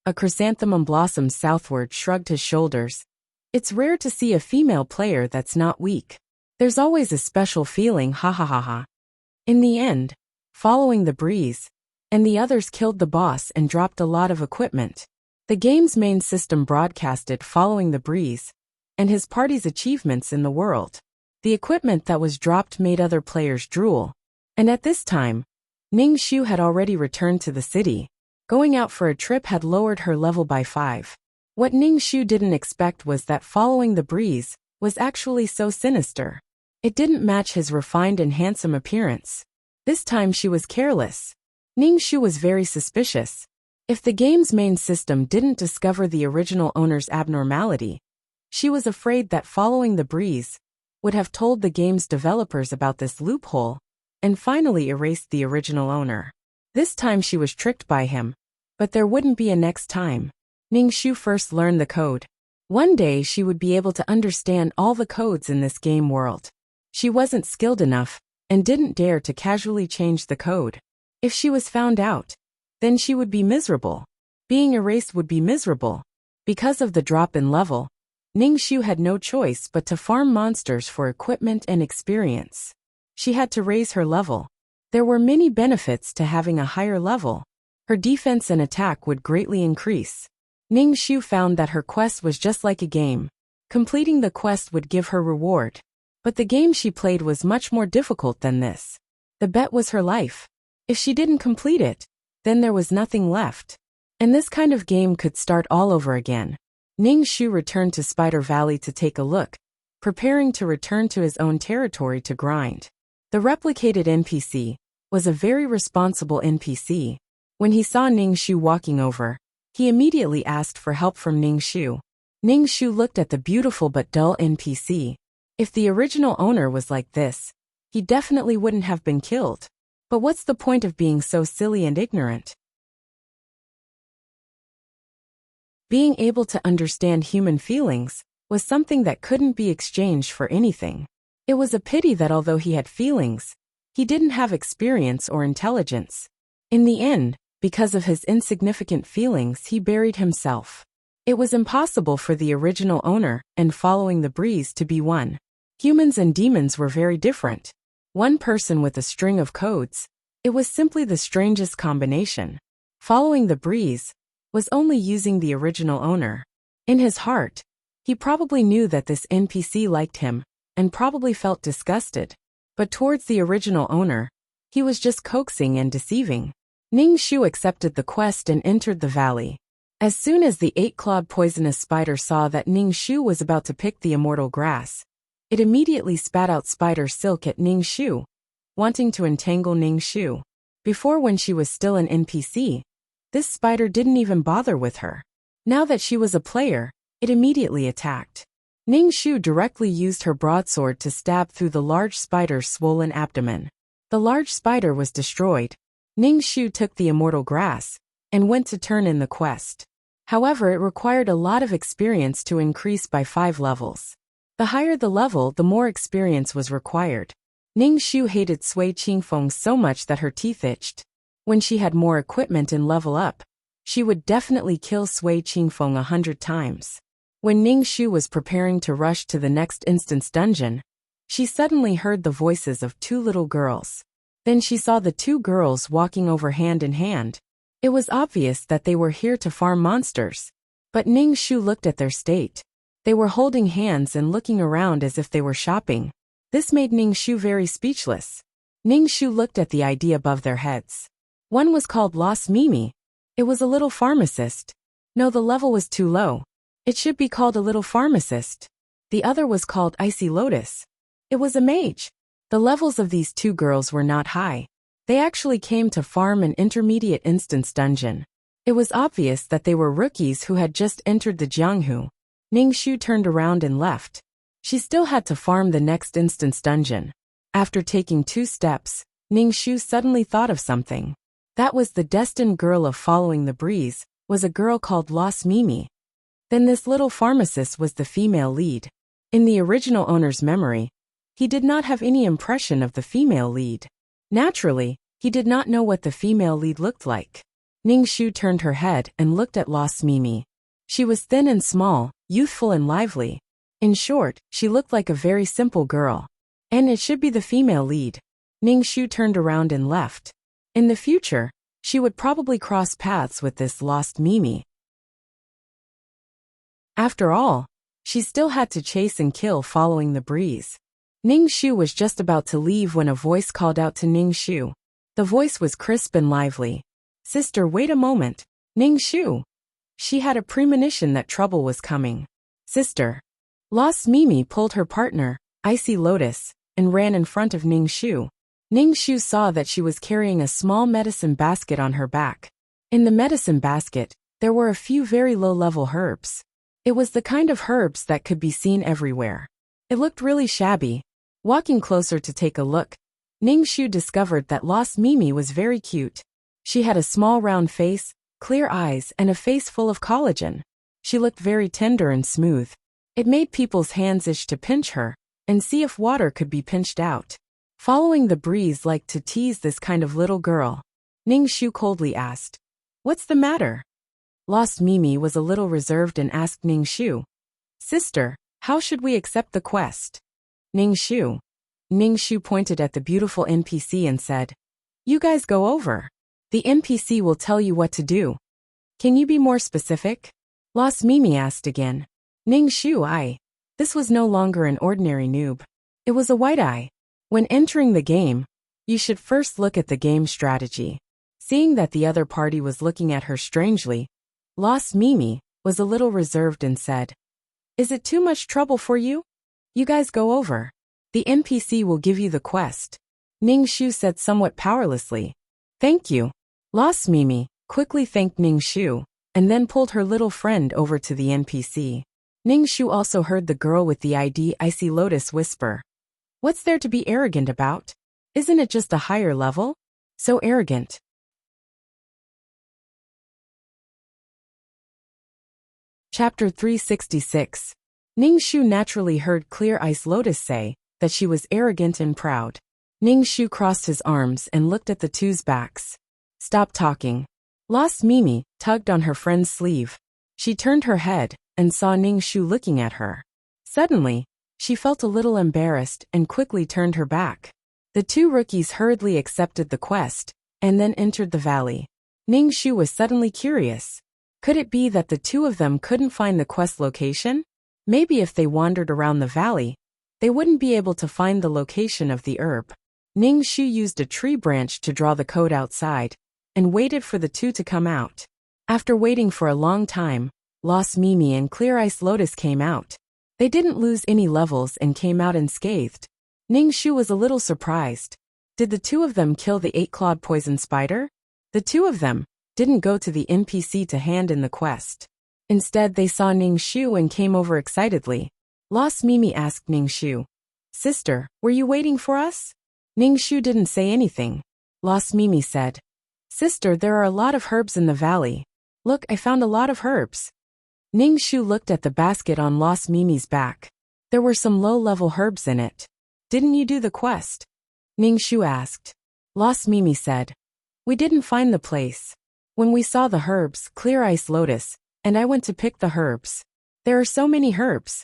A chrysanthemum blossomed southward shrugged his shoulders. "It's rare to see a female player that's not weak. There's always a special feeling, ha ha ha ha." In the end, following the breeze, and the others killed the boss and dropped a lot of equipment. The game's main system broadcasted following the breeze, and his party's achievements in the world. The equipment that was dropped made other players drool. And at this time, Ning Shu had already returned to the city. Going out for a trip had lowered her level by 5. What Ning Shu didn't expect was that following the breeze was actually so sinister. It didn't match his refined and handsome appearance. This time she was careless. Ning Shu was very suspicious. If the game's main system didn't discover the original owner's abnormality, she was afraid that following the breeze would have told the game's developers about this loophole and finally erased the original owner. This time she was tricked by him, but there wouldn't be a next time. Ning Shu first learned the code. One day she would be able to understand all the codes in this game world. She wasn't skilled enough and didn't dare to casually change the code. If she was found out, then she would be miserable. Being erased would be miserable. Because of the drop in level, Ning Shu had no choice but to farm monsters for equipment and experience. She had to raise her level. There were many benefits to having a higher level. Her defense and attack would greatly increase. Ning Shu found that her quest was just like a game. Completing the quest would give her reward. But the game she played was much more difficult than this. The bet was her life. If she didn't complete it, then there was nothing left. And this kind of game could start all over again. Ning Shu returned to Spider Valley to take a look, preparing to return to his own territory to grind. The replicated NPC was a very responsible NPC. When he saw Ning Shu walking over, he immediately asked for help from Ning Shu. Ning Shu looked at the beautiful but dull NPC. If the original owner was like this, he definitely wouldn't have been killed. But what's the point of being so silly and ignorant? Being able to understand human feelings was something that couldn't be exchanged for anything. It was a pity that although he had feelings, he didn't have experience or intelligence. In the end, because of his insignificant feelings, he buried himself. It was impossible for the original owner and following the breeze to be one. Humans and demons were very different. One person with a string of codes. It was simply the strangest combination. Following the breeze was only using the original owner. In his heart, he probably knew that this NPC liked him and probably felt disgusted. But towards the original owner, he was just coaxing and deceiving. Ning Shu accepted the quest and entered the valley. As soon as the 8-clawed poisonous spider saw that Ning Shu was about to pick the immortal grass, it immediately spat out spider silk at Ning Shu, wanting to entangle Ning Shu. Before, when she was still an NPC, this spider didn't even bother with her. Now that she was a player, it immediately attacked. Ning Shu directly used her broadsword to stab through the large spider's swollen abdomen. The large spider was destroyed. Ning Shu took the immortal grass and went to turn in the quest. However, it required a lot of experience to increase by 5 levels. The higher the level, the more experience was required. Ning Shu hated Sui Qingfeng so much that her teeth itched. When she had more equipment and level up, she would definitely kill Sui Qingfeng 100 times. When Ning Shu was preparing to rush to the next instance dungeon, she suddenly heard the voices of 2 little girls. Then she saw the 2 girls walking over hand in hand. It was obvious that they were here to farm monsters. But Ning Shu looked at their state. They were holding hands and looking around as if they were shopping. This made Ning Shu very speechless. Ning Shu looked at the ID above their heads. One was called Lost Mimi. It was a little pharmacist. No, the level was too low. It should be called a little pharmacist. The other was called Icy Lotus. It was a mage. The levels of these 2 girls were not high. They actually came to farm an intermediate instance dungeon. It was obvious that they were rookies who had just entered the Jianghu. Ning Shu turned around and left. She still had to farm the next instance dungeon. After taking 2 steps, Ning Shu suddenly thought of something. That was the destined girl of Following the Breeze, was a girl called Lost Mimi. Then this little pharmacist was the female lead. In the original owner's memory, he did not have any impression of the female lead. Naturally, he did not know what the female lead looked like. Ning Shu turned her head and looked at Lost Mimi. She was thin and small, youthful and lively. In short, she looked like a very simple girl. And it should be the female lead. Ning Shu turned around and left. In the future, she would probably cross paths with this Lost Mimi. After all, she still had to chase and kill Following the Breeze. Ning Shu was just about to leave when a voice called out to Ning Shu. The voice was crisp and lively. Sister, wait a moment. Ning Shu. She had a premonition that trouble was coming. Sister. Lost Mimi pulled her partner, Icy Lotus, and ran in front of Ning Shu. Ning Shu saw that she was carrying a small medicine basket on her back. In the medicine basket, there were a few very low-level herbs. It was the kind of herbs that could be seen everywhere. It looked really shabby. Walking closer to take a look, Ning Shu discovered that Lost Mimi was very cute. She had a small round face, clear eyes, and a face full of collagen. She looked very tender and smooth. It made people's hands itch to pinch her and see if water could be pinched out. Following the Breeze liked to tease this kind of little girl. Ning Shu coldly asked, "What's the matter?" Lost Mimi was a little reserved and asked Ning Shu, "Sister, how should we accept the quest?" Ning Shu. Ning Shu pointed at the beautiful NPC and said, "You guys go over. The NPC will tell you what to do." "Can you be more specific?" Lost Mimi asked again. Ning Shu, This was no longer an ordinary noob. It was a white eye. When entering the game, you should first look at the game strategy. Seeing that the other party was looking at her strangely, Lost Mimi was a little reserved and said, "Is it too much trouble for you? You guys go over. The NPC will give you the quest." Ning Shu said somewhat powerlessly, "Thank you." Lost Mimi quickly thanked Ning Shu and then pulled her little friend over to the NPC. Ning Shu also heard the girl with the ID Icy Lotus whisper, "What's there to be arrogant about? Isn't it just a higher level? So arrogant." Chapter 366. Ning Shu naturally heard Clear Ice Lotus say that she was arrogant and proud. Ning Shu crossed his arms and looked at the 2's backs. "Stop talking." Lost Mimi tugged on her friend's sleeve. She turned her head and saw Ning Shu looking at her. Suddenly, she felt a little embarrassed and quickly turned her back. The 2 rookies hurriedly accepted the quest and then entered the valley. Ning Shu was suddenly curious. Could it be that the 2 of them couldn't find the quest location? Maybe if they wandered around the valley, they wouldn't be able to find the location of the herb. Ning Shu used a tree branch to draw the code outside and waited for the 2 to come out. After waiting for a long time, Lost Mimi and Clear Ice Lotus came out. They didn't lose any levels and came out unscathed. Ning Shu was a little surprised. Did the 2 of them kill the 8-clawed poison spider? The 2 of them didn't go to the NPC to hand in the quest. Instead, they saw Ning Shu and came over excitedly. Lost Mimi asked Ning Shu, "Sister, were you waiting for us?" Ning Shu didn't say anything. Lost Mimi said, "Sister, there are a lot of herbs in the valley. Look, I found a lot of herbs." Ning Shu looked at the basket on Lost Mimi's back. There were some low-level herbs in it. "Didn't you do the quest?" Ning Shu asked. Lost Mimi said, "We didn't find the place. When we saw the herbs, clear ice lotus, and I went to pick the herbs. There are so many herbs."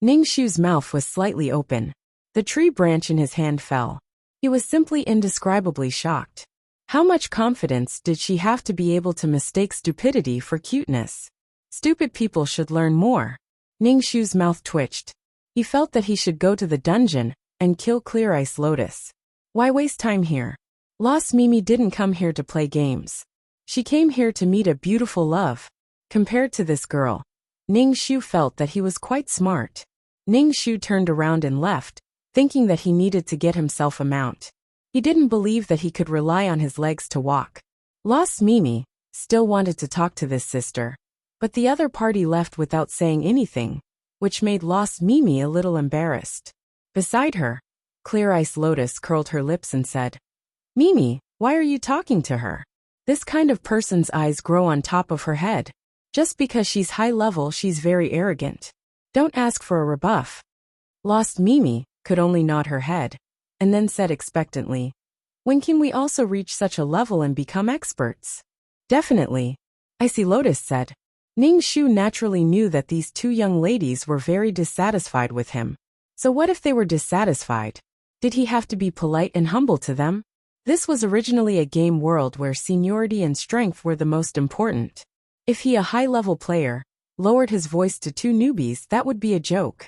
Ning Shu's mouth was slightly open. The tree branch in his hand fell. He was simply indescribably shocked. How much confidence did she have to be able to mistake stupidity for cuteness? Stupid people should learn more. Ning Shu's mouth twitched. He felt that he should go to the dungeon and kill Clear Ice Lotus. Why waste time here? Lost Mimi didn't come here to play games. She came here to meet a beautiful love. Compared to this girl, Ning Shu felt that he was quite smart. Ning Shu turned around and left, thinking that he needed to get himself a mount. He didn't believe that he could rely on his legs to walk. Lost Mimi still wanted to talk to this sister, but the other party left without saying anything, which made Lost Mimi a little embarrassed. Beside her, Clear Ice Lotus curled her lips and said, "Mimi, why are you talking to her? This kind of person's eyes grow on top of her head. Just because she's high level, she's very arrogant. Don't ask for a rebuff." Lost Mimi could only nod her head, and then said expectantly, "When can we also reach such a level and become experts?" "Definitely," Icy Lotus said. Ning Shu naturally knew that these two young ladies were very dissatisfied with him. So what if they were dissatisfied? Did he have to be polite and humble to them? This was originally a game world where seniority and strength were the most important. If he, a high-level player, lowered his voice to two newbies, that would be a joke.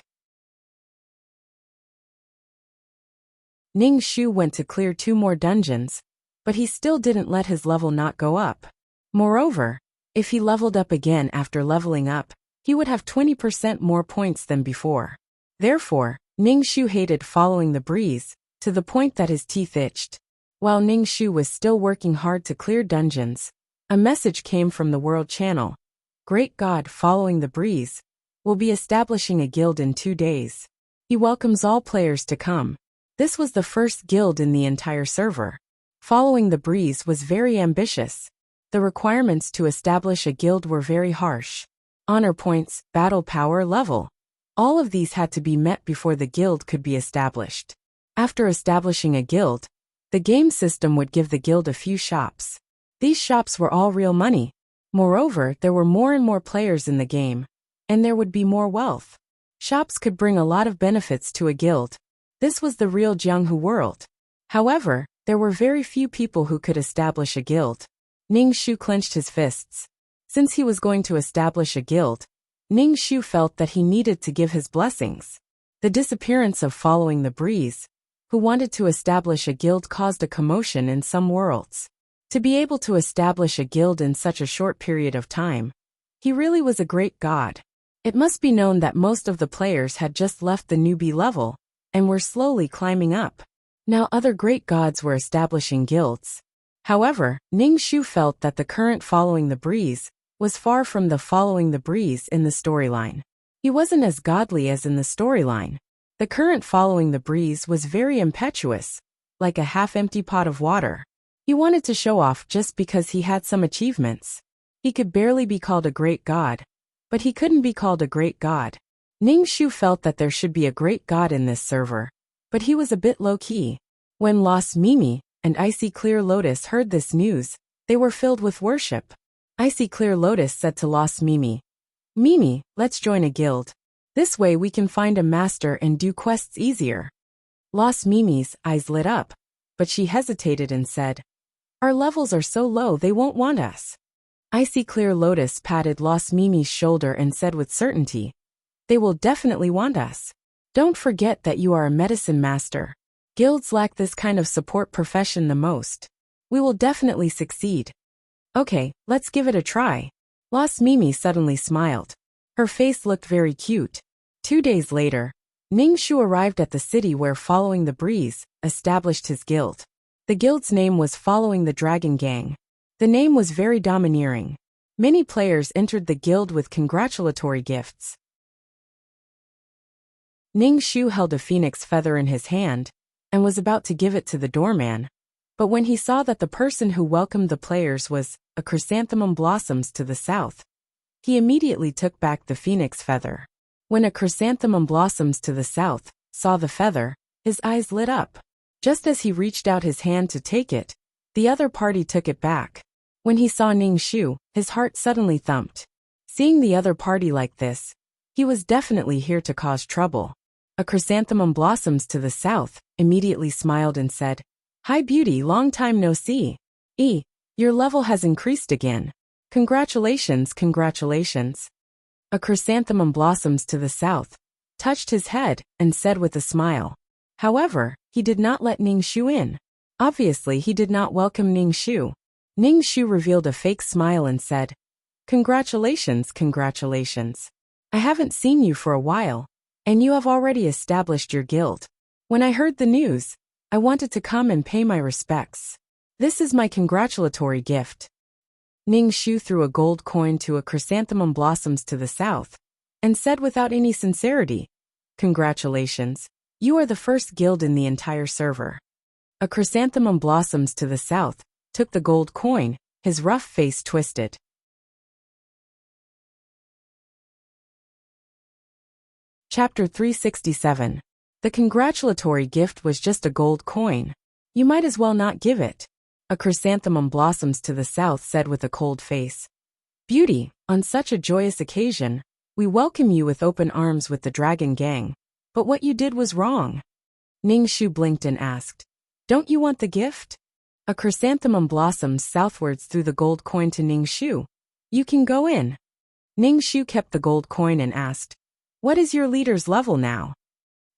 Ning Shu went to clear 2 more dungeons, but he still didn't let his level not go up. Moreover, if he leveled up again after leveling up, he would have 20% more points than before. Therefore, Ning Shu hated following the breeze, to the point that his teeth itched. While Ning Shu was still working hard to clear dungeons, a message came from the World Channel. "Great God, following the breeze, will be establishing a guild in 2 days. He welcomes all players to come." This was the first guild in the entire server. Following the breeze was very ambitious. The requirements to establish a guild were very harsh. Honor points, battle power level. All of these had to be met before the guild could be established. After establishing a guild, the game system would give the guild a few shops. These shops were all real money. Moreover, there were more and more players in the game, and there would be more wealth. Shops could bring a lot of benefits to a guild. This was the real Jianghu world. However, there were very few people who could establish a guild. Ning Shu clenched his fists. Since he was going to establish a guild, Ning Shu felt that he needed to give his blessings. The disappearance of Following the Breeze, who wanted to establish a guild, caused a commotion in some worlds. To be able to establish a guild in such a short period of time, he really was a great god. It must be known that most of the players had just left the newbie level, and were slowly climbing up. Now other great gods were establishing guilds. However, Ning Shu felt that the current Following the Breeze was far from the Following the Breeze in the storyline. He wasn't as godly as in the storyline. The current Following the Breeze was very impetuous, like a half-empty pot of water. He wanted to show off just because he had some achievements. He could barely be called a great god, but he couldn't be called a great god. Ning Shu felt that there should be a great god in this server, but he was a bit low-key. When Lost Mimi and Icy Clear Lotus heard this news, they were filled with worship. Icy Clear Lotus said to Lost Mimi, "Mimi, let's join a guild. This way we can find a master and do quests easier." Lost Mimi's eyes lit up, but she hesitated and said, "Our levels are so low they won't want us." Icy Clear Lotus patted Lost Mimi's shoulder and said with certainty, "They will definitely want us. Don't forget that you are a medicine master. Guilds lack this kind of support profession the most. We will definitely succeed." "Okay, let's give it a try." Lost Mimi suddenly smiled. Her face looked very cute. 2 days later, Ning Shu arrived at the city where Following the Breeze established his guild. The guild's name was Following the Dragon Gang. The name was very domineering. Many players entered the guild with congratulatory gifts. Ning Shu held a phoenix feather in his hand, and was about to give it to the doorman. But when he saw that the person who welcomed the players was a chrysanthemum blossoms to the south, he immediately took back the phoenix feather. When a chrysanthemum blossoms to the south saw the feather, his eyes lit up. Just as he reached out his hand to take it, the other party took it back. When he saw Ning Shu, his heart suddenly thumped. Seeing the other party like this, he was definitely here to cause trouble. A chrysanthemum blossoms to the south immediately smiled and said, "Hi beauty, long time no see. Your level has increased again. Congratulations, congratulations." A chrysanthemum blossoms to the south touched his head and said with a smile. However, he did not let Ning Shu in. Obviously, he did not welcome Ning Shu. Ning Shu revealed a fake smile and said, "Congratulations, congratulations. I haven't seen you for a while, and you have already established your guild. When I heard the news, I wanted to come and pay my respects. This is my congratulatory gift." Ning Shu threw a gold coin to a chrysanthemum blossoms to the south and said without any sincerity, "Congratulations. You are the first guild in the entire server." A chrysanthemum blossoms to the south took the gold coin, his rough face twisted. Chapter 367. The congratulatory gift was just a gold coin. You might as well not give it. A chrysanthemum blossoms to the south said with a cold face. "Beauty, on such a joyous occasion, we welcome you with open arms with the Dragon Gang. But what you did was wrong." Ning Shu blinked and asked, "Don't you want the gift?" A chrysanthemum blossoms southwards threw the gold coin to Ning Shu. "You can go in." Ning Shu kept the gold coin and asked, "What is your leader's level now?"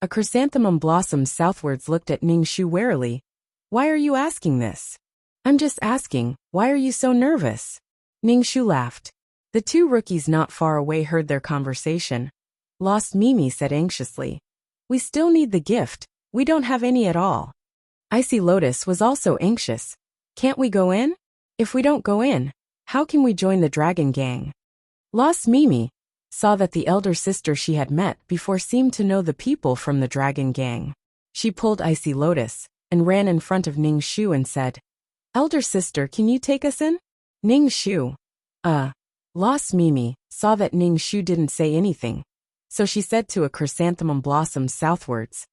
A chrysanthemum blossoms southwards looked at Ning Shu warily. "Why are you asking this?" "I'm just asking, why are you so nervous?" Ning Shu laughed. The two rookies not far away heard their conversation. Lost Mimi said anxiously, "We still need the gift, we don't have any at all." Icy Lotus was also anxious. "Can't we go in? If we don't go in, how can we join the Dragon Gang?" Lost Mimi saw that the elder sister she had met before seemed to know the people from the Dragon Gang. She pulled Icy Lotus and ran in front of Ning Shu and said, "Elder sister, can you take us in?" Ning Shu. Lost Mimi saw that Ning Shu didn't say anything, so she said to a chrysanthemum blossom southwards,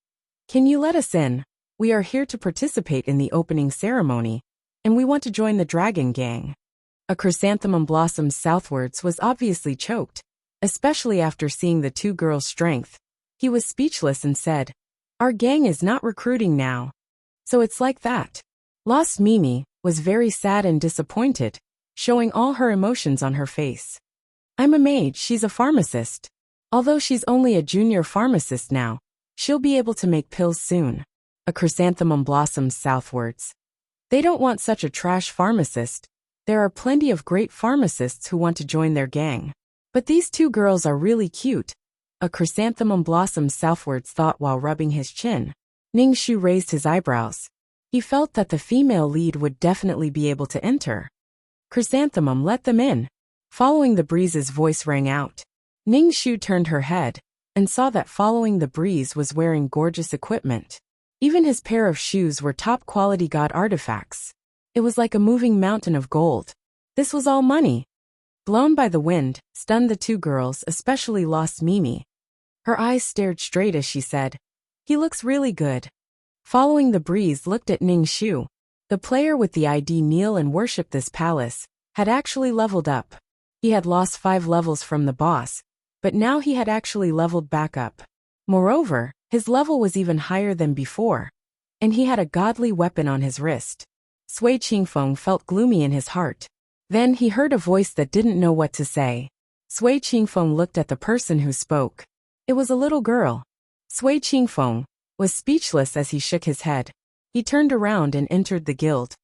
"Can you let us in? We are here to participate in the opening ceremony, and we want to join the Dragon Gang." A chrysanthemum blossom southwards was obviously choked, especially after seeing the two girls' strength. He was speechless and said, "Our gang is not recruiting now. So it's like that." Lost Mimi was very sad and disappointed, showing all her emotions on her face. "I'm a mage, she's a pharmacist. Although she's only a junior pharmacist now, she'll be able to make pills soon." A chrysanthemum blossoms southwards. "They don't want such a trash pharmacist. There are plenty of great pharmacists who want to join their gang. But these two girls are really cute." A chrysanthemum blossoms southwards thought while rubbing his chin. Ning Shu raised his eyebrows. He felt that the female lead would definitely be able to enter. "Chrysanthemum, let them in." Following the breeze's voice rang out. Ning Shu turned her head and saw that Following the Breeze was wearing gorgeous equipment. Even his pair of shoes were top-quality god artifacts. It was like a moving mountain of gold. This was all money. Blown by the wind, stunned the two girls, especially Lost Mimi. Her eyes stared straight as she said, "He looks really good." Following the Breeze looked at Ning Shu. The player with the ID kneel and worship this palace had actually leveled up. He had lost 5 levels from the boss, but now he had actually leveled back up. Moreover, his level was even higher than before, and he had a godly weapon on his wrist. Sui Qingfeng felt gloomy in his heart. Then he heard a voice that didn't know what to say. Sui Qingfeng looked at the person who spoke. It was a little girl. Sui Qingfeng was speechless as he shook his head. He turned around and entered the guild.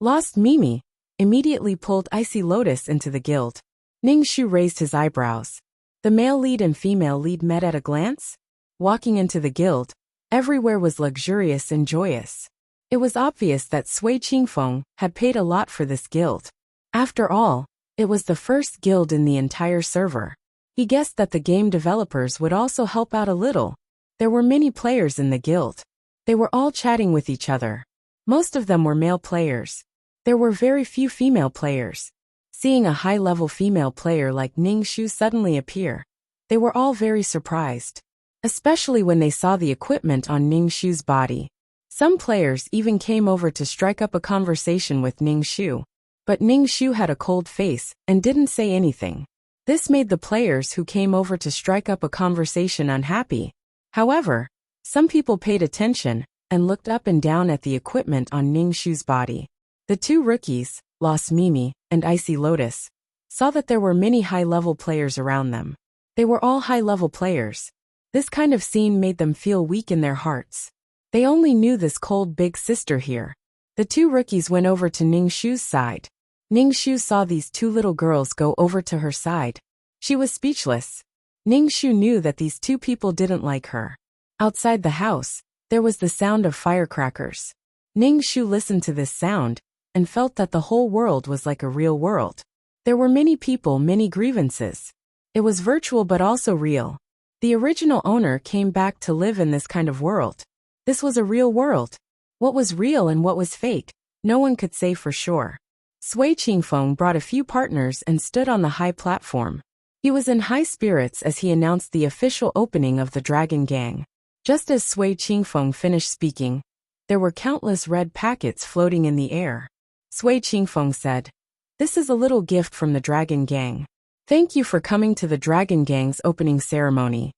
Lost Mimi immediately pulled Icy Lotus into the guild. Ning Shu raised his eyebrows. The male lead and female lead met at a glance. Walking into the guild, everywhere was luxurious and joyous. It was obvious that Sui Qingfeng had paid a lot for this guild. After all, it was the first guild in the entire server. He guessed that the game developers would also help out a little. There were many players in the guild. They were all chatting with each other. Most of them were male players. There were very few female players. Seeing a high-level female player like Ning Shu suddenly appear, they were all very surprised, especially when they saw the equipment on Ning Shu's body. Some players even came over to strike up a conversation with Ning Shu, but Ning Shu had a cold face and didn't say anything. This made the players who came over to strike up a conversation unhappy. However, some people paid attention and looked up and down at the equipment on Ning Shu's body. The two rookies, Lost Mimi and Icy Lotus, saw that there were many high-level players around them. They were all high-level players. This kind of scene made them feel weak in their hearts. They only knew this cold big sister here. The two rookies went over to Ning Shu's side. Ning Shu saw these two little girls go over to her side. She was speechless. Ning Shu knew that these two people didn't like her. Outside the house, there was the sound of firecrackers. Ning Shu listened to this sound and felt that the whole world was like a real world. There were many people, many grievances. It was virtual but also real. The original owner came back to live in this kind of world. This was a real world. What was real and what was fake, no one could say for sure. Sui Qingfeng brought a few partners and stood on the high platform. He was in high spirits as he announced the official opening of the Dragon Gang. Just as Sui Qingfeng finished speaking, there were countless red packets floating in the air. Sui Qingfeng said, "This is a little gift from the Dragon Gang. Thank you for coming to the Dragon Gang's opening ceremony."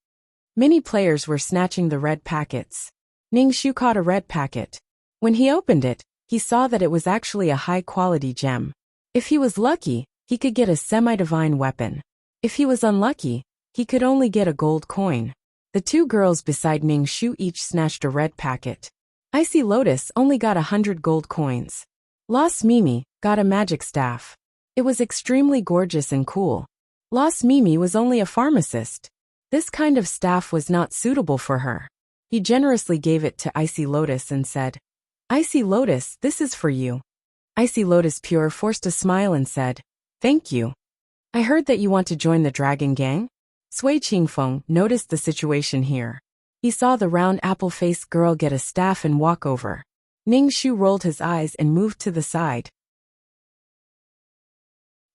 Many players were snatching the red packets. Ning Shu caught a red packet. When he opened it, he saw that it was actually a high-quality gem. If he was lucky, he could get a semi-divine weapon. If he was unlucky, he could only get a gold coin. The two girls beside Ning Shu each snatched a red packet. Icy Lotus only got 100 gold coins. Lost Mimi got a magic staff. It was extremely gorgeous and cool. Lost Mimi was only a pharmacist. This kind of staff was not suitable for her. He generously gave it to Icy Lotus and said, "Icy Lotus, this is for you." Icy Lotus Pure forced a smile and said, "Thank you. I heard that you want to join the Dragon Gang?" Sui Qingfeng noticed the situation here. He saw the round apple-faced girl get a staff and walk over. Ning Shu rolled his eyes and moved to the side.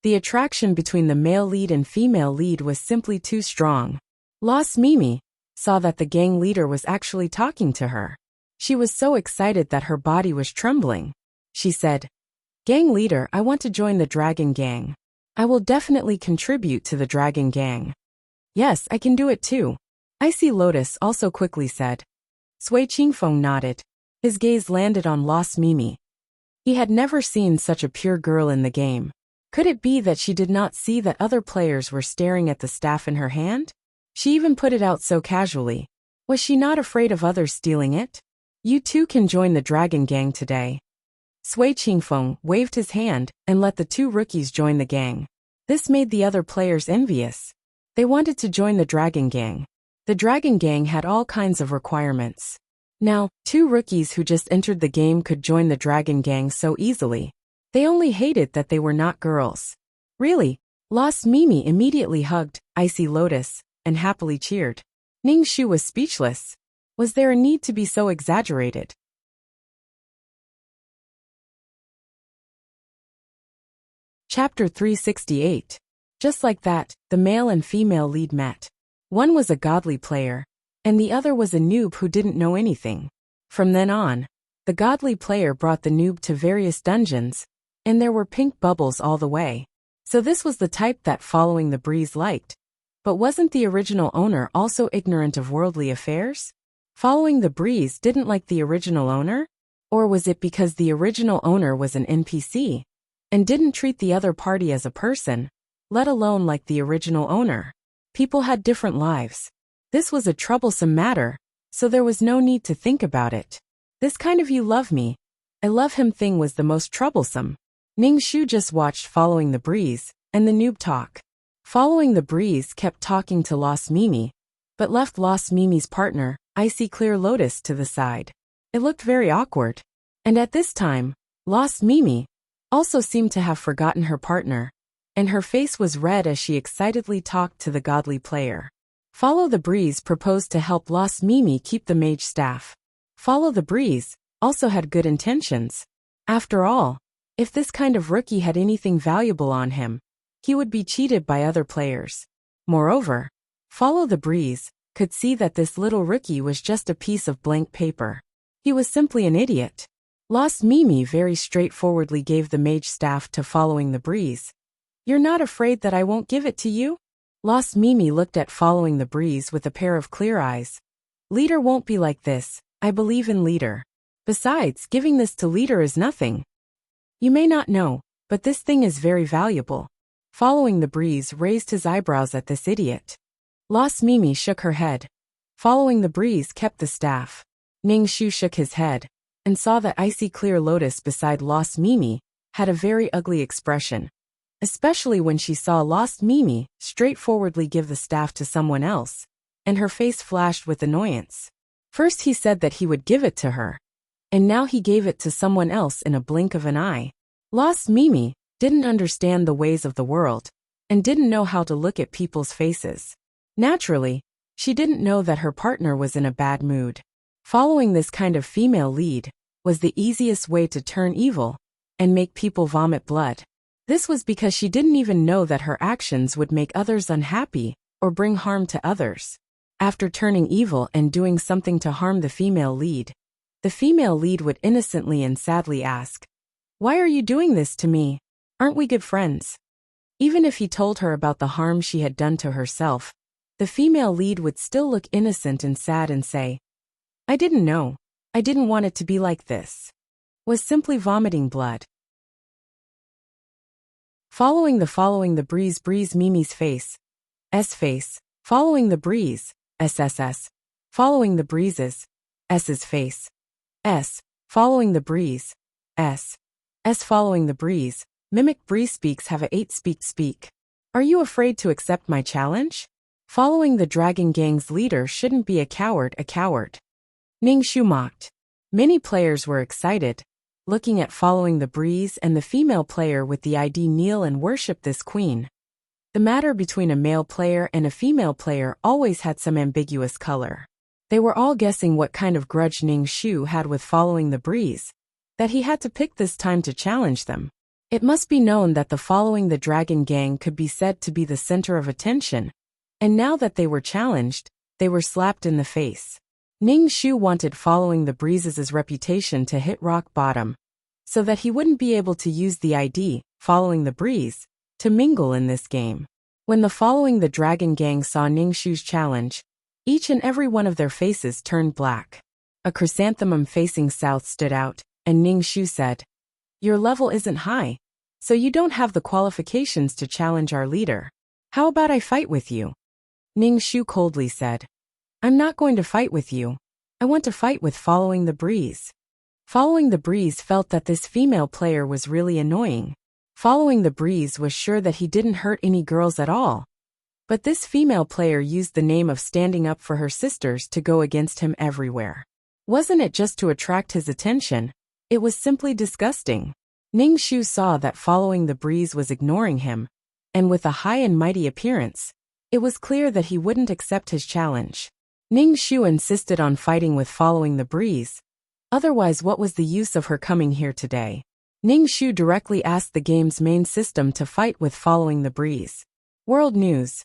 The attraction between the male lead and female lead was simply too strong. Lost Mimi saw that the gang leader was actually talking to her. She was so excited that her body was trembling. She said, "Gang leader, I want to join the Dragon Gang. I will definitely contribute to the Dragon Gang." "Yes, I can do it too," Icy Lotus also quickly said. Sui Qingfeng nodded. His gaze landed on Lost Mimi. He had never seen such a pure girl in the game. Could it be that she did not see that other players were staring at the staff in her hand? She even put it out so casually. Was she not afraid of others stealing it? "You too can join the Dragon Gang today." Sui Qingfeng waved his hand and let the two rookies join the gang. This made the other players envious. They wanted to join the Dragon Gang. The Dragon Gang had all kinds of requirements. Now, two rookies who just entered the game could join the Dragon Gang so easily. They only hated that they were not girls. Really, Lost Mimi immediately hugged Icy Lotus and happily cheered. Ning Shu was speechless. Was there a need to be so exaggerated? Chapter 368. Just like that, the male and female lead met. One was a godly player, and the other was a noob who didn't know anything. From then on, the godly player brought the noob to various dungeons, and there were pink bubbles all the way. So this was the type that Following the Breeze liked. But wasn't the original owner also ignorant of worldly affairs? Following the Breeze didn't like the original owner? Or was it because the original owner was an NPC and didn't treat the other party as a person, let alone like the original owner? People had different lives. This was a troublesome matter, so there was no need to think about it. This kind of "you love me, I love him" thing was the most troublesome. Ning Shu just watched Following the Breeze and the noob talk. Following the Breeze kept talking to Lost Mimi, but left Lost Mimi's partner, Icy Clear Lotus, to the side. It looked very awkward. And at this time, Lost Mimi also seemed to have forgotten her partner, and her face was red as she excitedly talked to the godly player. Follow the Breeze proposed to help Lost Mimi keep the mage staff. Follow the Breeze also had good intentions. After all, if this kind of rookie had anything valuable on him, he would be cheated by other players. Moreover, Follow the Breeze could see that this little rookie was just a piece of blank paper. He was simply an idiot. Lost Mimi very straightforwardly gave the mage staff to Following the Breeze. You're not afraid that I won't give it to you? Lost Mimi looked at Following the Breeze with a pair of clear eyes. Leader won't be like this. I believe in Leader. Besides, giving this to Leader is nothing. You may not know, but this thing is very valuable. Following the Breeze raised his eyebrows at this idiot. Lost Mimi shook her head. Following the Breeze kept the staff. Ning Shu shook his head and saw that icy clear lotus beside Lost Mimi had a very ugly expression, especially when she saw Lost Mimi straightforwardly give the staff to someone else, and her face flashed with annoyance. First he said that he would give it to her, and now he gave it to someone else in a blink of an eye. Lost Mimi didn't understand the ways of the world, and didn't know how to look at people's faces. Naturally, she didn't know that her partner was in a bad mood. Following this kind of female lead was the easiest way to turn evil and make people vomit blood. This was because she didn't even know that her actions would make others unhappy or bring harm to others. After turning evil and doing something to harm the female lead would innocently and sadly ask, "Why are you doing this to me? Aren't we good friends?" Even if he told her about the harm she had done to herself, the female lead would still look innocent and sad and say, "I didn't know. I didn't want it to be like this." Was simply vomiting blood. Following the breeze Mimi's face. Following the Breeze, SSS. Following the Breeze's, S's face. Following the Breeze, S. Following the Breeze. Mimic Breeze speaks have a 8 speak. Are you afraid to accept my challenge? Following the Dragon Gang's leader shouldn't be a coward. Ning Shu mocked. Many players were excited, looking at Following the Breeze and the female player with the ID kneel and worship this queen. The matter between a male player and a female player always had some ambiguous color. They were all guessing what kind of grudge Ning Shu had with Following the Breeze, that he had to pick this time to challenge them. It must be known that the Following the Dragon Gang could be said to be the center of attention, and now that they were challenged, they were slapped in the face. Ning Shu wanted Following the Breeze's reputation to hit rock bottom, so that he wouldn't be able to use the ID, Following the Breeze, to mingle in this game. When the Following the Dragon Gang saw Ning Shu's challenge, each and every one of their faces turned black. A chrysanthemum facing south stood out, and Ning Shu said, "Your level isn't high, so you don't have the qualifications to challenge our leader. How about I fight with you?" Ning Shu coldly said, "I'm not going to fight with you. I want to fight with Following the Breeze." Following the Breeze felt that this female player was really annoying. Following the Breeze was sure that he didn't hurt any girls at all. But this female player used the name of standing up for her sisters to go against him everywhere. Wasn't it just to attract his attention? It was simply disgusting. Ning Shu saw that Following the Breeze was ignoring him, and with a high and mighty appearance, it was clear that he wouldn't accept his challenge. Ning Shu insisted on fighting with Following the Breeze. Otherwise, what was the use of her coming here today? Ning Shu directly asked the game's main system to fight with Following the Breeze. World News.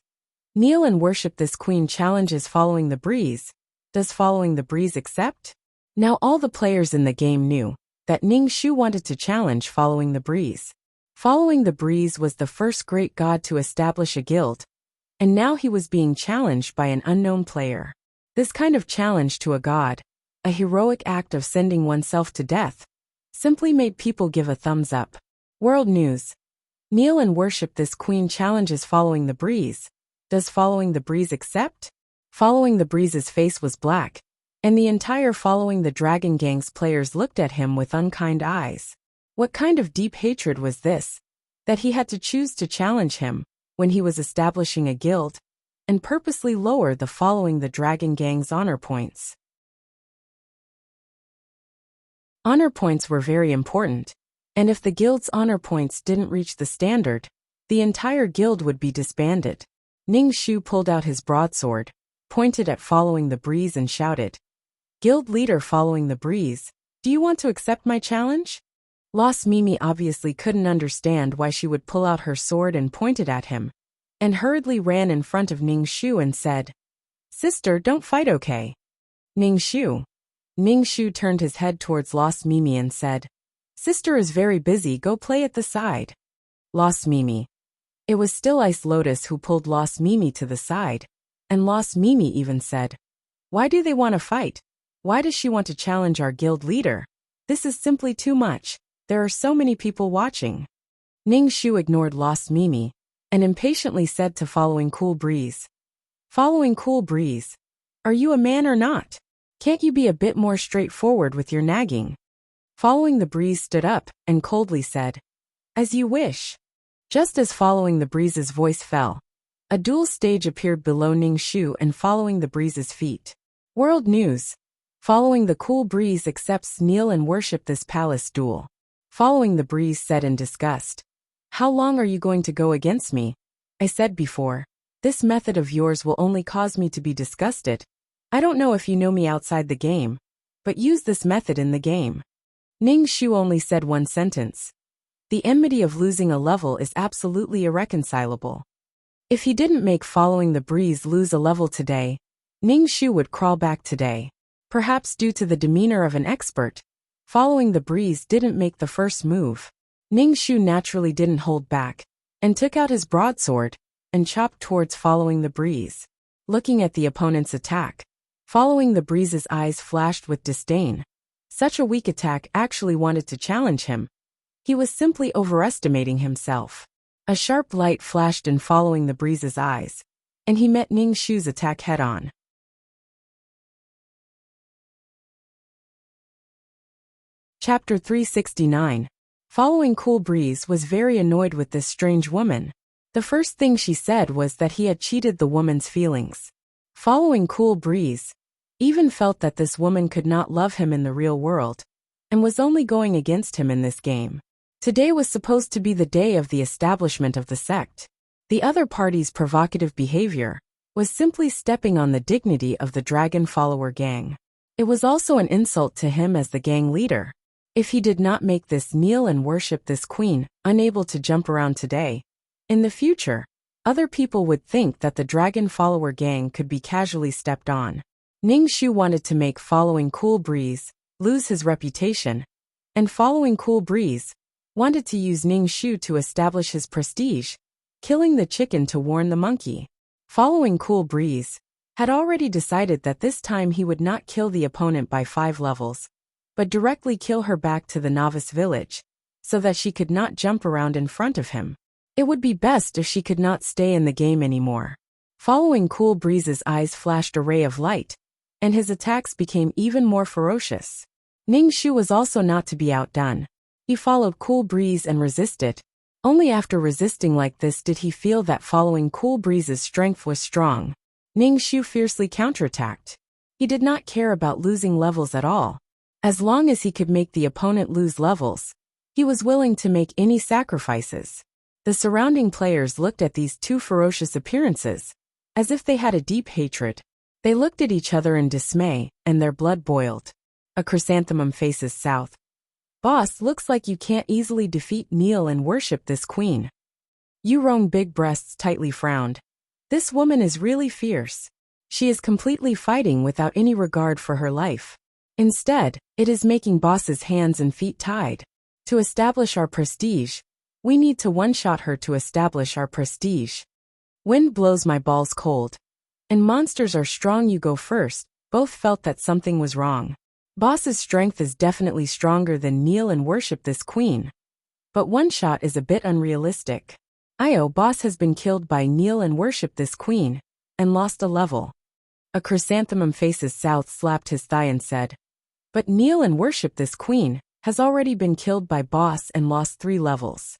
Kneel and worship this queen challenges Following the Breeze. Does Following the Breeze accept? Now all the players in the game knew that Ning Shu wanted to challenge Following the Breeze. Following the Breeze was the first great god to establish a guild, and now he was being challenged by an unknown player. This kind of challenge to a god, a heroic act of sending oneself to death, simply made people give a thumbs up. World News. Kneel and worship this queen challenges Following the Breeze. Does Following the Breeze accept? Following the Breeze's face was black, and the entire Following the Dragon Gang's players looked at him with unkind eyes. What kind of deep hatred was this, that he had to choose to challenge him when he was establishing a guild, and purposely lower the Following the Dragon Gang's honor points? Honor points were very important, and if the guild's honor points didn't reach the standard, the entire guild would be disbanded. Ning Shu pulled out his broadsword pointed at Following the Breeze and shouted, "Guild leader Following the Breeze, do you want to accept my challenge?" Lost Mimi obviously couldn't understand why she would pull out her sword and pointed at him, and hurriedly ran in front of Ning Shu and said, "Sister, don't fight, okay?" Ning Shu. Ning Shu turned his head towards Lost Mimi and said, "Sister is very busy, go play at the side." Lost Mimi. It was still Ice Lotus who pulled Lost Mimi to the side, and Lost Mimi even said, "Why do they want to fight? Why does she want to challenge our guild leader? This is simply too much. There are so many people watching." Ning Shu ignored Lost Mimi and impatiently said to Following Cool Breeze, "Following Cool Breeze, are you a man or not? Can't you be a bit more straightforward with your nagging?" Following the Breeze stood up and coldly said, "As you wish." Just as Following the Breeze's voice fell, a duel stage appeared below Ning Shu and Following the Breeze's feet. World News. Following the Cool Breeze accepts kneel and worship this palace duel. Following the Breeze said in disgust, "How long are you going to go against me? I said before, this method of yours will only cause me to be disgusted. I don't know if you know me outside the game, but use this method in the game." Ning Shu only said one sentence. The enmity of losing a level is absolutely irreconcilable. If he didn't make Following the Breeze lose a level today, Ning Shu would crawl back today. Perhaps due to the demeanor of an expert, Following the Breeze didn't make the first move. Ning Shu naturally didn't hold back, and took out his broadsword, and chopped towards Following the Breeze. Looking at the opponent's attack, Following the Breeze's eyes flashed with disdain. Such a weak attack actually wanted to challenge him. He was simply overestimating himself. A sharp light flashed in Following the Breeze's eyes, and he met Ning Shu's attack head-on. Chapter 369. Following Cool Breeze was very annoyed with this strange woman. The first thing she said was that he had cheated the woman's feelings. Following Cool Breeze even felt that this woman could not love him in the real world, and was only going against him in this game. Today was supposed to be the day of the establishment of the sect. The other party's provocative behavior was simply stepping on the dignity of the Dragon Follower gang. It was also an insult to him as the gang leader. If he did not make this kneel and worship this queen, unable to jump around today, in the future, other people would think that the Dragon Follower gang could be casually stepped on. Ning Shu wanted to make Following Cool Breeze lose his reputation, and Following Cool Breeze wanted to use Ning Shu to establish his prestige, killing the chicken to warn the monkey. Following Cool Breeze had already decided that this time he would not kill the opponent by 5 levels, but directly kill her back to the novice village, so that she could not jump around in front of him. It would be best if she could not stay in the game anymore. Following Cool Breeze's eyes flashed a ray of light, and his attacks became even more ferocious. Ning Shu was also not to be outdone. He followed Cool Breeze and resisted. Only after resisting like this did he feel that Following Cool Breeze's strength was strong. Ning Shu fiercely counterattacked. He did not care about losing levels at all. As long as he could make the opponent lose levels, he was willing to make any sacrifices. The surrounding players looked at these two ferocious appearances, as if they had a deep hatred. They looked at each other in dismay, and their blood boiled. A chrysanthemum faces south. "Boss, looks like you can't easily defeat, kneel and worship this queen." Yu Rong big breasts tightly frowned. This woman is really fierce. She is completely fighting without any regard for her life. Instead, it is making boss's hands and feet tied. To establish our prestige, we need to one-shot her to establish our prestige. Wind blows my balls cold. And monsters are strong, you go first. Both felt that something was wrong. Boss's strength is definitely stronger than kneel and worship this queen. But one shot is a bit unrealistic. Boss has been killed by kneel and worship this queen, and lost a level. A chrysanthemum faces south slapped his thigh and said, "But kneel and worship this queen has already been killed by boss and lost 3 levels.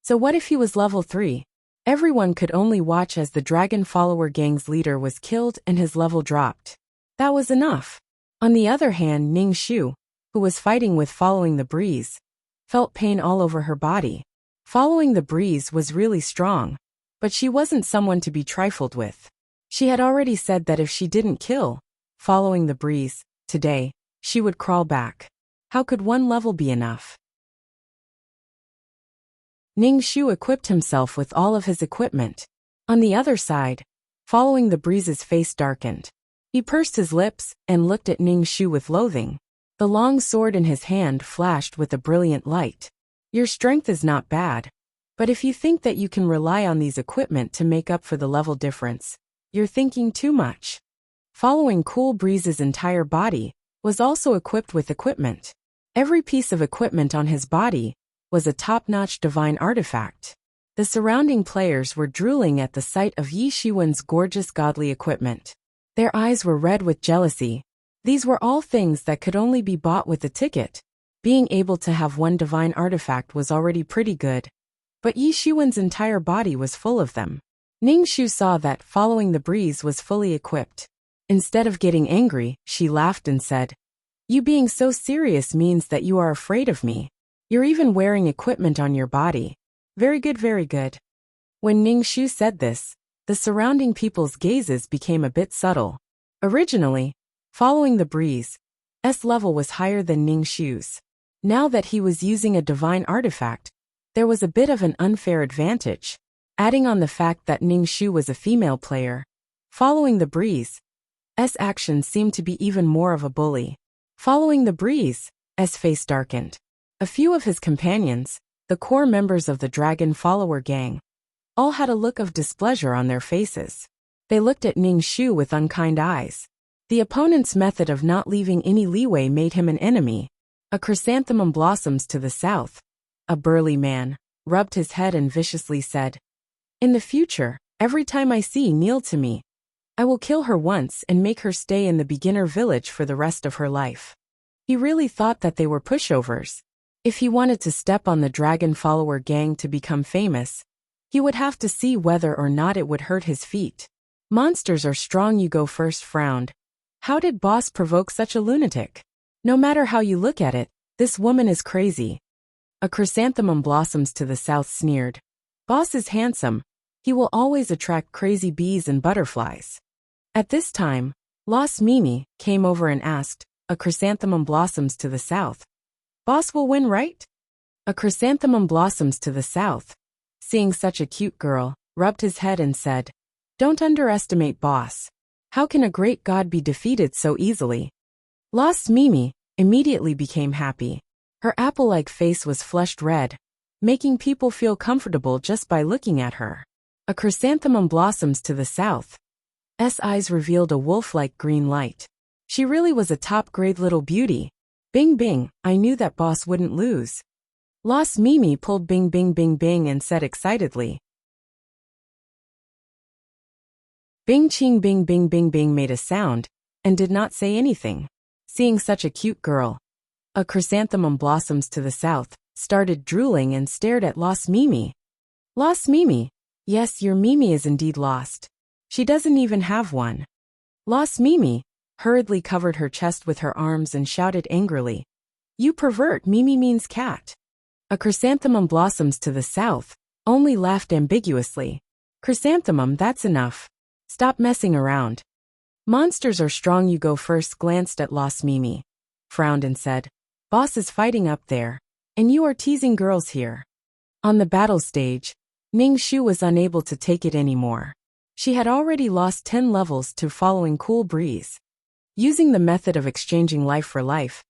So what if he was level 3? Everyone could only watch as the Dragon Follower gang's leader was killed and his level dropped. That was enough." On the other hand, Ning Shu, who was fighting with Following the Breeze, felt pain all over her body. Following the Breeze was really strong, but she wasn't someone to be trifled with. She had already said that if she didn't kill, following the breeze, today, she would crawl back. How could one level be enough? Ning Shu equipped himself with all of his equipment. On the other side, following the breeze's face darkened. He pursed his lips and looked at Ning Shu with loathing. The long sword in his hand flashed with a brilliant light. Your strength is not bad, but if you think that you can rely on these equipment to make up for the level difference, you're thinking too much. Following Cool Breeze's entire body was also equipped with equipment. Every piece of equipment on his body was a top-notch divine artifact. The surrounding players were drooling at the sight of Yi Shiwen's gorgeous godly equipment. Their eyes were red with jealousy. These were all things that could only be bought with a ticket. Being able to have one divine artifact was already pretty good, but Yi Shiwen's entire body was full of them. Ning Shu saw that following the breeze was fully equipped. Instead of getting angry, she laughed and said, "You being so serious means that you are afraid of me. You're even wearing equipment on your body. Very good, very good." When Ning Shu said this, the surrounding people's gazes became a bit subtle. Originally, following the breeze, S level was higher than Ning Shu's. Now that he was using a divine artifact, there was a bit of an unfair advantage. Adding on the fact that Ning Shu was a female player, following the breeze, S actions seemed to be even more of a bully. Following the breeze, S face darkened. A few of his companions, the core members of the Dragon Follower gang, all had a look of displeasure on their faces. They looked at Ning Shu with unkind eyes. The opponent's method of not leaving any leeway made him an enemy. A chrysanthemum blossoms to the south. A burly man rubbed his head and viciously said, "In the future, every time I see kneel to me, I will kill her once and make her stay in the beginner village for the rest of her life." He really thought that they were pushovers. If he wanted to step on the Dragon Follower gang to become famous, he would have to see whether or not it would hurt his feet. Monsters are strong. You go first frowned. How did boss provoke such a lunatic? No matter how you look at it, this woman is crazy. A chrysanthemum blossoms to the south sneered. Boss is handsome. He will always attract crazy bees and butterflies. At this time, Lost Mimi came over and asked, "A chrysanthemum blossoms to the south. Boss will win, right?" A chrysanthemum blossoms to the south, seeing such a cute girl, rubbed his head and said, "Don't underestimate boss. How can a great god be defeated so easily?" Lost Mimi immediately became happy. Her apple-like face was flushed red, making people feel comfortable just by looking at her. A chrysanthemum blossoms to the south. S eyes revealed a wolf-like green light. She really was a top-grade little beauty. Bing bing, I knew that boss wouldn't lose. Lost Mimi pulled bing bing bing bing and said excitedly. Bing ching bing bing bing bing made a sound, and did not say anything. Seeing such a cute girl, a chrysanthemum blossoms to the south, started drooling and stared at Lost Mimi. Lost Mimi, yes, your Mimi is indeed lost. She doesn't even have one. Lost Mimi hurriedly covered her chest with her arms and shouted angrily, "You pervert, Mimi means cat." A chrysanthemum blossoms to the south only laughed ambiguously. Chrysanthemum, that's enough. Stop messing around. Monsters are strong. You go first glanced at Lost Mimi, frowned and said, "Boss is fighting up there, and you are teasing girls here." On the battle stage, Ning Shu was unable to take it anymore. She had already lost 10 levels to following Cool Breeze. Using the method of exchanging life for life,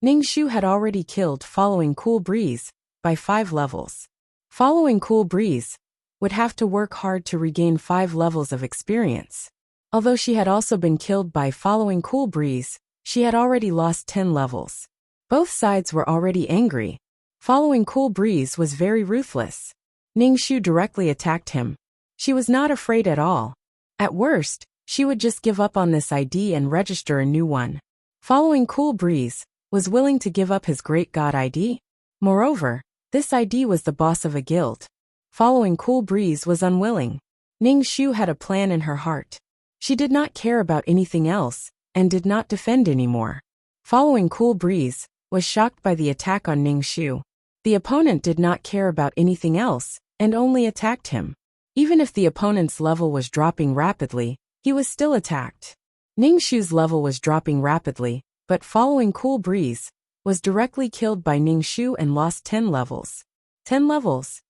Ning Shu had already killed following Cool Breeze by 5 levels. Following Cool Breeze would have to work hard to regain 5 levels of experience. Although she had also been killed by following Cool Breeze, she had already lost 10 levels. Both sides were already angry. Following Cool Breeze was very ruthless. Ning Shu directly attacked him. She was not afraid at all. At worst, she would just give up on this ID and register a new one. Following Cool Breeze was willing to give up his great god ID. Moreover, this ID was the boss of a guild. Following Cool Breeze was unwilling. Ning Shu had a plan in her heart. She did not care about anything else, and did not defend anymore. Following Cool Breeze was shocked by the attack on Ning Shu. The opponent did not care about anything else, and only attacked him. Even if the opponent's level was dropping rapidly, he was still attacked. Ning Shu's level was dropping rapidly, but following Cool Breeze, was directly killed by Ning Shu and lost 10 levels. 10 levels.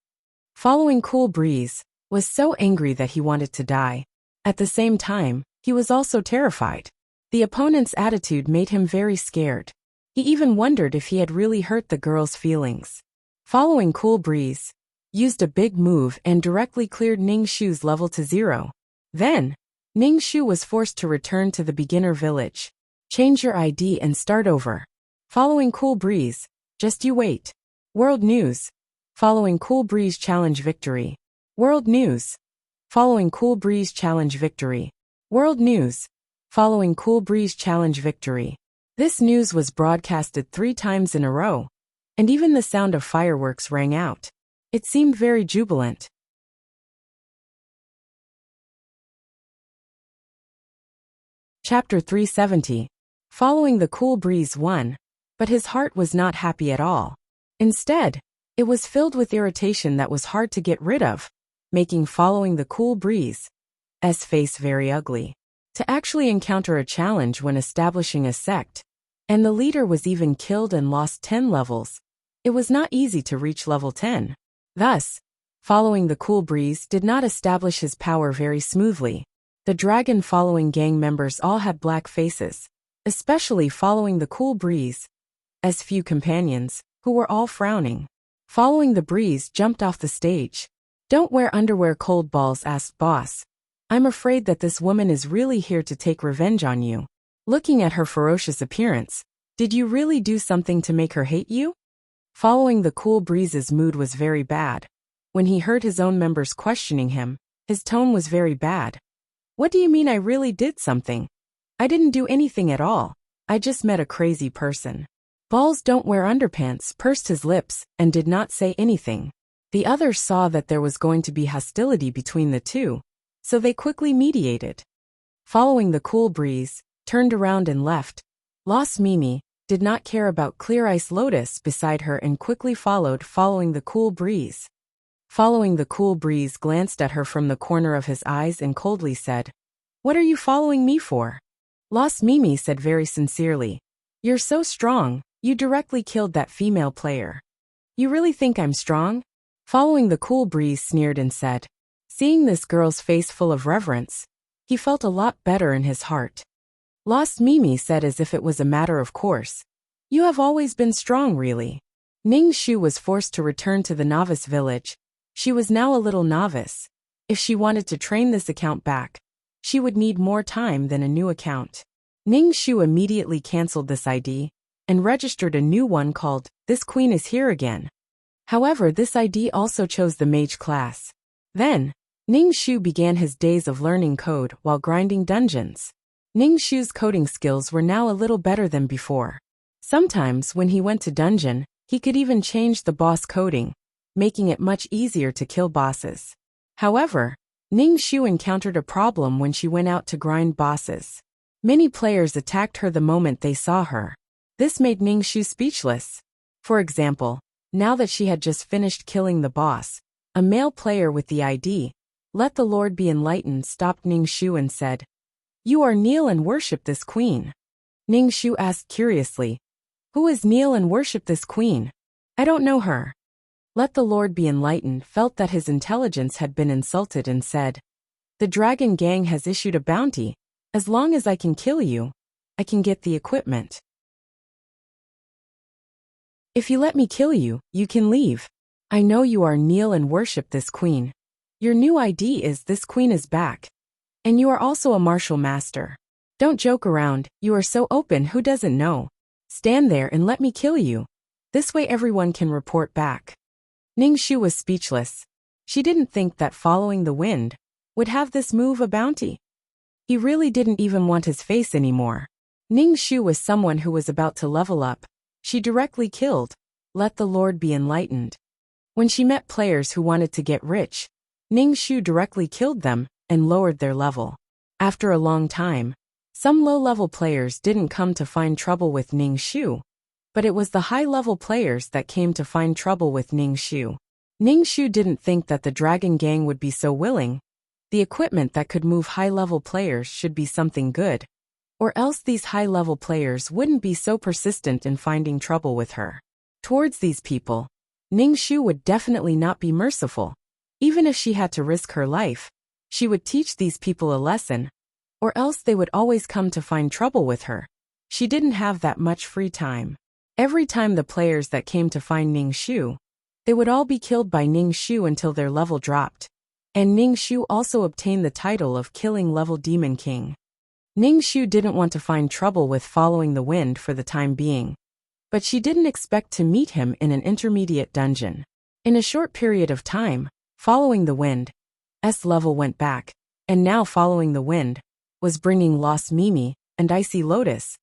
Following Cool Breeze, was so angry that he wanted to die. At the same time, he was also terrified. The opponent's attitude made him very scared. He even wondered if he had really hurt the girl's feelings. Following Cool Breeze, used a big move and directly cleared Ning Shu's level to 0. Then, Ning Shu was forced to return to the beginner village. Change your ID and start over. Following Cool Breeze, just you wait. World News. Following Cool Breeze Challenge Victory. World News. Following Cool Breeze Challenge Victory. World News. Following Cool Breeze Challenge Victory. This news was broadcasted 3 times in a row, and even the sound of fireworks rang out. It seemed very jubilant. Chapter 370. Following the Cool Breeze won, but his heart was not happy at all. Instead, it was filled with irritation that was hard to get rid of, making following the Cool Breeze's face very ugly. To actually encounter a challenge when establishing a sect, and the leader was even killed and lost 10 levels, it was not easy to reach level 10. Thus, following the Cool Breeze did not establish his power very smoothly. The dragon following gang members all had black faces, especially following the Cool Breeze, as few companions, who were all frowning. Following the Breeze jumped off the stage. Don't wear underwear, Cold Balls asked Boss. I'm afraid that this woman is really here to take revenge on you. Looking at her ferocious appearance, did you really do something to make her hate you? Following the Cool Breeze's mood was very bad. When he heard his own members questioning him, his tone was very bad. What do you mean I really did something? I didn't do anything at all. I just met a crazy person. Balls Don't Wear Underpants pursed his lips and did not say anything. The others saw that there was going to be hostility between the two, so they quickly mediated. Following the Cool Breeze, turned around and left. Lost Mimi did not care about Clear Ice Lotus beside her and quickly followed following the Cool Breeze. Following the Cool Breeze glanced at her from the corner of his eyes and coldly said, "What are you following me for?" Lost Mimi said very sincerely, "You're so strong, you directly killed that female player. You really think I'm strong?" Following the Cool Breeze sneered and said, seeing this girl's face full of reverence, he felt a lot better in his heart. Lost Mimi said as if it was a matter of course, "You have always been strong, really." Ning Shu was forced to return to the novice village. She was now a little novice. If she wanted to train this account back, she would need more time than a new account. Ning Shu immediately cancelled this ID and registered a new one called This Queen is Here Again. However, this ID also chose the mage class. Then, Ning Shu began his days of learning code while grinding dungeons. Ning Shu's coding skills were now a little better than before. Sometimes when he went to dungeon, he could even change the boss coding, making it much easier to kill bosses. However, Ning Shu encountered a problem when she went out to grind bosses. Many players attacked her the moment they saw her. This made Ning Shu speechless. For example, now that she had just finished killing the boss, a male player with the ID, Let the Lord Be Enlightened, stopped Ning Shu and said, "You are kneel and worship this queen." Ning Shu asked curiously, "Who is kneel and worship this queen? I don't know her." Let the Lord Be Enlightened felt that his intelligence had been insulted and said, "The Dragon Gang has issued a bounty. As long as I can kill you, I can get the equipment. If you let me kill you, you can leave. I know you are kneel and worship this queen. Your new ID is This Queen is Back. And you are also a martial master. Don't joke around, you are so open, who doesn't know? Stand there and let me kill you. This way everyone can report back." Ning Shu was speechless. She didn't think that following the wind would have this move a bounty. He really didn't even want his face anymore. Ning Shu was someone who was about to level up. She directly killed Let the Lord Be Enlightened. When she met players who wanted to get rich, Ning Shu directly killed them and lowered their level. After a long time, some low-level players didn't come to find trouble with Ning Shu, but it was the high-level players that came to find trouble with Ning Shu. Ning Shu didn't think that the Dragon Gang would be so willing, The equipment that could move high-level players should be something good, or else these high-level players wouldn't be so persistent in finding trouble with her. Towards these people, Ning Shu would definitely not be merciful. Even if she had to risk her life, she would teach these people a lesson, or else they would always come to find trouble with her. She didn't have that much free time. Every time the players that came to find Ning Shu, they would all be killed by Ning Shu until their level dropped. And Ning Shu also obtained the title of Killing Level Demon King. Ning Shu didn't want to find trouble with Following the Wind for the time being, but she didn't expect to meet him in an intermediate dungeon. In a short period of time, Following the Wind's level went back, and now Following the Wind was bringing Lost Mimi and Icy Lotus,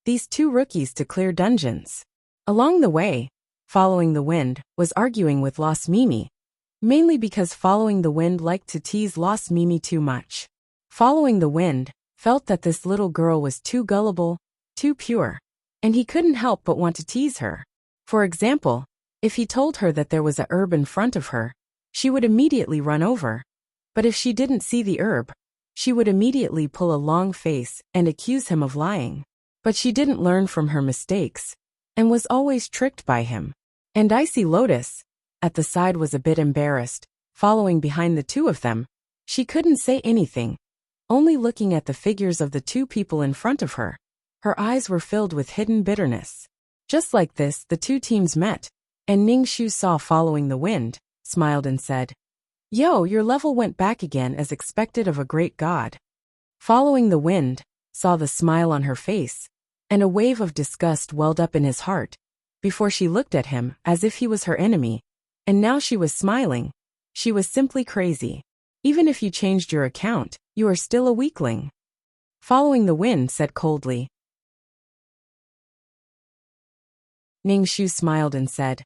these two rookies, to clear dungeons. Along the way, Following the Wind was arguing with Lost Mimi, mainly because Following the Wind liked to tease Lost Mimi too much. Following the Wind felt that this little girl was too gullible, too pure, and he couldn't help but want to tease her. For example, if he told her that there was a herb in front of her, she would immediately run over. But if she didn't see the herb, she would immediately pull a long face and accuse him of lying. But she didn't learn from her mistakes, and was always tricked by him. And Icy Lotus, at the side, was a bit embarrassed, following behind the two of them. She couldn't say anything, only looking at the figures of the two people in front of her. Her eyes were filled with hidden bitterness. Just like this, the two teams met, and Ning Shu saw Following the Wind, smiled and said, "Yo, your level went back again as expected of a great god." Following the Wind saw the smile on her face, and a wave of disgust welled up in his heart. Before she looked at him as if he was her enemy, and now she was smiling. She was simply crazy. Even if you changed your account, you are still a weakling. Following the Wind said coldly. Ning Shu smiled and said,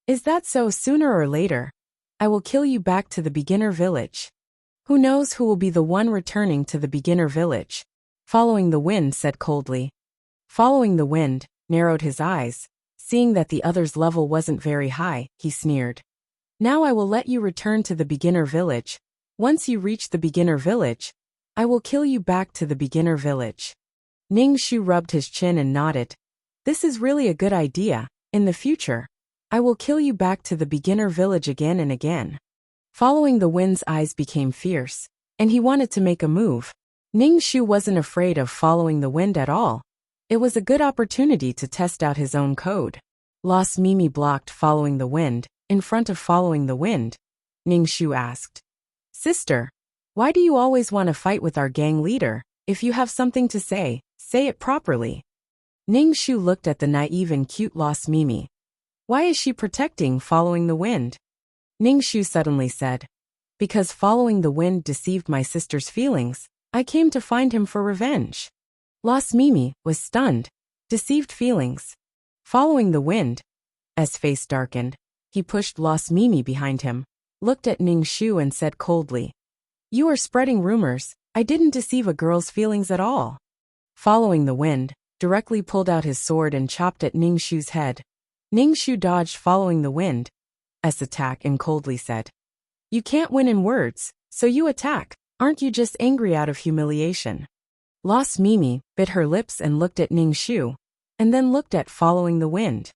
"Is that so? Sooner or later, I will kill you back to the beginner village. Who knows who will be the one returning to the beginner village?" Following the Wind said coldly. Following the Wind narrowed his eyes. Seeing that the other's level wasn't very high, he sneered. "Now I will let you return to the beginner village. Once you reach the beginner village, I will kill you back to the beginner village." Ning Shu rubbed his chin and nodded. "This is really a good idea. In the future, I will kill you back to the beginner village again and again." Following the Wind's eyes became fierce, and he wanted to make a move. Ning Shu wasn't afraid of Following the Wind at all. It was a good opportunity to test out his own code. Lost Mimi blocked Following the Wind. In front of Following the Wind, Ning Shu asked, "Sister, why do you always want to fight with our gang leader? If you have something to say it properly." Ning Shu looked at the naive and cute Lost Mimi. Why is she protecting Following the Wind? Ning Shu suddenly said, "Because Following the Wind deceived my sister's feelings, I came to find him for revenge." Lost Mimi was stunned. Deceived feelings. Following the Wind's face darkened. He pushed Lost Mimi behind him, looked at Ning Shu and said coldly, "You are spreading rumors. I didn't deceive a girl's feelings at all." Following the Wind directly pulled out his sword and chopped at Ning Shu's head. Ning Shu dodged Following the Wind's attack and coldly said, "You can't win in words, so you attack. Aren't you just angry out of humiliation?" Lost Mimi bit her lips and looked at Ning Shu, and then looked at Following the Wind.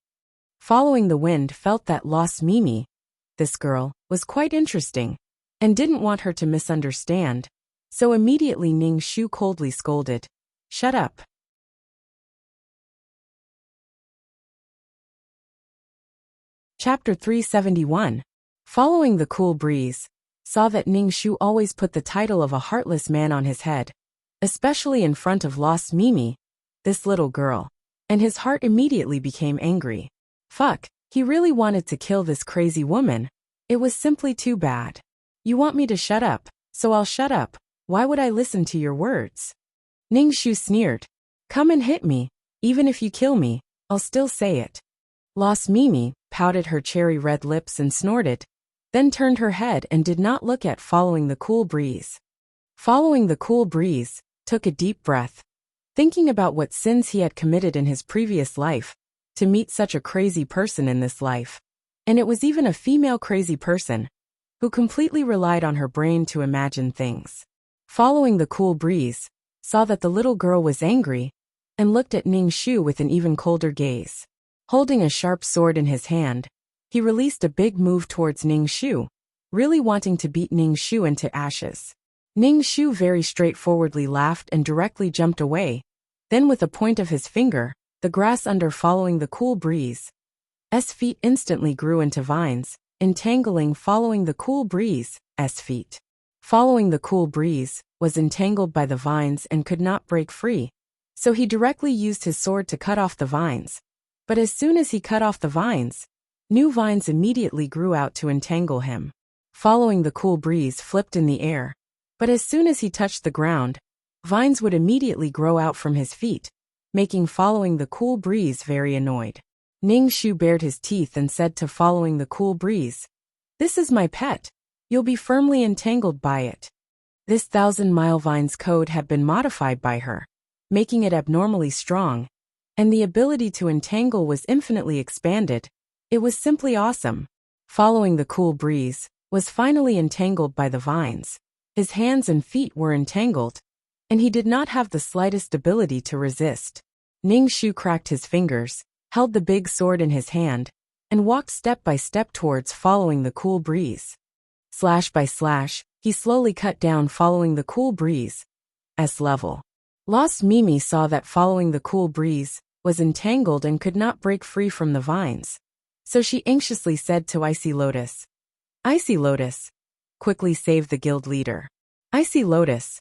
Following the Wind felt that Lost Mimi, this girl, was quite interesting, and didn't want her to misunderstand, so immediately Ning Shu coldly scolded, "Shut up." Chapter 371. Following the Cool Breeze, saw that Ning Shu always put the title of a heartless man on his head, especially in front of Lost Mimi, this little girl, and his heart immediately became angry. Fuck, he really wanted to kill this crazy woman. It was simply too bad. "You want me to shut up, so I'll shut up. Why would I listen to your words?" Ning Shu sneered. "Come and hit me. Even if you kill me, I'll still say it." Lost Mimi pouted her cherry red lips and snorted, then turned her head and did not look at Following the Cool Breeze. Following the Cool Breeze took a deep breath, thinking about what sins he had committed in his previous life, to meet such a crazy person in this life. And it was even a female crazy person, who completely relied on her brain to imagine things. Following the cool breeze, saw that the little girl was angry, and looked at Ning Shu with an even colder gaze. Holding a sharp sword in his hand, he released a big move towards Ning Shu, really wanting to beat Ning Shu into ashes. Ning Shu very straightforwardly laughed and directly jumped away. Then with a point of his finger, the grass under following the cool breeze, feet instantly grew into vines, entangling following the cool breeze, feet. Following the cool breeze, was entangled by the vines and could not break free, so he directly used his sword to cut off the vines. But as soon as he cut off the vines, new vines immediately grew out to entangle him. Following the cool breeze flipped in the air, but as soon as he touched the ground, vines would immediately grow out from his feet, making following the cool breeze very annoyed. Ning Shu bared his teeth and said to following the cool breeze, "This is my pet. You'll be firmly entangled by it." This 1,000-mile vines code had been modified by her, making it abnormally strong, and the ability to entangle was infinitely expanded. It was simply awesome. Following the cool breeze, was finally entangled by the vines. His hands and feet were entangled, and he did not have the slightest ability to resist. Ning Shu cracked his fingers, held the big sword in his hand, and walked step by step towards following the cool breeze. Slash by slash, he slowly cut down following the cool breeze. Level. Lost Mimi saw that following the cool breeze, was entangled and could not break free from the vines. So she anxiously said to Icy Lotus, "Icy Lotus, quickly save the guild leader." Icy Lotus'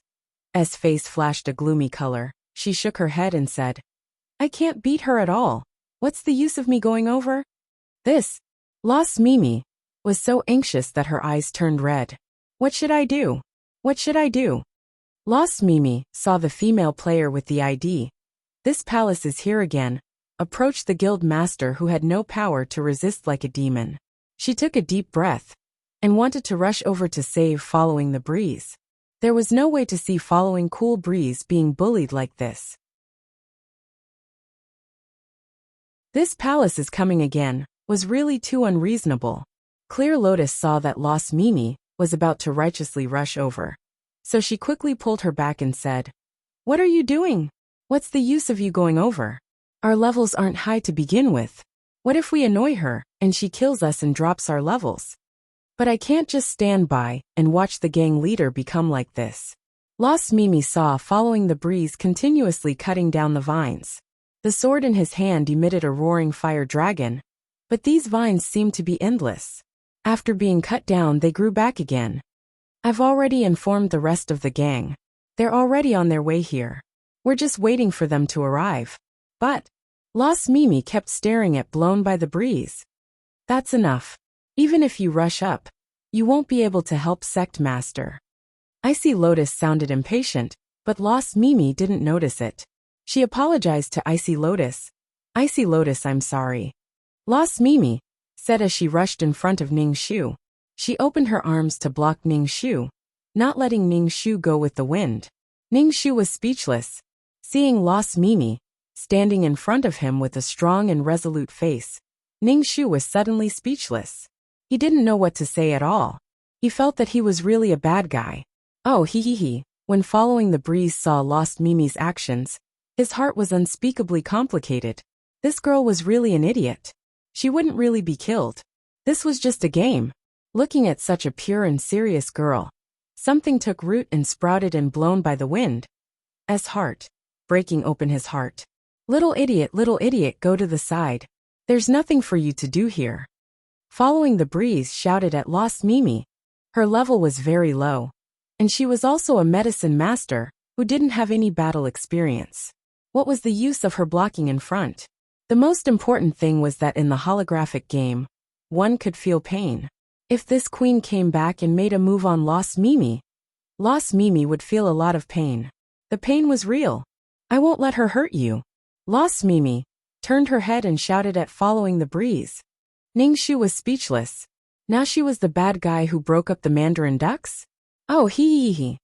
face flashed a gloomy color. She shook her head and said, "I can't beat her at all. What's the use of me going over?" This, Lost Mimi, was so anxious that her eyes turned red. "What should I do? What should I do?" Lost Mimi saw the female player with the ID. "This palace is here again," approached the guild master who had no power to resist like a demon. She took a deep breath and wanted to rush over to save following the breeze. There was no way to see following cool breeze being bullied like this. "This palace is coming again," was really too unreasonable. Clear Lotus saw that Lost Mimi was about to righteously rush over. So she quickly pulled her back and said, "What are you doing? What's the use of you going over? Our levels aren't high to begin with. What if we annoy her, and she kills us and drops our levels? But I can't just stand by and watch the gang leader become like this." Lost Mimi saw following the breeze continuously cutting down the vines. The sword in his hand emitted a roaring fire dragon, but these vines seemed to be endless. After being cut down, they grew back again. "I've already informed the rest of the gang. They're already on their way here. We're just waiting for them to arrive." But Lost Mimi kept staring at blown by the breeze. "That's enough. Even if you rush up, you won't be able to help Sect Master." Icy Lotus sounded impatient, but Lost Mimi didn't notice it. She apologized to Icy Lotus. "Icy Lotus, I'm sorry." Lost Mimi said as she rushed in front of Ning Shu. She opened her arms to block Ning Shu, not letting Ning Shu go with the wind. Ning Shu was speechless, seeing Lost Mimi standing in front of him with a strong and resolute face. Ning Shu was suddenly speechless. He didn't know what to say at all. He felt that he was really a bad guy. Oh, he. When following the breeze saw Lost Mimi's actions, his heart was unspeakably complicated. This girl was really an idiot. She wouldn't really be killed. This was just a game. Looking at such a pure and serious girl, something took root and sprouted and blown by the wind. Heart. Breaking open his heart. Little idiot, go to the side. There's nothing for you to do here." Following the breeze shouted at Lost Mimi. Her level was very low, and she was also a medicine master who didn't have any battle experience. What was the use of her blocking in front? The most important thing was that in the holographic game, one could feel pain. If this queen came back and made a move on Lost Mimi would feel a lot of pain. The pain was real. "I won't let her hurt you." Lost Mimi turned her head and shouted at following the breeze. Ning Shu was speechless. Now she was the bad guy who broke up the Mandarin ducks? Oh, he.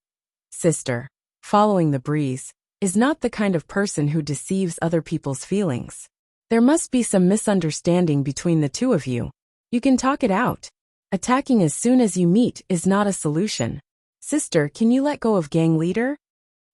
Sister, following the breeze, is not the kind of person who deceives other people's feelings. There must be some misunderstanding between the two of you. You can talk it out. Attacking as soon as you meet is not a solution. Sister, can you let go of gang leader?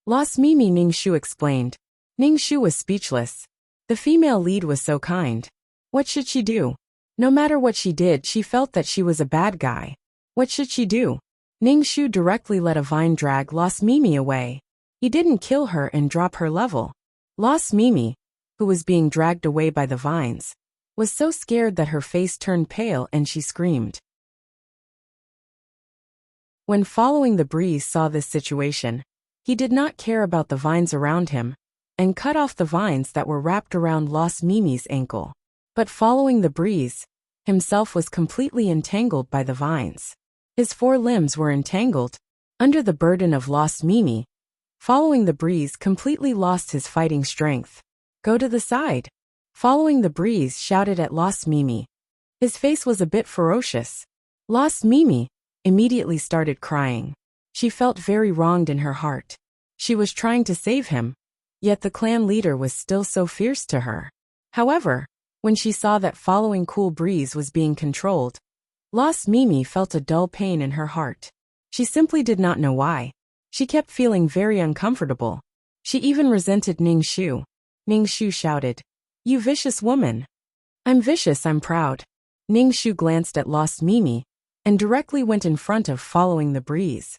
Lost Mimi, Ningxu explained. Ningxu was speechless. The female lead was so kind. What should she do? No matter what she did, she felt that she was a bad guy. What should she do? Ningxu directly let a vine drag Lost Mimi away. He didn't kill her and drop her level. Lost Mimi, who was being dragged away by the vines, was so scared that her face turned pale and she screamed. When Following the Breeze saw this situation, he did not care about the vines around him, and cut off the vines that were wrapped around Lost Mimi's ankle. But Following the Breeze himself was completely entangled by the vines. His 4 limbs were entangled. Under the burden of Lost Mimi, Following the Breeze completely lost his fighting strength. Go to the side. Following the Breeze shouted at Lost Mimi. His face was a bit ferocious. Lost Mimi immediately started crying. She felt very wronged in her heart. She was trying to save him, yet the clan leader was still so fierce to her. However, when she saw that Following Cool Breeze was being controlled, Lost Mimi felt a dull pain in her heart. She simply did not know why. She kept feeling very uncomfortable. She even resented Ningxu. Ningxu shouted, "You vicious woman." "I'm vicious, I'm proud." Ningxu glanced at Lost Mimi and directly went in front of Following the Breeze.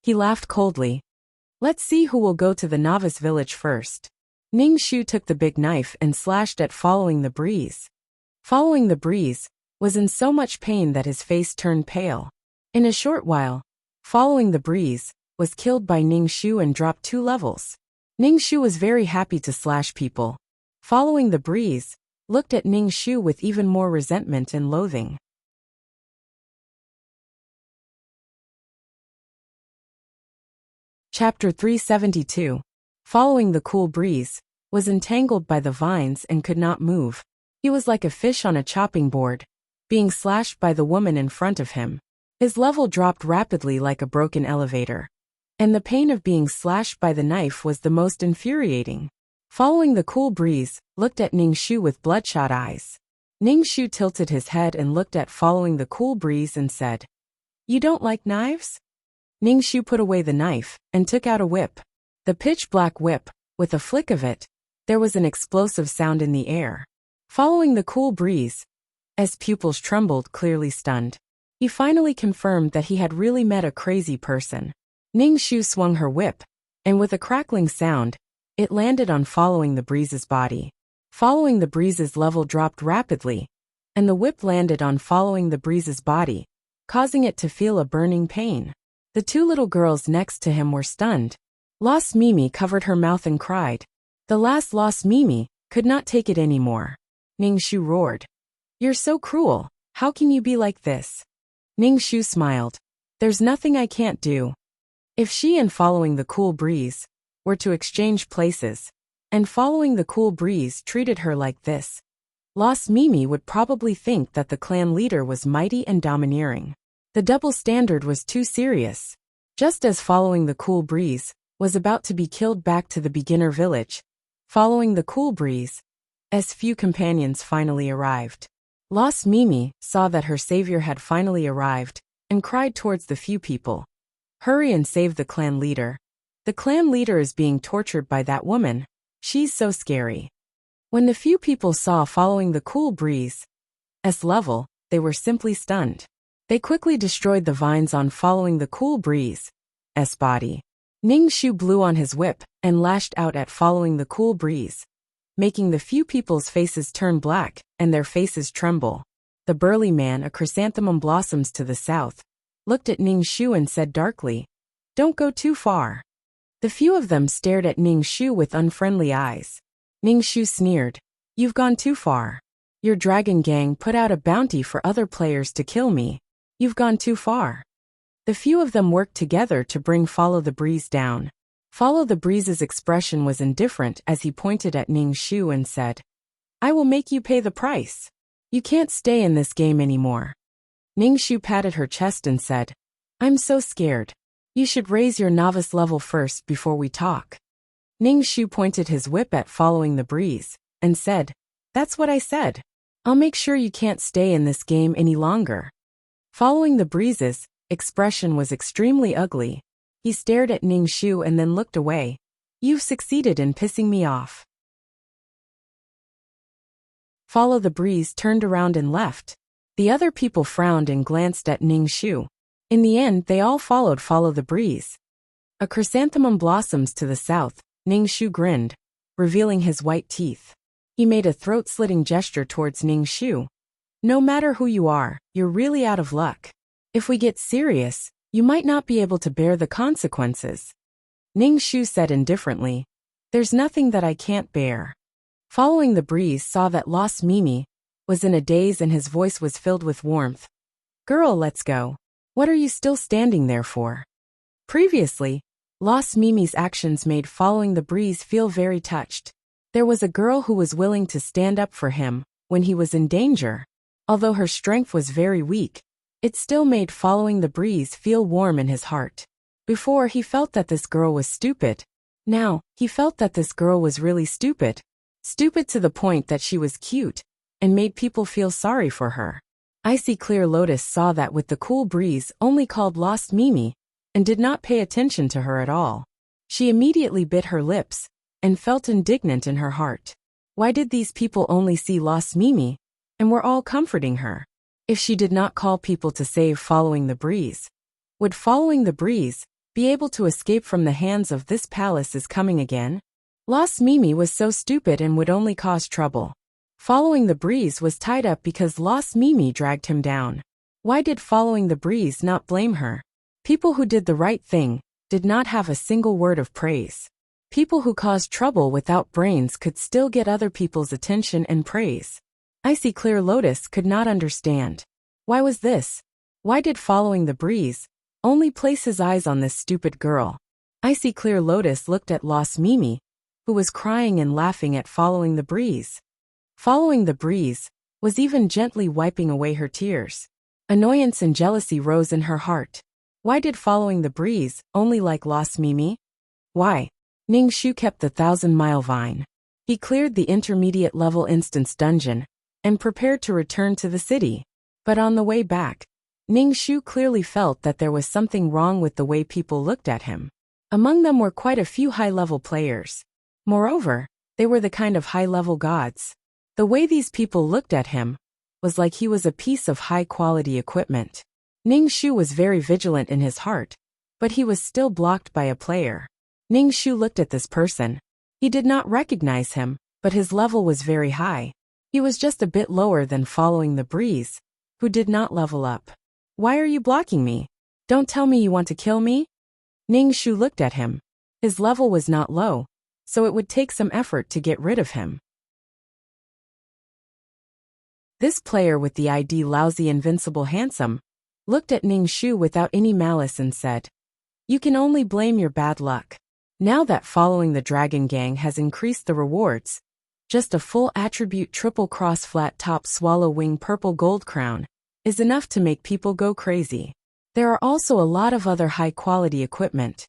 He laughed coldly. "Let's see who will go to the novice village first." Ningxu took the big knife and slashed at Following the Breeze. Following the Breeze was in so much pain that his face turned pale. In a short while, Following the Breeze was killed by Ningxu and dropped 2 levels. Ningxu was very happy to slash people. Following the Breeze looked at Ningxu with even more resentment and loathing. Chapter 372. Following the Cool Breeze was entangled by the vines and could not move. He was like a fish on a chopping board, being slashed by the woman in front of him. His level dropped rapidly like a broken elevator. And the pain of being slashed by the knife was the most infuriating. Following the Cool Breeze looked at Ningxu with bloodshot eyes. Ningxu tilted his head and looked at Following the Cool Breeze and said, "You don't like knives?" Ningxu put away the knife and took out a whip. The pitch-black whip, with a flick of it, there was an explosive sound in the air. Following the Cool Breeze, as pupils trembled, clearly stunned. He finally confirmed that he had really met a crazy person. Ningxu swung her whip, and with a crackling sound, it landed on Following the Breeze's body. Following the Breeze's level dropped rapidly, and the whip landed on Following the Breeze's body, causing it to feel a burning pain. The 2 little girls next to him were stunned. Lost Mimi covered her mouth and cried. The last Lost Mimi could not take it anymore. Ningxu roared, "You're so cruel. How can you be like this?" Ningxu smiled. "There's nothing I can't do." If she and Following the Cool Breeze were to exchange places, and Following the Cool Breeze treated her like this, Lost Mimi would probably think that the clan leader was mighty and domineering. The double standard was too serious. Just as Following the Cool Breeze was about to be killed back to the beginner village, Following the Cool Breeze, as few companions finally arrived. Lost Mimi saw that her savior had finally arrived and cried towards the few people, "Hurry and save the clan leader. The clan leader is being tortured by that woman. She's so scary." When the few people saw Following the Cool Breeze level, they were simply stunned. They quickly destroyed the vines on Following the Cool Breeze's body. Ningxu blew on his whip and lashed out at Following the Cool Breeze, making the few people's faces turn black and their faces tremble. The burly man, a chrysanthemum blossoms to the south, looked at Ningxu and said darkly, "Don't go too far." The few of them stared at Ningxu with unfriendly eyes. Ningxu sneered, "You've gone too far. Your dragon gang put out a bounty for other players to kill me. You've gone too far." The few of them worked together to bring Follow the Breeze down. Follow the Breeze's expression was indifferent as he pointed at Ningxu and said, "I will make you pay the price. You can't stay in this game anymore." Ningxu patted her chest and said, "I'm so scared. You should raise your novice level first before we talk." Ningxu pointed his whip at Following the Breeze and said, "That's what I said. I'll make sure you can't stay in this game any longer." Following the breeze's expression was extremely ugly. He stared at Ning Shu and then looked away. You've succeeded in pissing me off. Follow the breeze turned around and left. The other people frowned and glanced at Ning Shu. In the end, they all followed Follow the Breeze. A chrysanthemum blossoms to the south. Ning Shu grinned, revealing his white teeth. He made a throat-slitting gesture towards Ning Shu. No matter who you are, you're really out of luck. If we get serious, you might not be able to bear the consequences. Ning Shu said indifferently, There's nothing that I can't bear. Following the Breeze saw that Lost Mimi was in a daze and his voice was filled with warmth. Girl, let's go. What are you still standing there for? Previously, Lost Mimi's actions made Following the Breeze feel very touched. There was a girl who was willing to stand up for him when he was in danger. Although her strength was very weak, it still made Following the Breeze feel warm in his heart. Before, he felt that this girl was stupid. Now, he felt that this girl was really stupid. Stupid to the point that she was cute and made people feel sorry for her. Icy Clear Lotus saw that with the cool breeze only called Lost Mimi and did not pay attention to her at all. She immediately bit her lips and felt indignant in her heart. Why did these people only see Lost Mimi and were all comforting her? If she did not call people to save Following the Breeze, would Following the Breeze be able to escape from the hands of this palace is coming again? Lost Mimi was so stupid and would only cause trouble. Following the Breeze was tied up because Lost Mimi dragged him down. Why did Following the Breeze not blame her? People who did the right thing did not have a single word of praise. People who caused trouble without brains could still get other people's attention and praise. Icy Clear Lotus could not understand. Why was this? Why did Following the Breeze only place his eyes on this stupid girl? Icy Clear Lotus looked at Lost Mimi, who was crying and laughing at Following the Breeze. Following the Breeze was even gently wiping away her tears. Annoyance and jealousy rose in her heart. Why did Following the Breeze only like Lost Mimi? Why? Ning Shu kept the 1,000-mile vine. He cleared the intermediate level instance dungeon and prepared to return to the city. But on the way back, Ning Shu clearly felt that there was something wrong with the way people looked at him. Among them were quite a few high-level players. Moreover, they were the kind of high-level gods. The way these people looked at him was like he was a piece of high-quality equipment. Ning Shu was very vigilant in his heart, but he was still blocked by a player. Ning Shu looked at this person. He did not recognize him, but his level was very high. He was just a bit lower than Following the Breeze, who did not level up. Why are you blocking me? Don't tell me you want to kill me? Ning Shu looked at him. His level was not low, so it would take some effort to get rid of him. This player with the ID Lousy Invincible Handsome looked at Ning Shu without any malice and said, You can only blame your bad luck. Now that Following the Dragon Gang has increased the rewards, just a full attribute triple cross flat top swallow wing purple gold crown is enough to make people go crazy. There are also a lot of other high-quality equipment.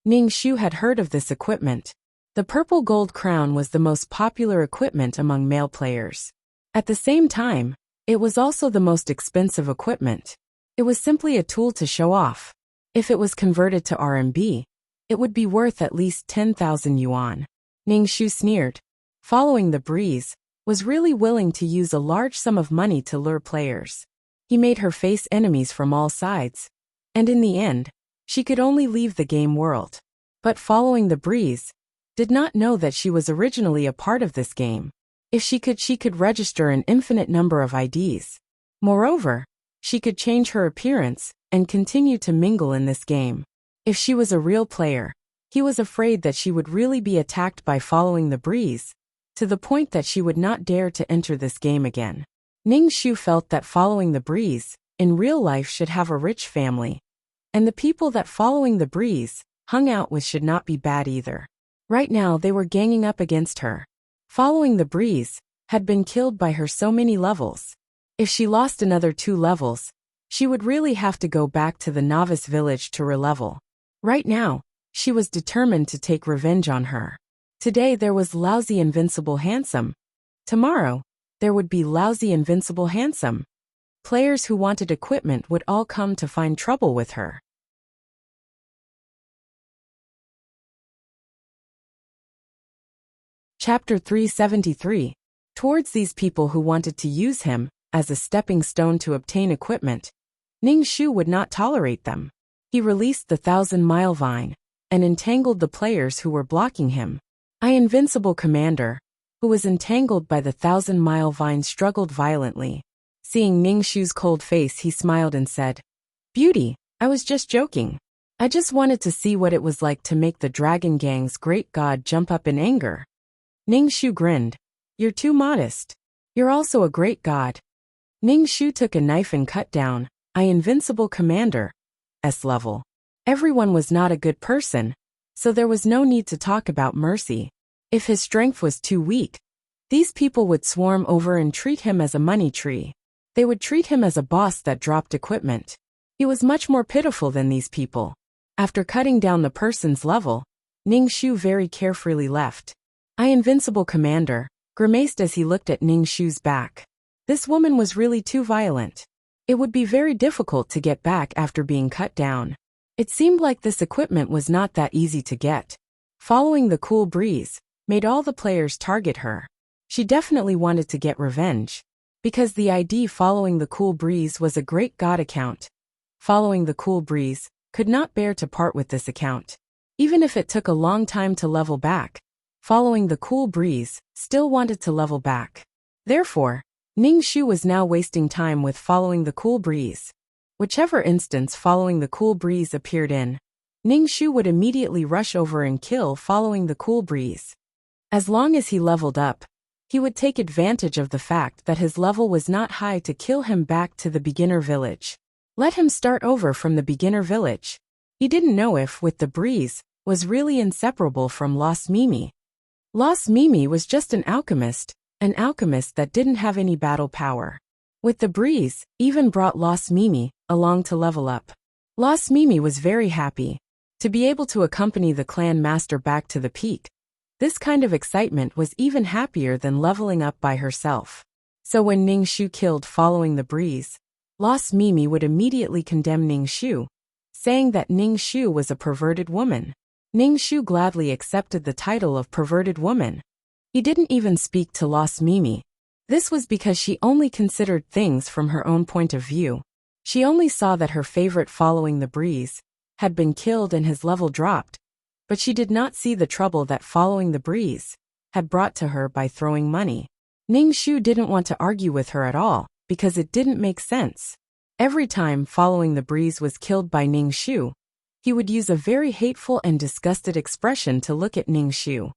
Ning Shu had heard of this equipment. The purple gold crown was the most popular equipment among male players. At the same time, it was also the most expensive equipment. It was simply a tool to show off. If it was converted to RMB, it would be worth at least 10,000 yuan. Ning Shu sneered. Following the Breeze was really willing to use a large sum of money to lure players. He made her face enemies from all sides, and in the end, she could only leave the game world. But Following the Breeze did not know that she was originally a part of this game. If she could register an infinite number of IDs. Moreover, she could change her appearance and continue to mingle in this game. If she was a real player, he was afraid that she would really be attacked by Following the Breeze, to the point that she would not dare to enter this game again. Ning Shu felt that Following the Breeze, in real life, should have a rich family. And the people that Following the Breeze hung out with should not be bad either. Right now they were ganging up against her. Following the Breeze had been killed by her so many levels. If she lost another 2 levels, she would really have to go back to the novice village to re-level. Right now, she was determined to take revenge on her. Today there was Lousy Invincible Handsome. Tomorrow, there would be Lousy Invincible Handsome. Players who wanted equipment would all come to find trouble with her. Chapter 373. Towards these people who wanted to use him as a stepping stone to obtain equipment, Ning Shu would not tolerate them. He released the 1,000-mile vine and entangled the players who were blocking him. Invincible commander, who was entangled by the 1,000-mile vine, struggled violently. Seeing Ning Shu's cold face, he smiled and said, "Beauty, I was just joking. I just wanted to see what it was like to make the Dragon Gang's great god jump up in anger." Ning Shu grinned. "You're too modest. You're also a great god." Ning Shu took a knife and cut down Invincible Commander's level. Everyone was not a good person, so there was no need to talk about mercy. If his strength was too weak, these people would swarm over and treat him as a money tree. They would treat him as a boss that dropped equipment. He was much more pitiful than these people. After cutting down the person's level, Ning Shu very carefully left. Invincible Commander grimaced as he looked at Ning Shu's back. This woman was really too violent. It would be very difficult to get back after being cut down. It seemed like this equipment was not that easy to get. Following the cool breeze made all the players target her. She definitely wanted to get revenge. Because the ID Following the Cool Breeze was a great god account. Following the Cool Breeze could not bear to part with this account. Even if it took a long time to level back, Following the Cool Breeze still wanted to level back. Therefore, Ning Shu was now wasting time with Following the Cool Breeze. Whichever instance Following the Cool Breeze appeared in, Ning Shu would immediately rush over and kill Following the Cool Breeze. As long as he leveled up, he would take advantage of the fact that his level was not high to kill him back to the beginner village. Let him start over from the beginner village. He didn't know if, with the breeze, was really inseparable from Lost Mimi. Lost Mimi was just an alchemist that didn't have any battle power. With the breeze, even brought Lost Mimi along to level up. Lost Mimi was very happy to be able to accompany the clan master back to the peak. This kind of excitement was even happier than leveling up by herself. So when Ning Shu killed Following the Breeze, Lost Mimi would immediately condemn Ning Shu, saying that Ning Shu was a perverted woman. Ning Shu gladly accepted the title of perverted woman. He didn't even speak to Lost Mimi. This was because she only considered things from her own point of view. She only saw that her favorite Following the Breeze had been killed and his level dropped, but she did not see the trouble that Following the Breeze had brought to her by throwing money. Ning Shu didn't want to argue with her at all, because it didn't make sense. Every time Following the Breeze was killed by Ning Shu, he would use a very hateful and disgusted expression to look at Ning Shu.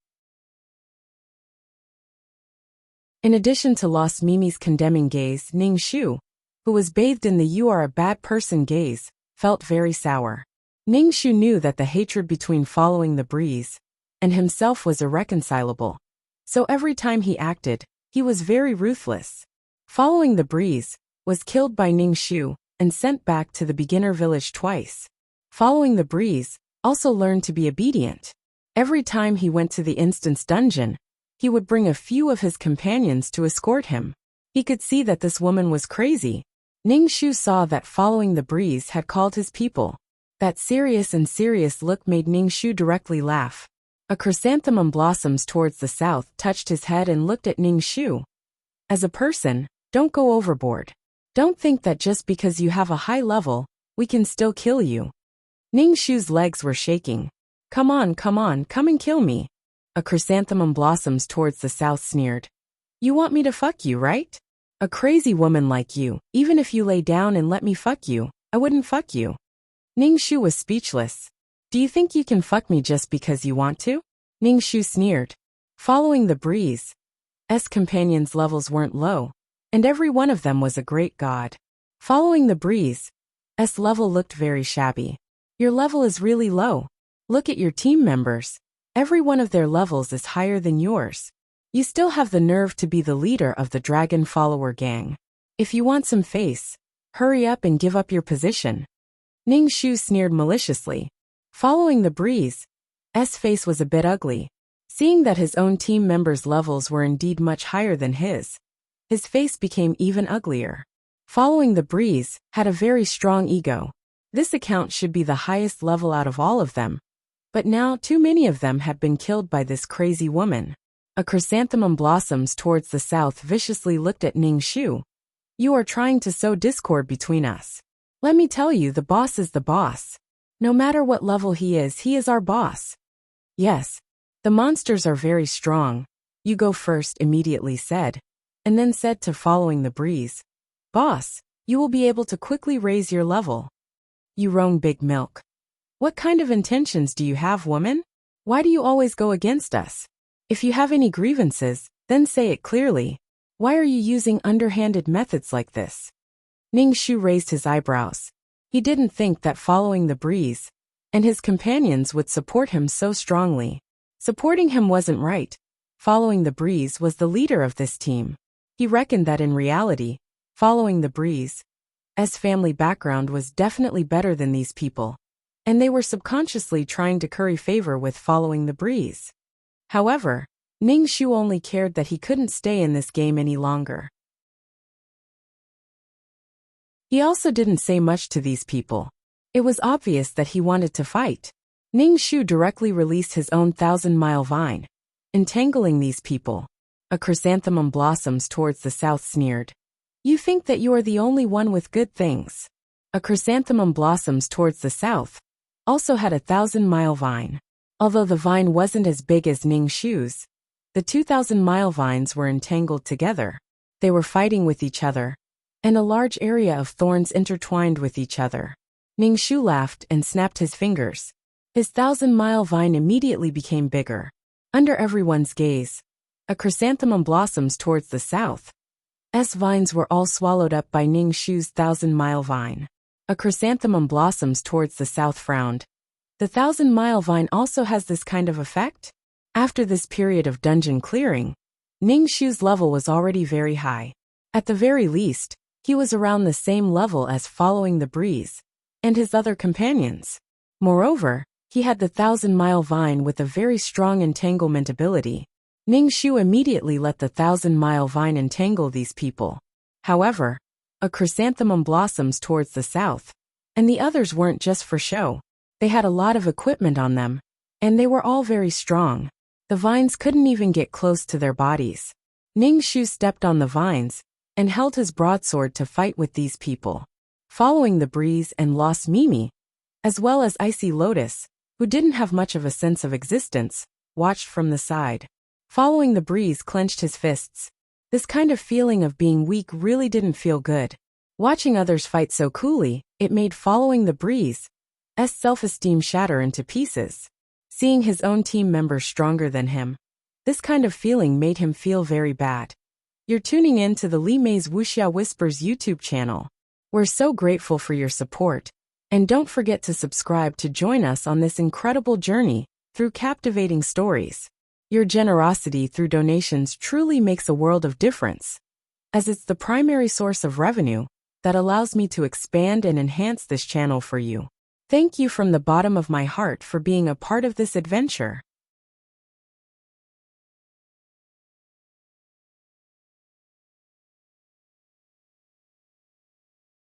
In addition to Lost Mimi's condemning gaze, Ning Shu, who was bathed in the "you are a bad person" gaze, felt very sour. Ning Shu knew that the hatred between Following the Breeze and himself was irreconcilable. So every time he acted, he was very ruthless. Following the Breeze was killed by Ning Shu and sent back to the beginner village twice. Following the Breeze also learned to be obedient. Every time he went to the instance dungeon, he would bring a few of his companions to escort him. He could see that this woman was crazy. Ning Shu saw that Following the Breeze had called his people. That serious look made Ning Shu directly laugh. A chrysanthemum blossoms towards the south touched his head and looked at Ning Shu. As a person, don't go overboard. Don't think that just because you have a high level, we can still kill you. Ning Shu's legs were shaking. Come on, come and kill me. A chrysanthemum blossoms towards the south sneered. You want me to fuck you, right? A crazy woman like you, even if you lay down and let me fuck you, I wouldn't fuck you. Ning Shu was speechless. Do you think you can fuck me just because you want to? Ning Shu sneered. Following the Breeze's companions' levels weren't low, and every one of them was a great god. Following the Breeze's level looked very shabby. Your level is really low. Look at your team members. Every one of their levels is higher than yours. You still have the nerve to be the leader of the Dragon Follower Gang. If you want some face, hurry up and give up your position. Ning Shu sneered maliciously. Following the Breeze's face was a bit ugly. Seeing that his own team members' levels were indeed much higher than his face became even uglier. Following the breeze had a very strong ego. This account should be the highest level out of all of them. But now too many of them had been killed by this crazy woman. A chrysanthemum blossoms towards the south viciously looked at Ning Shu. You are trying to sow discord between us. Let me tell you, the boss is the boss. No matter what level he is our boss. Yes, the monsters are very strong. You go first, immediately said. And then said to Following the breeze. Boss, you will be able to quickly raise your level. You roam big milk. What kind of intentions do you have, woman? Why do you always go against us? If you have any grievances, then say it clearly. Why are you using underhanded methods like this? Ning Shu raised his eyebrows. He didn't think that Following the breeze and his companions would support him so strongly. Supporting him wasn't right. Following the breeze was the leader of this team. He reckoned that in reality, Following the breeze's family background was definitely better than these people, and they were subconsciously trying to curry favor with Following the breeze. However, Ning Shu only cared that he couldn't stay in this game any longer. He also didn't say much to these people. It was obvious that he wanted to fight. Ning Shu directly released his own 1,000-mile vine, entangling these people. A chrysanthemum blossoms towards the south sneered. You think that you are the only one with good things. A chrysanthemum blossoms towards the south also had a 1,000-mile vine. Although the vine wasn't as big as Ning Shu's, the 2,000-mile vines were entangled together. They were fighting with each other, and a large area of thorns intertwined with each other. Ning Shu laughed and snapped his fingers. His 1,000-mile vine immediately became bigger. Under everyone's gaze, a chrysanthemum blossoms towards the south. Vines were all swallowed up by Ning Shu's 1,000-mile vine. A chrysanthemum blossoms towards the south frowned. The 1,000-mile vine also has this kind of effect? After this period of dungeon clearing, Ning Shu's level was already very high. At the very least, he was around the same level as Following the breeze and his other companions. Moreover, he had the 1,000-mile vine with a very strong entanglement ability. Ning Shu immediately let the 1,000-mile vine entangle these people. However, a chrysanthemum blossoms towards the south, and the others weren't just for show. They had a lot of equipment on them, and they were all very strong. The vines couldn't even get close to their bodies. Ning Shu stepped on the vines and held his broadsword to fight with these people. Following the breeze and Lost Mimi, as well as Icy Lotus, who didn't have much of a sense of existence, watched from the side. Following the breeze clenched his fists. This kind of feeling of being weak really didn't feel good. Watching others fight so coolly, it made Following the breeze's self-esteem shatter into pieces. Seeing his own team members stronger than him, this kind of feeling made him feel very bad. You're tuning in to the Li Mei's Wuxia Whispers YouTube channel. We're so grateful for your support, and don't forget to subscribe to join us on this incredible journey through captivating stories. Your generosity through donations truly makes a world of difference, as it's the primary source of revenue that allows me to expand and enhance this channel for you. Thank you from the bottom of my heart for being a part of this adventure.